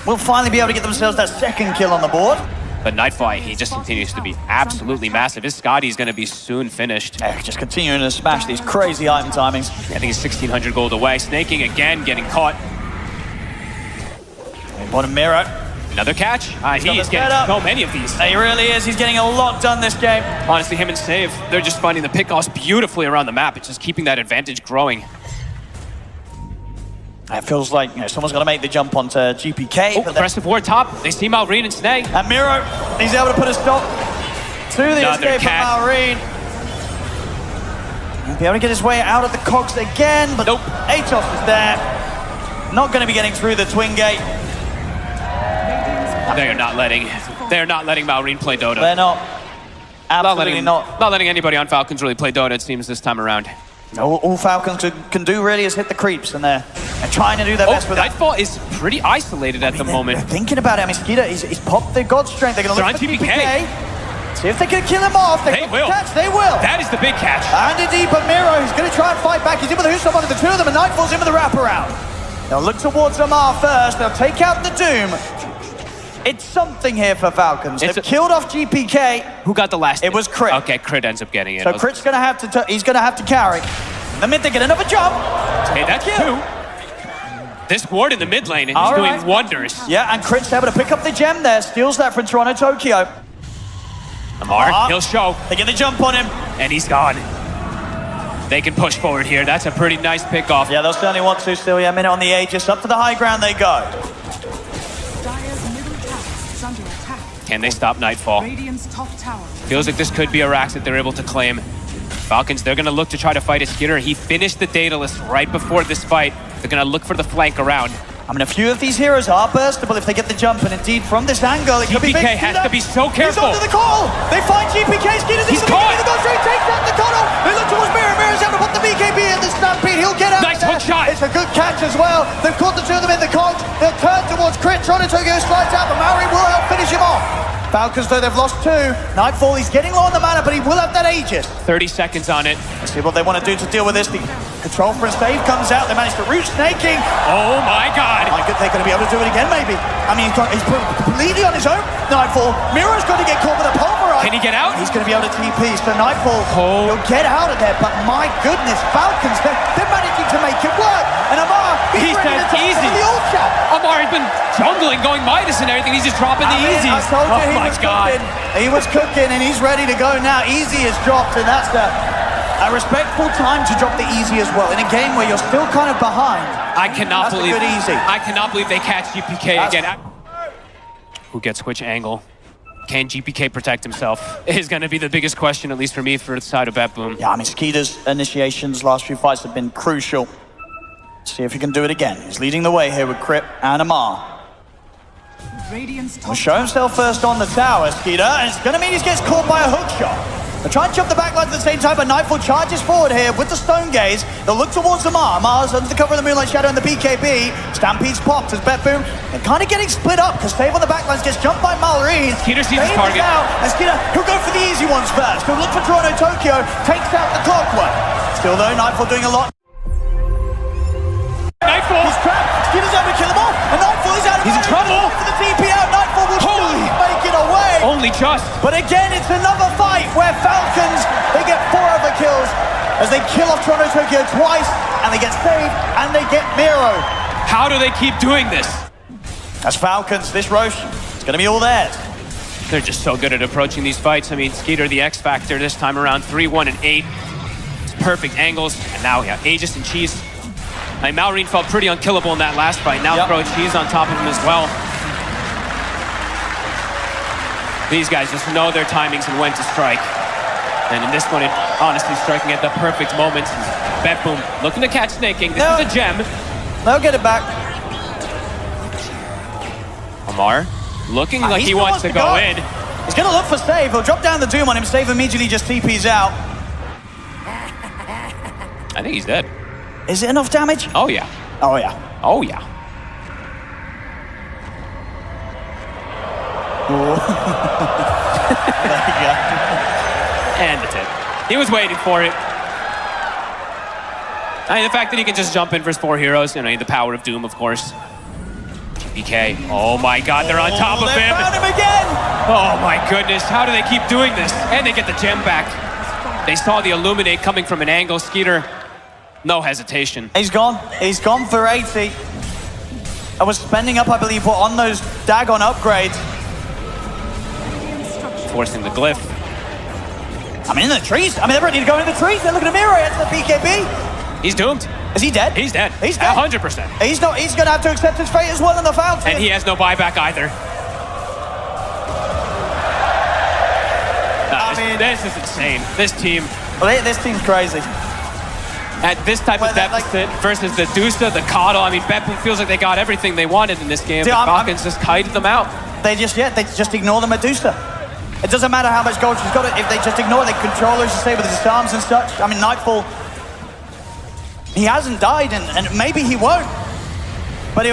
will finally be able to get themselves that second kill on the board. But Nightfall, he just continues to be absolutely massive. His Scotty's going to be soon finished. Just continuing to smash these crazy item timings. I think he's 1,600 gold away. Snaking again, getting caught. Bottom Miro. Another catch. He's getting so many of these. He really is. He's getting a lot done this game. Honestly, him and Save, they're just finding the pickoffs beautifully around the map. It's just keeping that advantage growing. It feels like someone's going to make the jump onto GPK. Oh, aggressive ward top. They see Malrine and Snay. And Miro, he's able to put a stop to the escape of Malrine. He'll be able to get his way out of the cogs again, but nope. Atos is there. Not going to be getting through the twin gate. They're not letting Malrine play Dota. They're not. Absolutely not. Not letting anybody on Falcons really play Dota, it seems, this time around. All Falcons can do really is hit the creeps, and they're trying to do their best with that. Nightfall is pretty isolated at the moment. They're thinking about it. I mean, Skeeter, he's popped their God Strength. They're going to look for GPK. See if they can kill him off. They will. Catch. They will. That is the big catch. And indeed, but Miro, he's going to try and fight back. He's in with the Husop under the two of them, and Nightfall's in with the wraparound. They'll look towards Amar first. They'll take out the Doom. It's something here for Falcons. They've killed off GPK. Who got the last? It was Crit. Okay, Crit ends up getting it. So Crit's going to have to. He's going to have to carry. The mid, they get another jump. Hey, that's two. This ward in the mid lane is doing wonders. Yeah, and Crit's able to pick up the gem there. Steals that from Toronto Tokyo. Amar, he'll show. They get the jump on him. And he's gone. They can push forward here. That's a pretty nice pickoff. Yeah, they'll certainly want to still. Yeah, a minute on the Aegis. Up to the high ground they go. Can they stop Nightfall? Radiant's top tower. Feels like this could be a Rax that they're able to claim. Falcons, they're going to look to try to fight a Skitter. He finished the Daedalus right before this fight. They're going to look for the flank around. I mean, a few of these heroes are burstable if they get the jump, and indeed, from this angle, it could be big. GPK has to be so careful. He's onto the call. They find GPK. Skitter's He's caught. The goal straight takes out the cuddle. They look towards Mirror. Mirror's able to put the BKB in the stampede. He'll get out. Nice hook shot. It's a good catch as well. They've caught the two of them in the cogs. They'll turn towards Crit. Toronto Tokyo slides out, but Maori will help finish him off. Falcons, though, they've lost two. Nightfall, he's getting low on the mana, but he will have that Aegis. 30 seconds on it. Let's see what they want to do to deal with this. The control for a save comes out. They manage to root snaking. Oh my God. They're going to be able to do it again, maybe. I mean, he's completely on his own. Nightfall. Miro's going to get caught with a pulverize. Can he get out? He's going to be able to TP. So Nightfall, he'll get out of there. But my goodness, Falcons, they're managing to make it work. And Amar, he said easy. Amar has been jungling, going Midas and everything. He's just dropping the easies. I told you oh my God. He was cooking and he's ready to go now. Easy is dropped, and that's a respectful time to drop the easy as well in a game where you're still kind of behind. I cannot believe good easy. I cannot believe they catch GPK again. Who gets which angle? Can GPK protect himself? Is going to be the biggest question, at least for me, for the side of BetBoom. Yeah, I mean, Skeeter's initiations last few fights have been crucial. See if he can do it again. He's leading the way here with Crip and Amar. He'll show himself first on the tower, Skeeter, and it's going to mean he gets caught by a hook shot. They'll try and jump the backline at the same time, but Nightfall charges forward here with the Stone Gaze. They'll look towards Amar. Amar's under the cover of the Moonlight Shadow and the BKB. Stampede's popped as BetBoom. They're kind of getting split up because Save on the backlines gets jumped by Malrine. Skeeter sees his target. Out, and Skeeter, he'll go for the easy ones first. He'll look for Toronto Tokyo, takes out the Clockwork. Still though, Nightfall doing a lot. Nightfall! He's trapped. Skeeter's able to kill him off, and Nightfall is out of He's in trouble. For the TP out, Nightfall will make it away. Only just. But again, it's another fight where Falcons, they get 4 other kills as they kill off Toronto Tokyo twice, and they get saved, and they get Miro. How do they keep doing this? That's Falcons. This Roche, it's going to be all theirs. They're just so good at approaching these fights. I mean, Skeeter, the X Factor this time around, 3-1 and 8. It's perfect angles, and now we have Aegis and Cheese. I mean, Malrine felt pretty unkillable in that last fight. Now throw Cheese on top of him as well. These guys just know their timings and when to strike. And in this one, it honestly striking at the perfect moment. BetBoom looking to catch Snaking. This is a gem. They'll get it back. Amar looking like he wants to go in. He's going to look for Save. He'll drop down the Doom on him. Save immediately just TP's out. think he's dead. Is it enough damage? Oh, yeah. Oh, yeah. Oh, yeah. There you go. And the tip. He was waiting for it. I mean, the fact that he can just jump in for his 4 heroes, the power of Doom, of course. TPK. Oh my god, they're on top of him. They found him again! Oh my goodness, how do they keep doing this? And they get the gem back. They saw the Illuminate coming from an angle. Skeeter, no hesitation. He's gone. He's gone for 80. I was spending up, I believe, on those Dagon upgrades. Forcing the glyph. I'm in the trees. I mean, they're ready to go in the trees. They're looking at Miro. It's the BKB. He's doomed. Is he dead? He's dead. He's dead. 100%. He's not. He's going to have to accept his fate as well in the fountain. And he has no buyback either. This is insane. This team. Well, this team's crazy. At this type of deficit versus the Dusa, the Coddle, I mean, Beppu feels like they got everything they wanted in this game. The Falcons just kited them out. They just ignore the Medusa. It doesn't matter how much gold she's got. If they just ignore it, they control her, as you say, with his arms and such. I mean, Nightfall, he hasn't died, and maybe he won't. But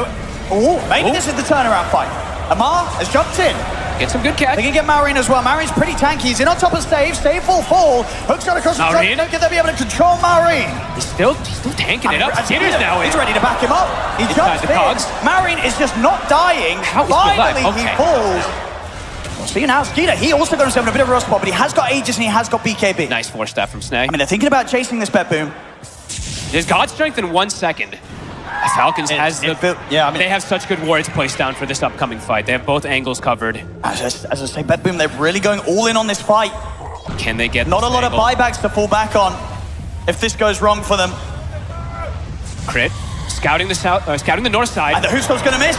maybe this is the turnaround fight. Amar has jumped in. Get some good catch. They can get Marine as well. Marine's pretty tanky. He's in on top of Stave. Stave will fall. Hooks out across the top. Don't get them be able to control Marine. He's still tanking it up. Skeeter's now in. He's ready to back him up. He jumps in. Marine is just not dying. Finally, he falls. See now, Skeeter, he also got himself in a bit of a rough spot, but he has got Aegis and he has got BKB. Nice 4-step from Snag. I mean, they're thinking about chasing this Bet Boom. There's God Strength in 1 second. Falcons they have such good wards placed down for this upcoming fight. They have both angles covered. As I say, Bet Boom, they're really going all in on this fight. Can they get Not a lot of buybacks to fall back on if this goes wrong for them. Crit. Scouting the north side. And the Husko's going to miss.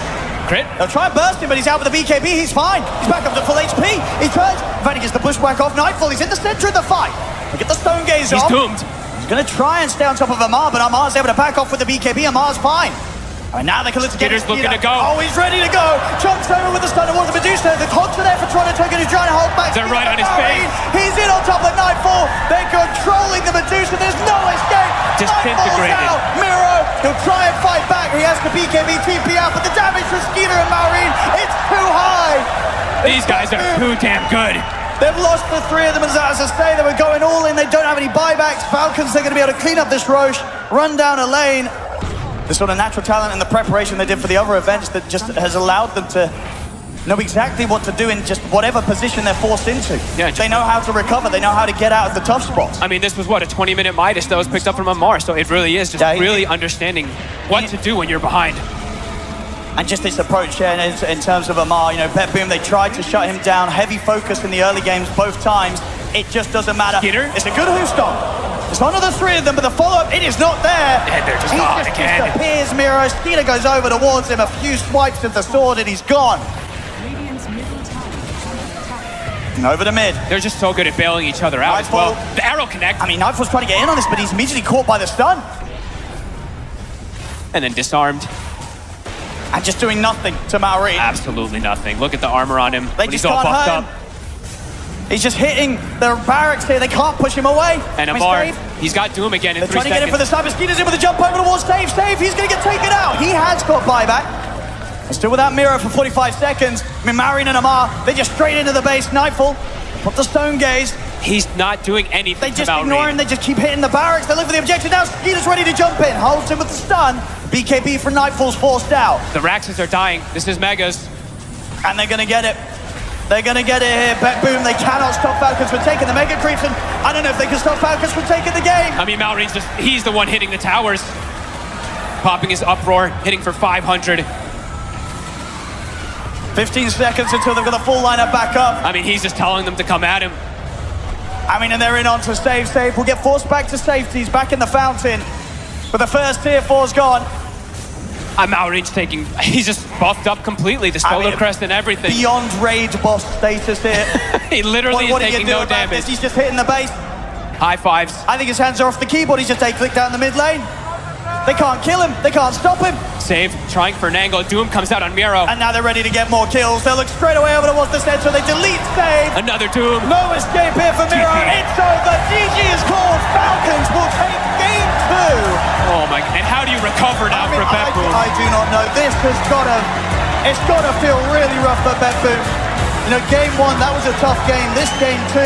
Crit. They'll try and burst him, but he's out with the BKB. He's fine. He's back up to full HP. He turns. In fact, he gets the bushwhack off Nightfall. He's in the center of the fight. They get the Stone Gaze off. He's doomed. He's going to try and stay on top of Amar, but Amar's able to back off with the BKB. Amar's fine. I mean, now they can look to get Skeeter's looking to go. Oh, he's ready to go. Jumps over with the stun towards the Medusa. The cogs are there for Toronto Token, who's trying to hold back. They're right on his face. He's in on top of Nightfall. They're controlling the Medusa. There's no escape. Disintegrated. Nightfall's out. Miro, he'll try and fight back. He has the BKB TP out, but the damage from Skeeter and Marine, it's too high. These guys are too damn good. They've lost the 3 of them, as I say. They were going all in. They don't have any buybacks. Falcons, they're going to be able to clean up this Roche, run down a lane. The sort of natural talent and the preparation they did for the other events that just has allowed them to know exactly what to do in just whatever position they're forced into. Yeah, they know how to recover. They know how to get out of the tough spots. I mean, this was, what, a 20-minute Midas that was picked up from Amar, so it really is just really understanding what to do when you're behind. And just this approach in terms of Amar, Bet Boom, they tried to shut him down. Heavy focus in the early games both times. It just doesn't matter. Skeeter. It's a good Houston. It's one of the 3 of them, but the follow-up, it is not there. And they're just gone again. Disappears, Miro. Skeeter goes over towards him. A few swipes with the sword, and he's gone. Over the mid. They're just so good at bailing each other out Nightfall. as well. The arrow connect. I mean, Nightfall's trying to get in on this, but he's immediately caught by the stun. And then disarmed. And just doing nothing to Maori. Absolutely nothing. Look at the armor on him. They just can't hurt him. He's just hitting the barracks here. They can't push him away. And Amar, he's got Doom again in 3 seconds. They're trying to get in for the sniper. Skeeter's in with a jump over towards Stave. Stave, he's going to get taken out. He has got buyback. He's still without Miro for 45 seconds. I mean, Marine and Amar, they just straight into the base. Nightfall, put the Stone Gaze. He's not doing anything. They just ignore him. They just keep hitting the barracks. They look for the objective now. Skeeter's ready to jump in. Holds him with the stun. BKB for Nightfall's forced out. The Raxes are dying. This is Megas. And they're going to get it. They're going to get it here. Bet Boom, they cannot stop Falcons from taking the Mega Creeps. And I don't know if they can stop Falcons from taking the game. I mean, Malrine's he's the one hitting the towers. Popping his Uproar, hitting for 500. 15 seconds until they've got the full lineup back up. I mean, he's just telling them to come at him. I mean, and they're in on to Stave. Stave will get forced back to safety. He's back in the fountain. But the first tier 4's gone. Malrine's he's just buffed up completely. The Solar Crest and everything. Beyond Rage boss status here. He literally is taking no damage. He's just hitting the base. High fives. I think his hands are off the keyboard. He's just click down the mid lane. They can't kill him. They can't stop him. Save, trying for an angle. Doom comes out on Miro. And now they're ready to get more kills. They'll look straight away over towards the center. They delete Save. Another Doom. No escape here for Miro. It's over. GG is called. Falcons will take game 2. do not know. This has it's gotta feel really rough for BetBoom. You know, game 1, that was a tough game. This game 2,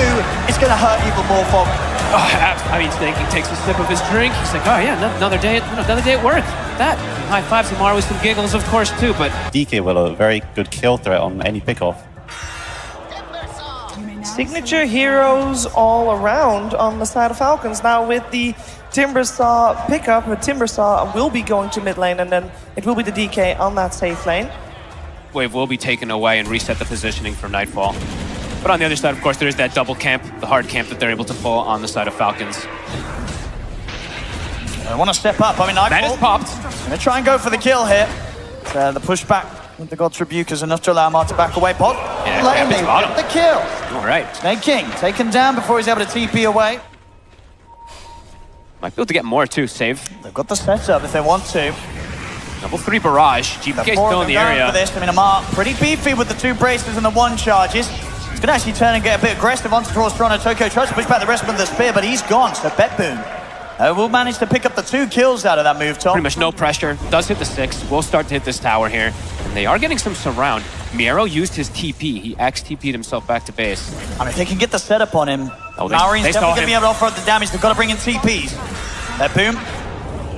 it's gonna hurt even more for him. Oh, I mean, Snake takes a sip of his drink. He's like, oh yeah, another day at work. That high fives tomorrow with some giggles, of course, too. But DK with a very good kill threat on any pickoff. Signature heroes all around on the side of Falcons. Now with the Timbersaw pickup, Timbersaw will be going to mid lane, and then it will be the DK on that safe lane. Wave will be taken away and reset the positioning for Nightfall. But on the other side, of course, there is that double camp, the hard camp that they're able to pull on the side of Falcons. I want to step up. I mean, that is popped. Gonna try and go for the kill here. The pushback with the God's Rebuke is enough to allow Mar to back away. Pod, Yeah, get the kill. All right. Snake King taken down before he's able to TP away. Might be able to get more too, save. They've got the setup if they want to. Level 3 barrage. GPK still in the area. For this. I mean, Amar pretty beefy with the 2 braces and the 1 charges. He's going to actually turn and get a bit aggressive onto towards Toronto. Tokyo tries to push back the rest with the spear, but he's gone. So BetBoom will manage to pick up the 2 kills out of that move, Tom. Pretty much no pressure. Does hit the 6. Will start to hit this tower here. And they are getting some surround. Miero used his TP. He X-TP'd himself back to base. I mean, if they can get the setup on him, oh, Maureen's definitely going to be able to offer up the damage. They've got to bring in TPs. BetBoom.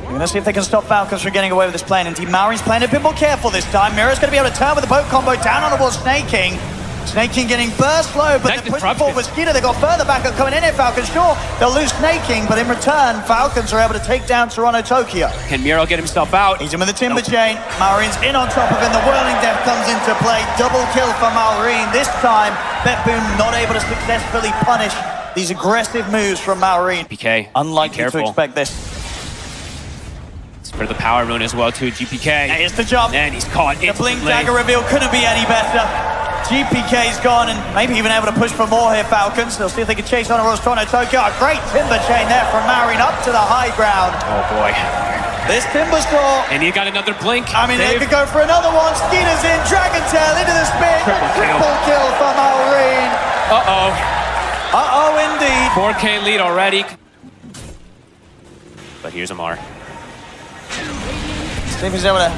We're going to see if they can stop Falcons from getting away with this play. And indeed, Maureen's playing a bit more careful this time. Miro's going to be able to turn with the boat combo down on towards Snake King. Snake King getting burst low, but they're pushing forward with Skeeter. They've got further backup coming in here, Falcons. Sure, they'll lose Snake King, but in return, Falcons are able to take down Toronto Tokyo. Can Miro get himself out? He's in with the Timber Chain. Maureen's in on top of him. The Whirling Death comes into play. Double kill for Maureen. This time, BetBoom not able to successfully punish these aggressive moves from Maureen. PK, unlikely to expect this. For the power rune as well, too. GPK. Here's the jump. And he's caught The instantly. Blink Dagger reveal couldn't be any better. GPK's gone and maybe even able to push for more here, Falcons. They'll see if they can chase on towards Toronto Tokyo. A great Timber Chain there from Maureen up to the high ground. Oh, boy. This Timber Saw. And he got another blink. I mean, they could go for another one. Skeeter's in. Dragon Tail into the spin. Triple kill for Maureen. Uh-oh. Uh-oh, indeed. 4K lead already. But here's Amar. See if he's able to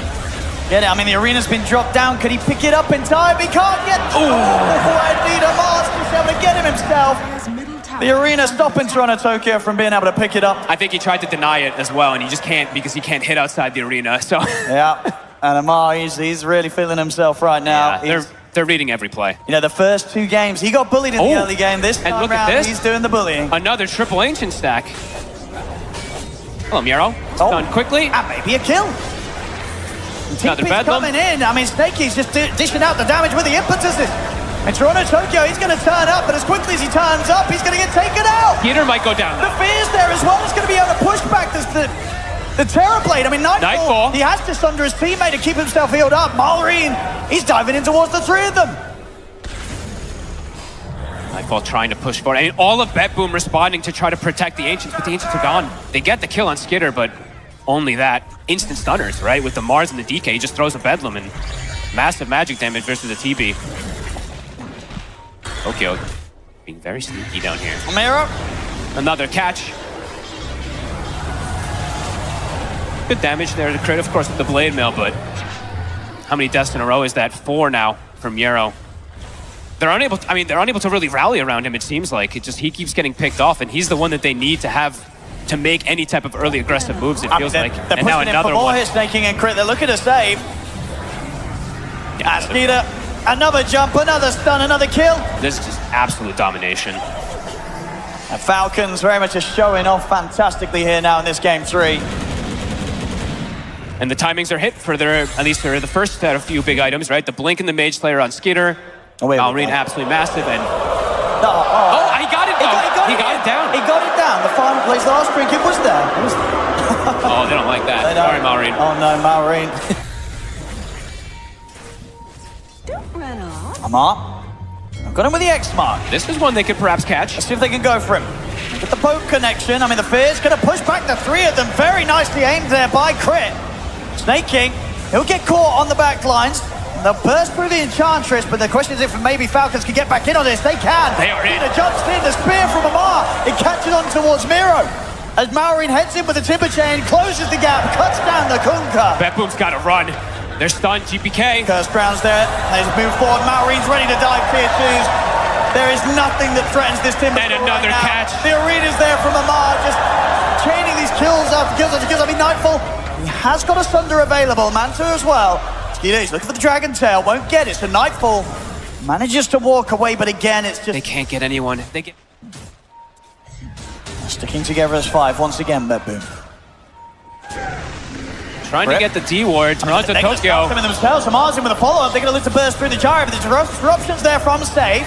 get it. I mean, the arena's been dropped down. Could he pick it up in time? He can't get it. Indeed, Amar's just able to get him himself. The arena stopping Toronto Tokyo from being able to pick it up. I think he tried to deny it as well, and he just can't because he can't hit outside the arena. So yeah, and Amar, he's really feeling himself right now. Yeah, they're reading every play. You know, the first 2 games, he got bullied in the early game. This time around, he's doing the bullying. Another triple ancient stack. Hello, Miro. Done quickly. And maybe a kill. Another TP's coming in. I mean, Snakey's just dishing out the damage with the impetuses. And Toronto Tokyo, he's going to turn up, but as quickly as he turns up, he's going to get taken out. Peter might go down. The Fear's there as well. He's going to be able to push back the Terrorblade. I mean, Nightfall, he has to sunder his teammate to keep himself healed up. Maureen, he's diving in towards the 3 of them. Nightfall trying to push forward. I mean, all of BetBoom responding to try to protect the Ancients, but the Ancients are gone. They get the kill on Skitter, but only that. Instant stunners, right? With the Mars and the DK, he just throws a Bedlam and massive magic damage versus the TB. Tokyo being very sneaky down here. Miro. Another catch. Good damage there to crit, of course, with the Blade Mail, but how many deaths in a row is that? 4 now from Miro. They're unable to really rally around him, it seems like. He keeps getting picked off, and he's the one that they need to have to make any type of early aggressive moves, it feels like. They're and now pushing another in for more one. here, Snaking and crit. They're looking to save. Skeeter, another jump, another stun, another kill. This is just absolute domination. And Falcons very much just showing off fantastically here now in this game 3. And the timings are hit for at least for the first set of few big items, right? The Blink and the Mage Slayer on Skitter. Maureen absolutely massive, and he got it though. He got it down. He got it down. The final place last drink, it was there. Oh, they don't like that. Sorry, Maureen. Oh no, Maureen. Don't run off. Amar. I've got him with the X mark. This is one they could perhaps catch. Let's see if they can go for him. With the boat connection, I mean, the Fear's going to push back the 3 of them. Very nicely aimed there by Crit. Snake King, he'll get caught on the back lines. They'll burst through the Enchantress, but the question is if maybe Falcons can get back in on this. They can. They are in. Peter jumps in, the spear from Amar. It catches on towards Miro. as Maureen heads in with the Timber Chain, closes the gap, cuts down the Kunkka. Betboom's got to run. They're stunned, GPK. Curse Brown's there. They just move forward. Maureen's ready to dive tier 2s. There is nothing that threatens this Timber. And another catch. The arena's there from Amar, just chaining these kills after kills after kills. I mean, Nightfall, he has got a Sunder available. Manta as well. Skeeter, he's looking for the Dragon Tail. Won't get it. So Nightfall manages to walk away, but again, it's just... They can't get anyone. They get... Sticking together as 5 once again, Betboom. Trying to get the D ward. Toronto, Tokyo. Them in themselves. Amar's in with a follow-up. They're going to look to burst through the gyro, but the disruption's there from Save.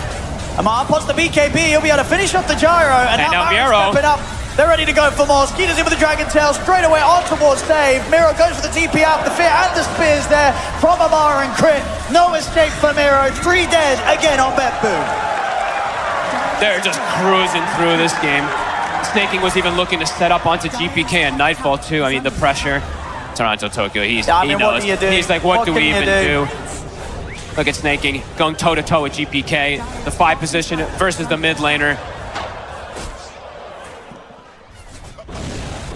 Amar puts the BKB. He'll be able to finish off the gyro. And now Miro stepping up. They're ready to go for more. Skeeter's in with the Dragon Tail. Straight away on towards Save. Miro goes for the TP out. The Fear and the Spears there from Amar and Crit. No escape for Miro. 3 dead again on Betboom. They're just cruising through this game. Snaking was even looking to set up onto GPK and Nightfall too. I mean, the pressure. Toronto, Tokyo, he knows. What do you do? He's like, what do we even do? Look at Snaking going toe-to-toe with GPK. The 5 position versus the mid laner.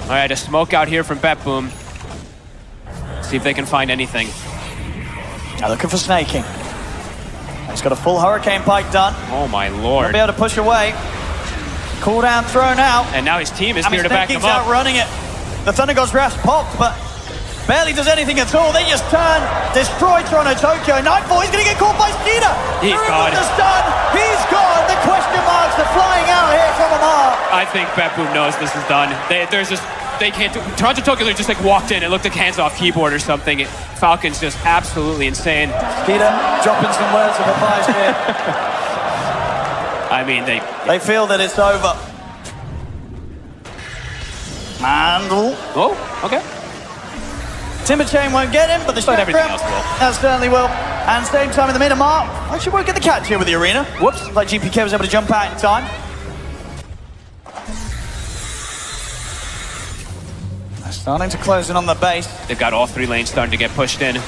All right, a smoke out here from Betboom. See if they can find anything. Now looking for Snaking. He's got a full Hurricane Pike done. Oh my lord. He'll be able to push away. Cooldown thrown out. And now his team is here to back him up. Outrunning it. The Thunder God's Wrath popped, but barely does anything at all. They just turn, destroy Toronto, Tokyo. Nightfall, he's going to get caught by Skeeter. He's gone. The stun. He's gone. The question marks are flying out here from Amar. I think Betboom knows this is done. They can't do. Toronto, Tokyo just like walked in and looked like hands off keyboard or something. Falcons just absolutely insane. Skeeter dropping some words of advice here. I mean, they feel that it's over. And okay. Timber Chain won't get him, but the everything else will. That certainly will. And same time in the mid, Amar actually won't get the catch here with the arena. Whoops, like GPK was able to jump out in time. They're starting to close in on the base. They've got all 3 lanes starting to get pushed in.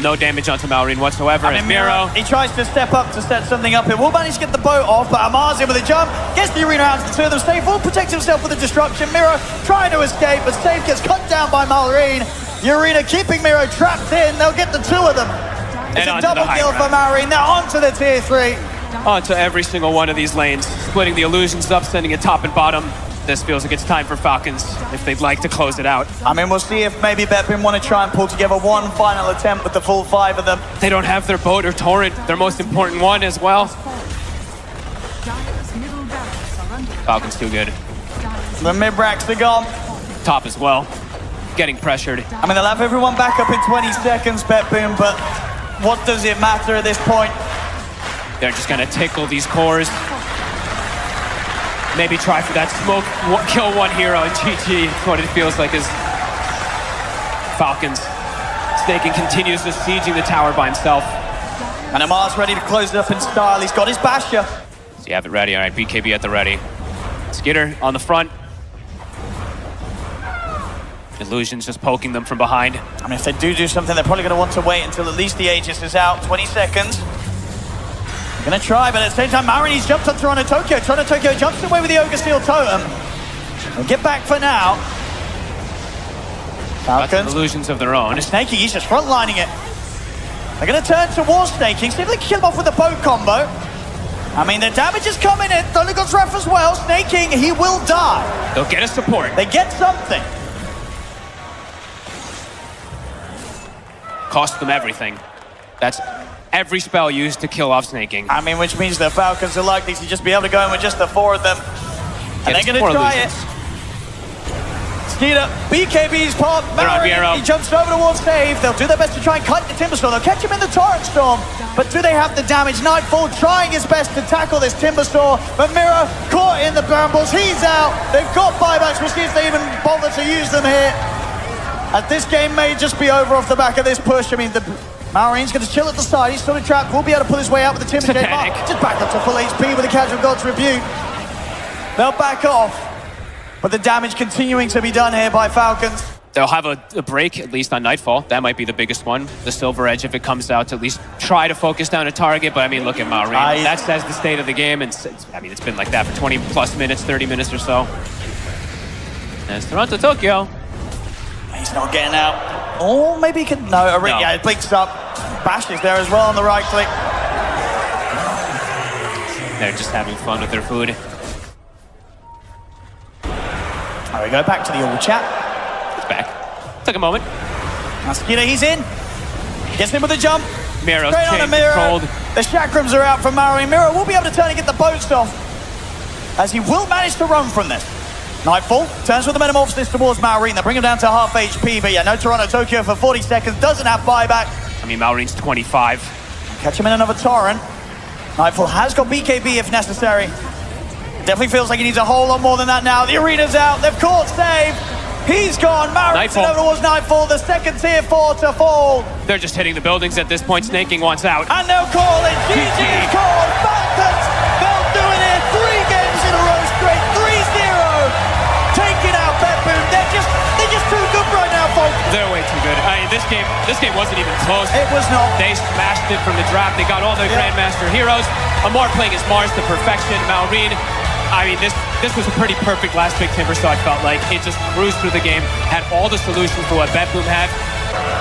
No damage onto Maureen whatsoever. I mean, Miro, he tries to step up to set something up. He will manage to get the boat off, but Amar's in with a jump. Gets the arena out to the 2 of them. Save will protect himself with the disruption. Miro trying to escape, but Save gets cut down by Maureen. The arena keeping Miro trapped in. They'll get the 2 of them. It's a double kill for Maureen. They're onto the tier 3. Onto every single one of these lanes. Splitting the illusions up, sending it top and bottom. This feels like it's time for Falcons if they'd like to close it out. I mean, we'll see if maybe Betboom want to try and pull together one final attempt with the full 5 of them. They don't have their boat or torrent, their most important one as well. Falcons too good. The mid-racks are gone. Top as well. Getting pressured. I mean, they'll have everyone back up in 20 seconds, Betboom, but what does it matter at this point? They're just going to tickle these cores. Maybe try for that smoke, kill one hero and GG. That's what it feels like is Falcons. Snaking continues to sieging the tower by himself. And Amar's ready to close it up in style. He's got his Basher. So you have it ready. All right, BKB at the ready. Skitter on the front. Illusion's just poking them from behind. I mean, if they do something, they're probably going to want to wait until at least the Aegis is out. 20 seconds. Gonna try, but at the same time, Marinese jumps on Toronto, Tokyo. Toronto, Tokyo jumps away with the Ogre Steel Totem. They'll get back for now. Falcons. Illusions of their own. And Snaking, he's just frontlining it. They're gonna turn towards Snaking, see if they can kill him off with a boat combo. I mean, the damage is coming in. Thunder God's Wrath as well. Snaking, he will die. They'll get a support. They get something. Cost them everything. That's every spell used to kill off Snaking. I mean, which means the Falcons are likely to just be able to go in with just the 4 of them. And they're going to try it. Skeeter, BKB's pop. He jumps over towards Save. They'll do their best to try and cut the Timber Storm. They'll catch him in the Torrent Storm. But do they have the damage? Nightfall trying his best to tackle this Timber Storm. But Miro caught in the brambles. He's out. They've got buybacks. We'll see if they even bother to use them here. As this game may just be over off the back of this push. I mean, Maureen's going to chill at the side. He's sort of trapped. Will be able to pull his way out with the Timber Chain. Just back up to full HP with the Casual God's Rebuke. They'll back off. But the damage continuing to be done here by Falcons. They'll have a break, at least on Nightfall. That might be the biggest one. The Silver Edge, if it comes out, to at least try to focus down a target. But I mean, look at Maureen. That says the state of the game. And I mean, it's been like that for 20 plus minutes, 30 minutes or so. There's Toronto Tokyo. He's not getting out. Oh, maybe he could. No, yeah, it blinks up. Bash is there as well on the right click. They're just having fun with their food. There we go, back to the all chat. It's back. Took a moment. Now Skeeter, he's in. Gets in with a jump. Miro's straight on a Miro. cold. The chakrams are out from Maori. Miro will be able to turn and get the boats off, as he will manage to run from this. Nightfall turns with the metamorphosis towards Maureen. They bring him down to half HP, but yeah, no Toronto Tokyo for 40 seconds. Doesn't have buyback. I mean, Maureen's 25. Catch him in another torrent. Nightfall has got BKB if necessary. Definitely feels like he needs a whole lot more than that now. The arena's out. They've caught save. He's gone. Maureen's over towards Nightfall. The second tier 4 to fall. They're just hitting the buildings at this point. Snaking wants out. And they'll call it. GG is called. Falcons. They'll do it in 3 games in a row straight. 3-0. Taking out Bedboom. They're just too good right now, folks. They're way too good. I mean, this game wasn't even close. It was not. They smashed it from the draft. They got all their Grandmaster heroes. Amar playing as Mars to perfection. Maureen, I mean, this was a pretty perfect last pick Timbersaw, it felt like. It just cruised through the game, had all the solutions for what Bedboom had.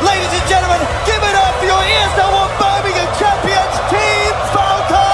Ladies and gentlemen, give it up for your ESL One Birmingham champions, Team Falcons!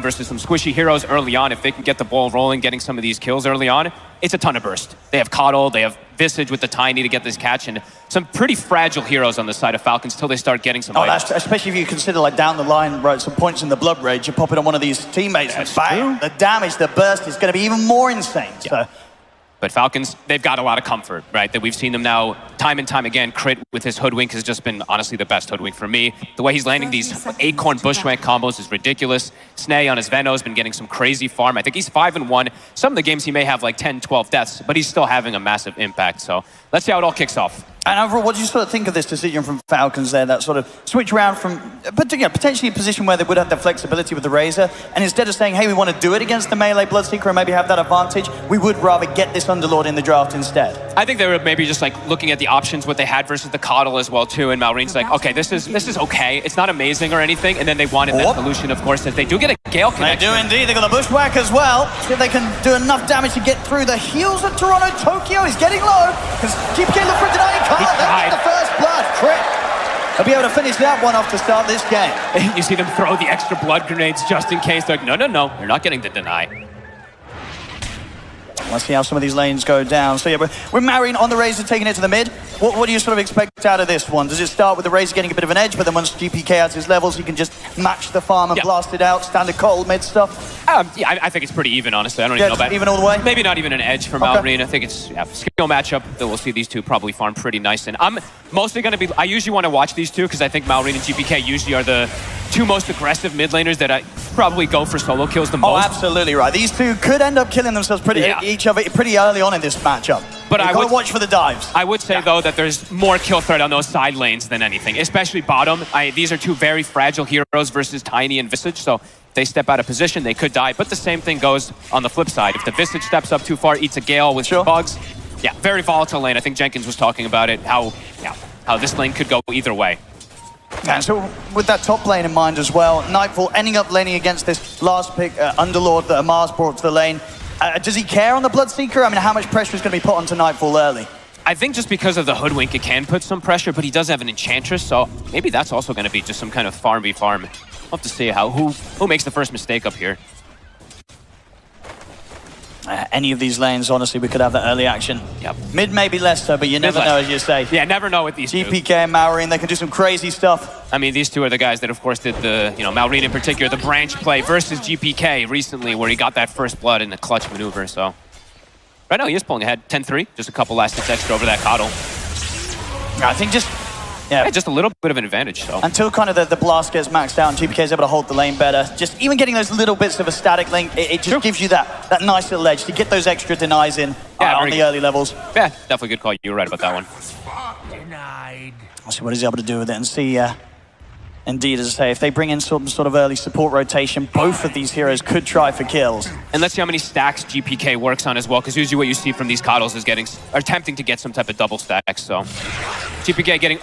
Versus some squishy heroes early on. If they can get the ball rolling, getting some of these kills early on, it's a ton of burst. They have Coddle, they have Visage with the Tiny to get this catch, and some pretty fragile heroes on the side of Falcons till they start getting some items. Especially if you consider, like, down the line, right, some points in the Blood Rage, you pop it on one of these teammates, and bang, the damage, the burst is going to be even more insane. So. But Falcons, they've got a lot of comfort, right? That we've seen them now time and time again. Crit with his Hoodwink has just been, honestly, the best Hoodwink for me. The way he's landing these Acorn Bushwhack combos is ridiculous. Snay on his Veno has been getting some crazy farm. I think he's 5-1. Some of the games he may have like 10, 12 deaths, but he's still having a massive impact. So let's see how it all kicks off. And overall, what do you sort of think of this decision from Falcons there, that sort of switch around from potentially a position where they would have the flexibility with the Razor, and instead of saying, hey, we want to do it against the melee Bloodseeker and maybe have that advantage, we would rather get this Underlord in the draft instead? I think they were maybe just like looking at the options, what they had versus the Coddle as well too, and Maureen's like, okay, this is okay. It's not amazing or anything, and then they wanted that solution, of course, that they do get a Gale connection. They do indeed. They got the Bushwhack as well. See if they can do enough damage to get through the heels of Toronto Tokyo. He's getting low because GPK look for denying card. That's the first blood. Crit. They'll be able to finish that one off to start this game. You see them throw the extra blood grenades just in case. They're like, no, you're not getting the deny. Let's see how some of these lanes go down. So yeah, we're Marion on the Razor, taking it to the mid. What do you sort of expect out of this one? Does it start with the Razor getting a bit of an edge, but then once GPK adds his levels, he can just match the farm and blast it out, standard cold mid stuff? Yeah, I think it's pretty even, honestly. I don't even know about even all the way? Maybe not even an edge for Maureen. I think it's skill matchup that we'll see these two probably farm pretty nice. And I'm mostly going to be, I usually want to watch these two because I think Maureen and GPK usually are the two most aggressive mid laners that I probably go for solo kills the most. Oh, absolutely right. These two could end up killing themselves each other pretty early on in this matchup. But I would watch for the dives. I would say, though, that there's more kill threat on those side lanes than anything, especially bottom. These are two very fragile heroes versus Tiny and Visage, so if they step out of position, they could die. But the same thing goes on the flip side. If the Visage steps up too far, eats a Gale with bugs, yeah, very volatile lane. I think Jenkins was talking about it, how this lane could go either way. Yeah, so with that top lane in mind as well, Nightfall ending up laning against this last pick, Underlord that Amar's brought to the lane. Does he care on the Bloodseeker? I mean, how much pressure is going to be put onto Nightfall early? I think just because of the Hoodwink, it can put some pressure, but he does have an Enchantress, so maybe that's also going to be just some kind of farm v farm. We'll have to see who makes the first mistake up here. Any of these lanes, honestly, we could have that early action. Yep. Mid maybe less so, but you never know, as you say. Yeah, never know with these GPK and Maureen, they can do some crazy stuff. I mean, these two are the guys that, of course, did the, Maureen in particular, the branch play versus GPK recently, where he got that first blood in the clutch maneuver, so. Right now, he is pulling ahead, 10-3, just a couple last hits extra over that Coddle. I think just a little bit of an advantage, so. Until kind of the blast gets maxed out and GPK is able to hold the lane better, just even getting those little bits of a static link, it just gives you that nice little edge to get those extra denies in on the early levels. Yeah, definitely good call. You were right about that one. I'll see what he's able to do with it and see, indeed, as I say, if they bring in some sort of early support rotation, both of these heroes could try for kills. And let's see how many stacks GPK works on as well, because usually what you see from these Coddles is attempting to get some type of double stacks, so. GPK getting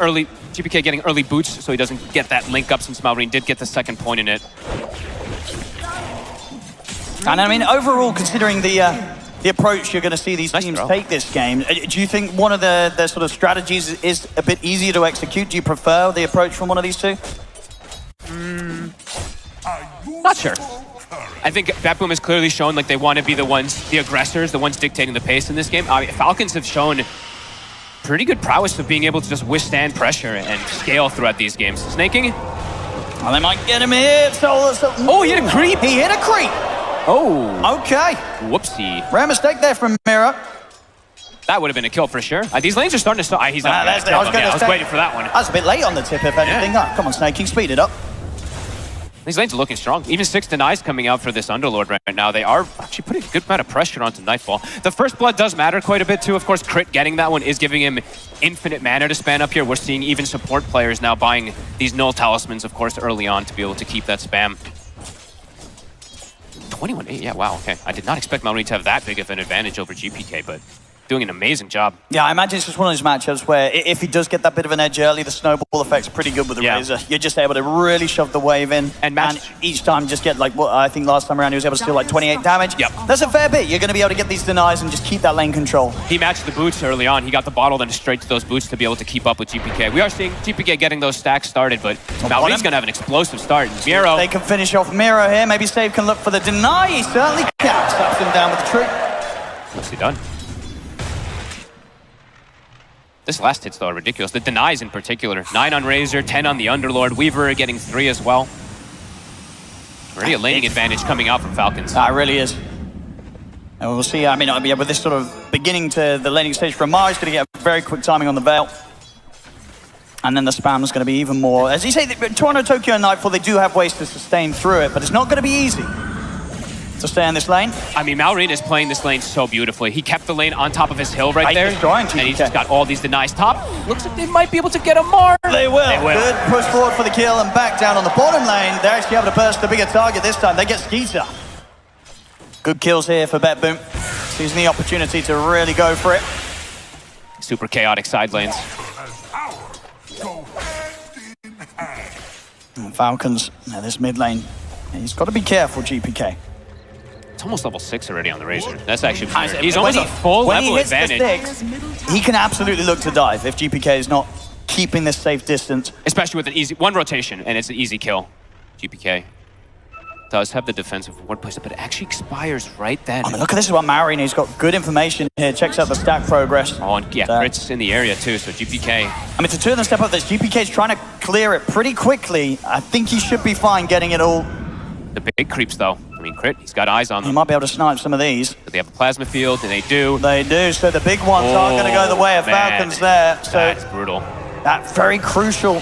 early boots so he doesn't get that link up, since Maureen did get the second point in it. And I mean, overall, considering the approach you're going to see these teams take this game, do you think one of the sort of strategies is a bit easier to execute? Do you prefer the approach from one of these two? Not sure. I think BetBoom has clearly shown like they want to be the aggressors, the ones dictating the pace in this game. Falcons have shown pretty good prowess of being able to just withstand pressure and scale throughout these games. Snaking? Well, they might get him here. Oh, he hit a creep. He hit a creep. Oh. Okay. Whoopsie. Rare mistake there from Mira. That would have been a kill for sure. These lanes are starting to start. He's not. I was waiting for that one. That's a bit late on the tip, if anything. Yeah. Oh, come on, Snaking, speed it up. These lanes are looking strong. Even 6 denies coming out for this Underlord right now. They are actually putting a good amount of pressure onto Nightfall. The first blood does matter quite a bit too. Of course, Crit getting that one is giving him infinite mana to spam up here. We're seeing even support players now buying these null talismans, of course, early on to be able to keep that spam. 21-8, yeah, wow, okay. I did not expect Maureen to have that big of an advantage over GPK, but doing an amazing job. Yeah, I imagine it's just one of those matchups where if he does get that bit of an edge early, the snowball effect's pretty good with the Razor. You're just able to really shove the wave in, and each time just get like, what I think last time around he was able to steal like 28 damage. Yep. That's a fair bit. You're going to be able to get these denies and just keep that lane control. He matched the boots early on. He got the bottle, then straight to those boots to be able to keep up with GPK. We are seeing GPK getting those stacks started, but Maureen's going to have an explosive start. Miro. They can finish off Miro here. Maybe Save can look for the deny. He certainly can. Slaps him down with the tree. What's he done? This last hit's, though, are ridiculous. The denies in particular. 9 on Razor, 10 on the Underlord. Weaver getting 3 as well. Already a laning advantage coming out from Falcons. It really is. And we'll see, I mean, with this sort of beginning to the laning stage from Mars, going to get very quick timing on the Veil. And then the spam is going to be even more. As you say, Toronto, Tokyo, and Nightfall, they do have ways to sustain through it, but it's not going to be easy to stay in this lane. I mean, Maureen is playing this lane so beautifully. He kept the lane on top of his hill right there. He's trying to. And he's just got all these denies top. Looks like they might be able to get a Mar. They will. Good push forward for the kill and back down on the bottom lane. They're actually able to burst the bigger target this time. They get Skeeter. Good kills here for BetBoom. Seizing the opportunity to really go for it. Super chaotic side lanes. And Falcons, now this mid lane, he's got to be careful, GPK. It's almost level 6 already on the Razor. That's actually weird. He's almost a full level advantage. He can absolutely look to dive if GPK is not keeping this safe distance. Especially with an easy one rotation, and it's an easy kill. GPK does have the defensive ward placement, but it actually expires right then. I mean, look at this one, Maureen. He's got good information here. Checks out the stack progress. Oh, and yeah, Crit's in the area too, so GPK. I mean, to turn the step up, this GPK's trying to clear it pretty quickly. I think he should be fine getting it all. The big creeps, though. I mean, Crit, he's got eyes on them. He might be able to snipe some of these. But they have a plasma field, and they do. They do, so the big ones are going to go the way of Falcons there. So that's brutal. That very crucial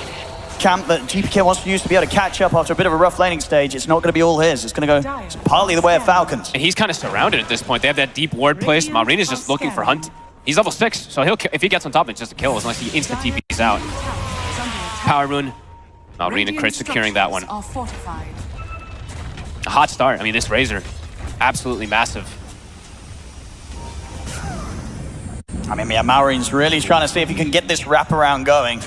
camp that GPK wants to use to be able to catch up after a bit of a rough laning stage, it's not going to be all his. It's going to go partly the way of Falcons. And he's kind of surrounded at this point. They have that deep ward placed. Maureen is just looking for He's level 6, so he'll if he gets on top, it's just a kill unless he instant TPs out. Power rune. Marine and crit securing that one. Are fortified. A hot start. I mean, this Razor, absolutely massive. I mean, yeah, Maureen's really trying to see if he can get this wraparound going.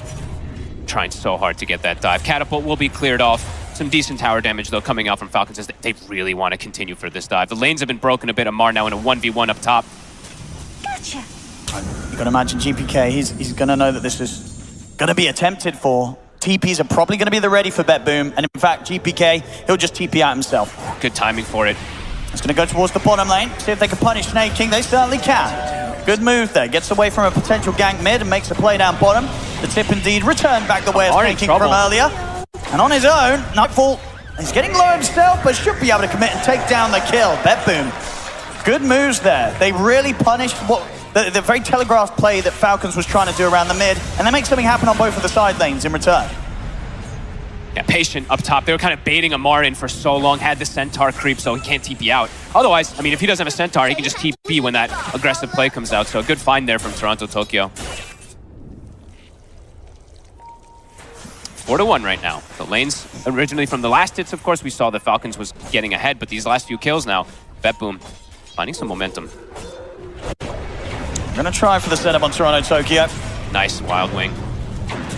Trying so hard to get that dive. Catapult will be cleared off. Some decent tower damage, though, coming out from Falcons as they really want to continue for this dive. The lanes have been broken a bit. Amar now in a 1v1 up top. Gotcha. You can imagine GPK, he's going to know that this is going to be attempted for. TPs are probably going to be the ready for Bet Boom. And in fact, GPK, he'll just TP out himself. Good timing for it. It's going to go towards the bottom lane. See if they can punish Snake King. They certainly can. Good move there. Gets away from a potential gank mid and makes a play down bottom. The tip indeed returned back the way of Snake King from earlier. And on his own, Nightfall, he's getting low himself, but should be able to commit and take down the kill. Bet Boom. Good moves there. They really punished what the very telegraphed play that Falcons was trying to do around the mid, and they make something happen on both of the side lanes in return. Yeah, patient up top. They were kind of baiting Amar in for so long, had the Centaur creep, so he can't TP out. Otherwise, I mean, if he doesn't have a Centaur, he can just TP when that aggressive play comes out. So a good find there from Toronto Tokyo. 4-1 right now. The lanes originally from the last hits, of course, we saw the Falcons was getting ahead, but these last few kills now, Bet Boom finding some momentum. Gonna try for the setup on Toronto Tokyo. Nice Wild Wing.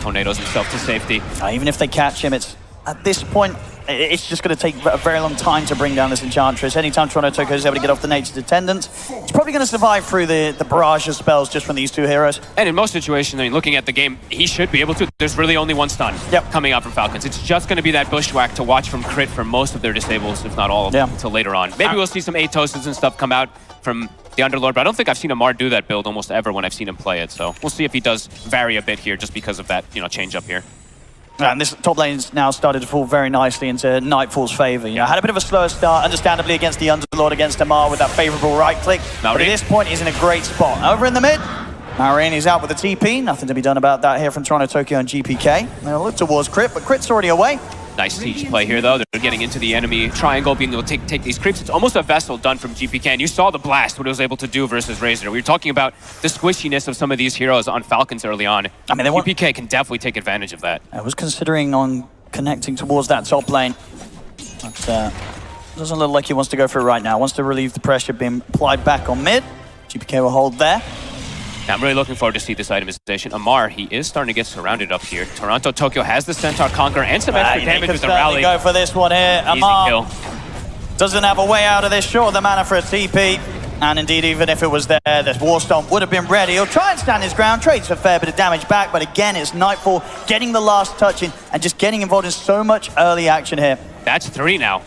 Tornadoes himself to safety. Even if they catch him, it's at this point, it's just going to take a very long time to bring down this Enchantress. Anytime Toronto Tokyo is able to get off the Nature's Attendant, it's probably going to survive through the barrage of spells just from these two heroes. And in most situations, I mean, looking at the game, he should be able to. There's really only one stun coming out from Falcons. It's just going to be that bushwhack to watch from crit for most of their disables, if not all of them, until later on. Maybe we'll see some Atoses and stuff come out from the Underlord, but I don't think I've seen Amar do that build almost ever when I've seen him play it. So we'll see if he does vary a bit here just because of that, change up here. And this top lane's now started to fall very nicely into Nightfall's favor. Had a bit of a slower start, understandably, against the Underlord, against Amar with that favorable right click. But at this point, he's in a great spot. Over in the mid, Marine is out with the TP. Nothing to be done about that here from Toronto Tokyo and GPK. They'll look towards Crit, but Crit's already away. Nice siege play here, though. They're getting into the enemy triangle, being able to take these creeps. It's almost a Vessel done from GPK, and you saw the blast, what it was able to do versus Razor. We were talking about the squishiness of some of these heroes on Falcons early on. I mean, GPK can definitely take advantage of that. I was considering on connecting towards that top lane, but doesn't look like he wants to go for it right now. Wants to relieve the pressure being applied back on mid. GPK will hold there. Now, I'm really looking forward to see this itemization. Amar, he is starting to get surrounded up here. Toronto Tokyo has the Centaur Conqueror and some extra damage with the rally. Go for this one here. Amar doesn't have a way out of this. Short of the mana for a TP. And indeed, even if it was there, the Warstomp would have been ready. He'll try and stand his ground, trades a fair bit of damage back, but again, it's Nightfall getting the last touch in and just getting involved in so much early action here. That's 3 now.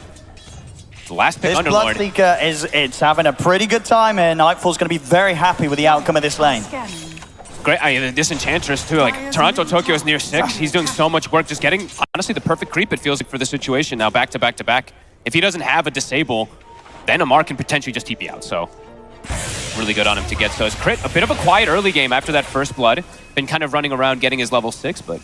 The last pick, this Underlord. Bloodseeker it's having a pretty good time here. Nightfall's going to be very happy with the outcome of this lane. Great, this Enchantress too, like Toronto Tokyo is near 6. He's doing so much work, just getting, honestly, the perfect creep, it feels like, for the situation now, back to back to back. If he doesn't have a disable, then Amar can potentially just TP out, so really good on him to get so. His crit, a bit of a quiet early game after that first blood. Been kind of running around getting his level 6, but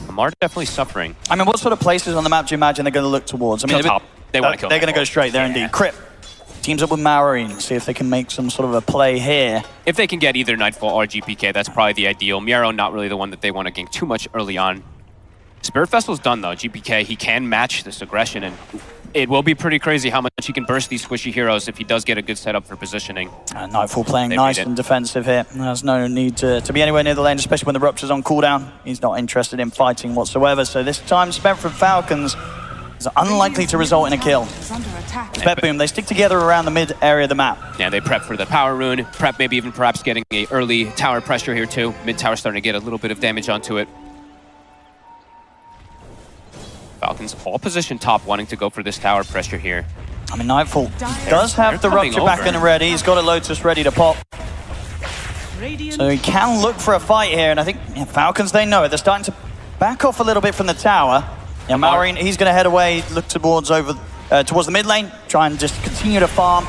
Amar definitely suffering. I mean, what sort of places on the map do you imagine they're going to look towards? I mean, top. They want to kill. They're going to go straight there indeed. Crit teams up with Marine, see if they can make some sort of a play here. If they can get either Nightfall or GPK, that's probably the ideal. Miaro, not really the one that they want to gank too much early on. Spirit Vessel's done, though. GPK, he can match this aggression, and it will be pretty crazy how much he can burst these squishy heroes if he does get a good setup for positioning. Nightfall playing nice and defensive here. There's no need to be anywhere near the lane, especially when the Rupture's on cooldown. He's not interested in fighting whatsoever, so this time spent from Falcons is unlikely to result in a kill. Bet Boom, they stick together around the mid area of the map. Yeah, they prep for the power rune, prep maybe even perhaps getting a early tower pressure here too. Mid tower starting to get a little bit of damage onto it. Falcons all position top, wanting to go for this tower pressure here. I mean, Nightfall does have the Rupture back and ready. He's got a Lotus ready to pop. So he can look for a fight here, and I think Falcons, they know it. They're starting to back off a little bit from the tower. Yeah, Marine, he's going to head away, look towards the mid lane, try and just continue to farm.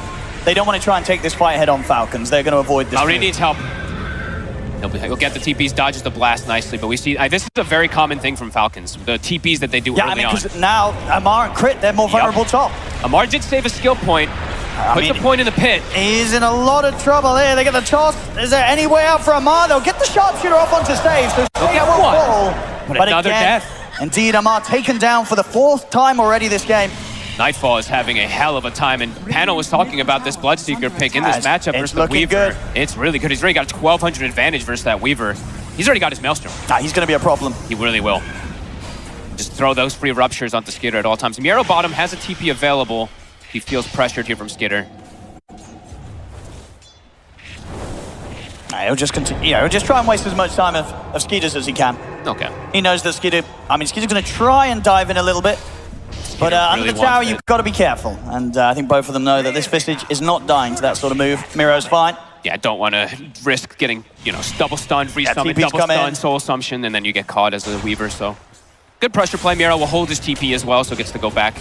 They don't want to try and take this fight head on Falcons. They're going to avoid this. Marine needs help. He'll get the TPs, dodges the blast nicely, but we see this is a very common thing from Falcons, the TPs that they do early on. Yeah, I mean, because now Amar and Crit, they're more vulnerable top. Amar did save a skill point, Puts a point in the pit. He's in a lot of trouble here. They get the toss. Is there any way out for Amar? They'll get the sharpshooter off onto stage. So They'll get will one. fall. But another again, death. Indeed, Amar taken down for the 4th time already this game. Nightfall is having a hell of a time, and Panel was talking about this Bloodseeker pick in this matchup versus the looking Weaver. good. It's really good. He's already got a 1,200 advantage versus that Weaver. He's already got his Maelstrom. He's going to be a problem. He really will. Just throw those free ruptures onto Skitter at all times. Miero bottom has a TP available. He feels pressured here from Skitter. He'll just continue. He'll just try and waste as much time of Skeeter's as he can. Okay. He knows that Skeeter's going to try and dive in a little bit. But under the tower, you've got to be careful. And I think both of them know that this Visage is not dying to that sort of move. Miro's fine. Yeah, I don't want to risk getting, double stunned, resummon, TP's double come in. stun, soul assumption, and then you get caught as a Weaver, so. Good pressure play. Miro will hold his TP as well, so gets to go back.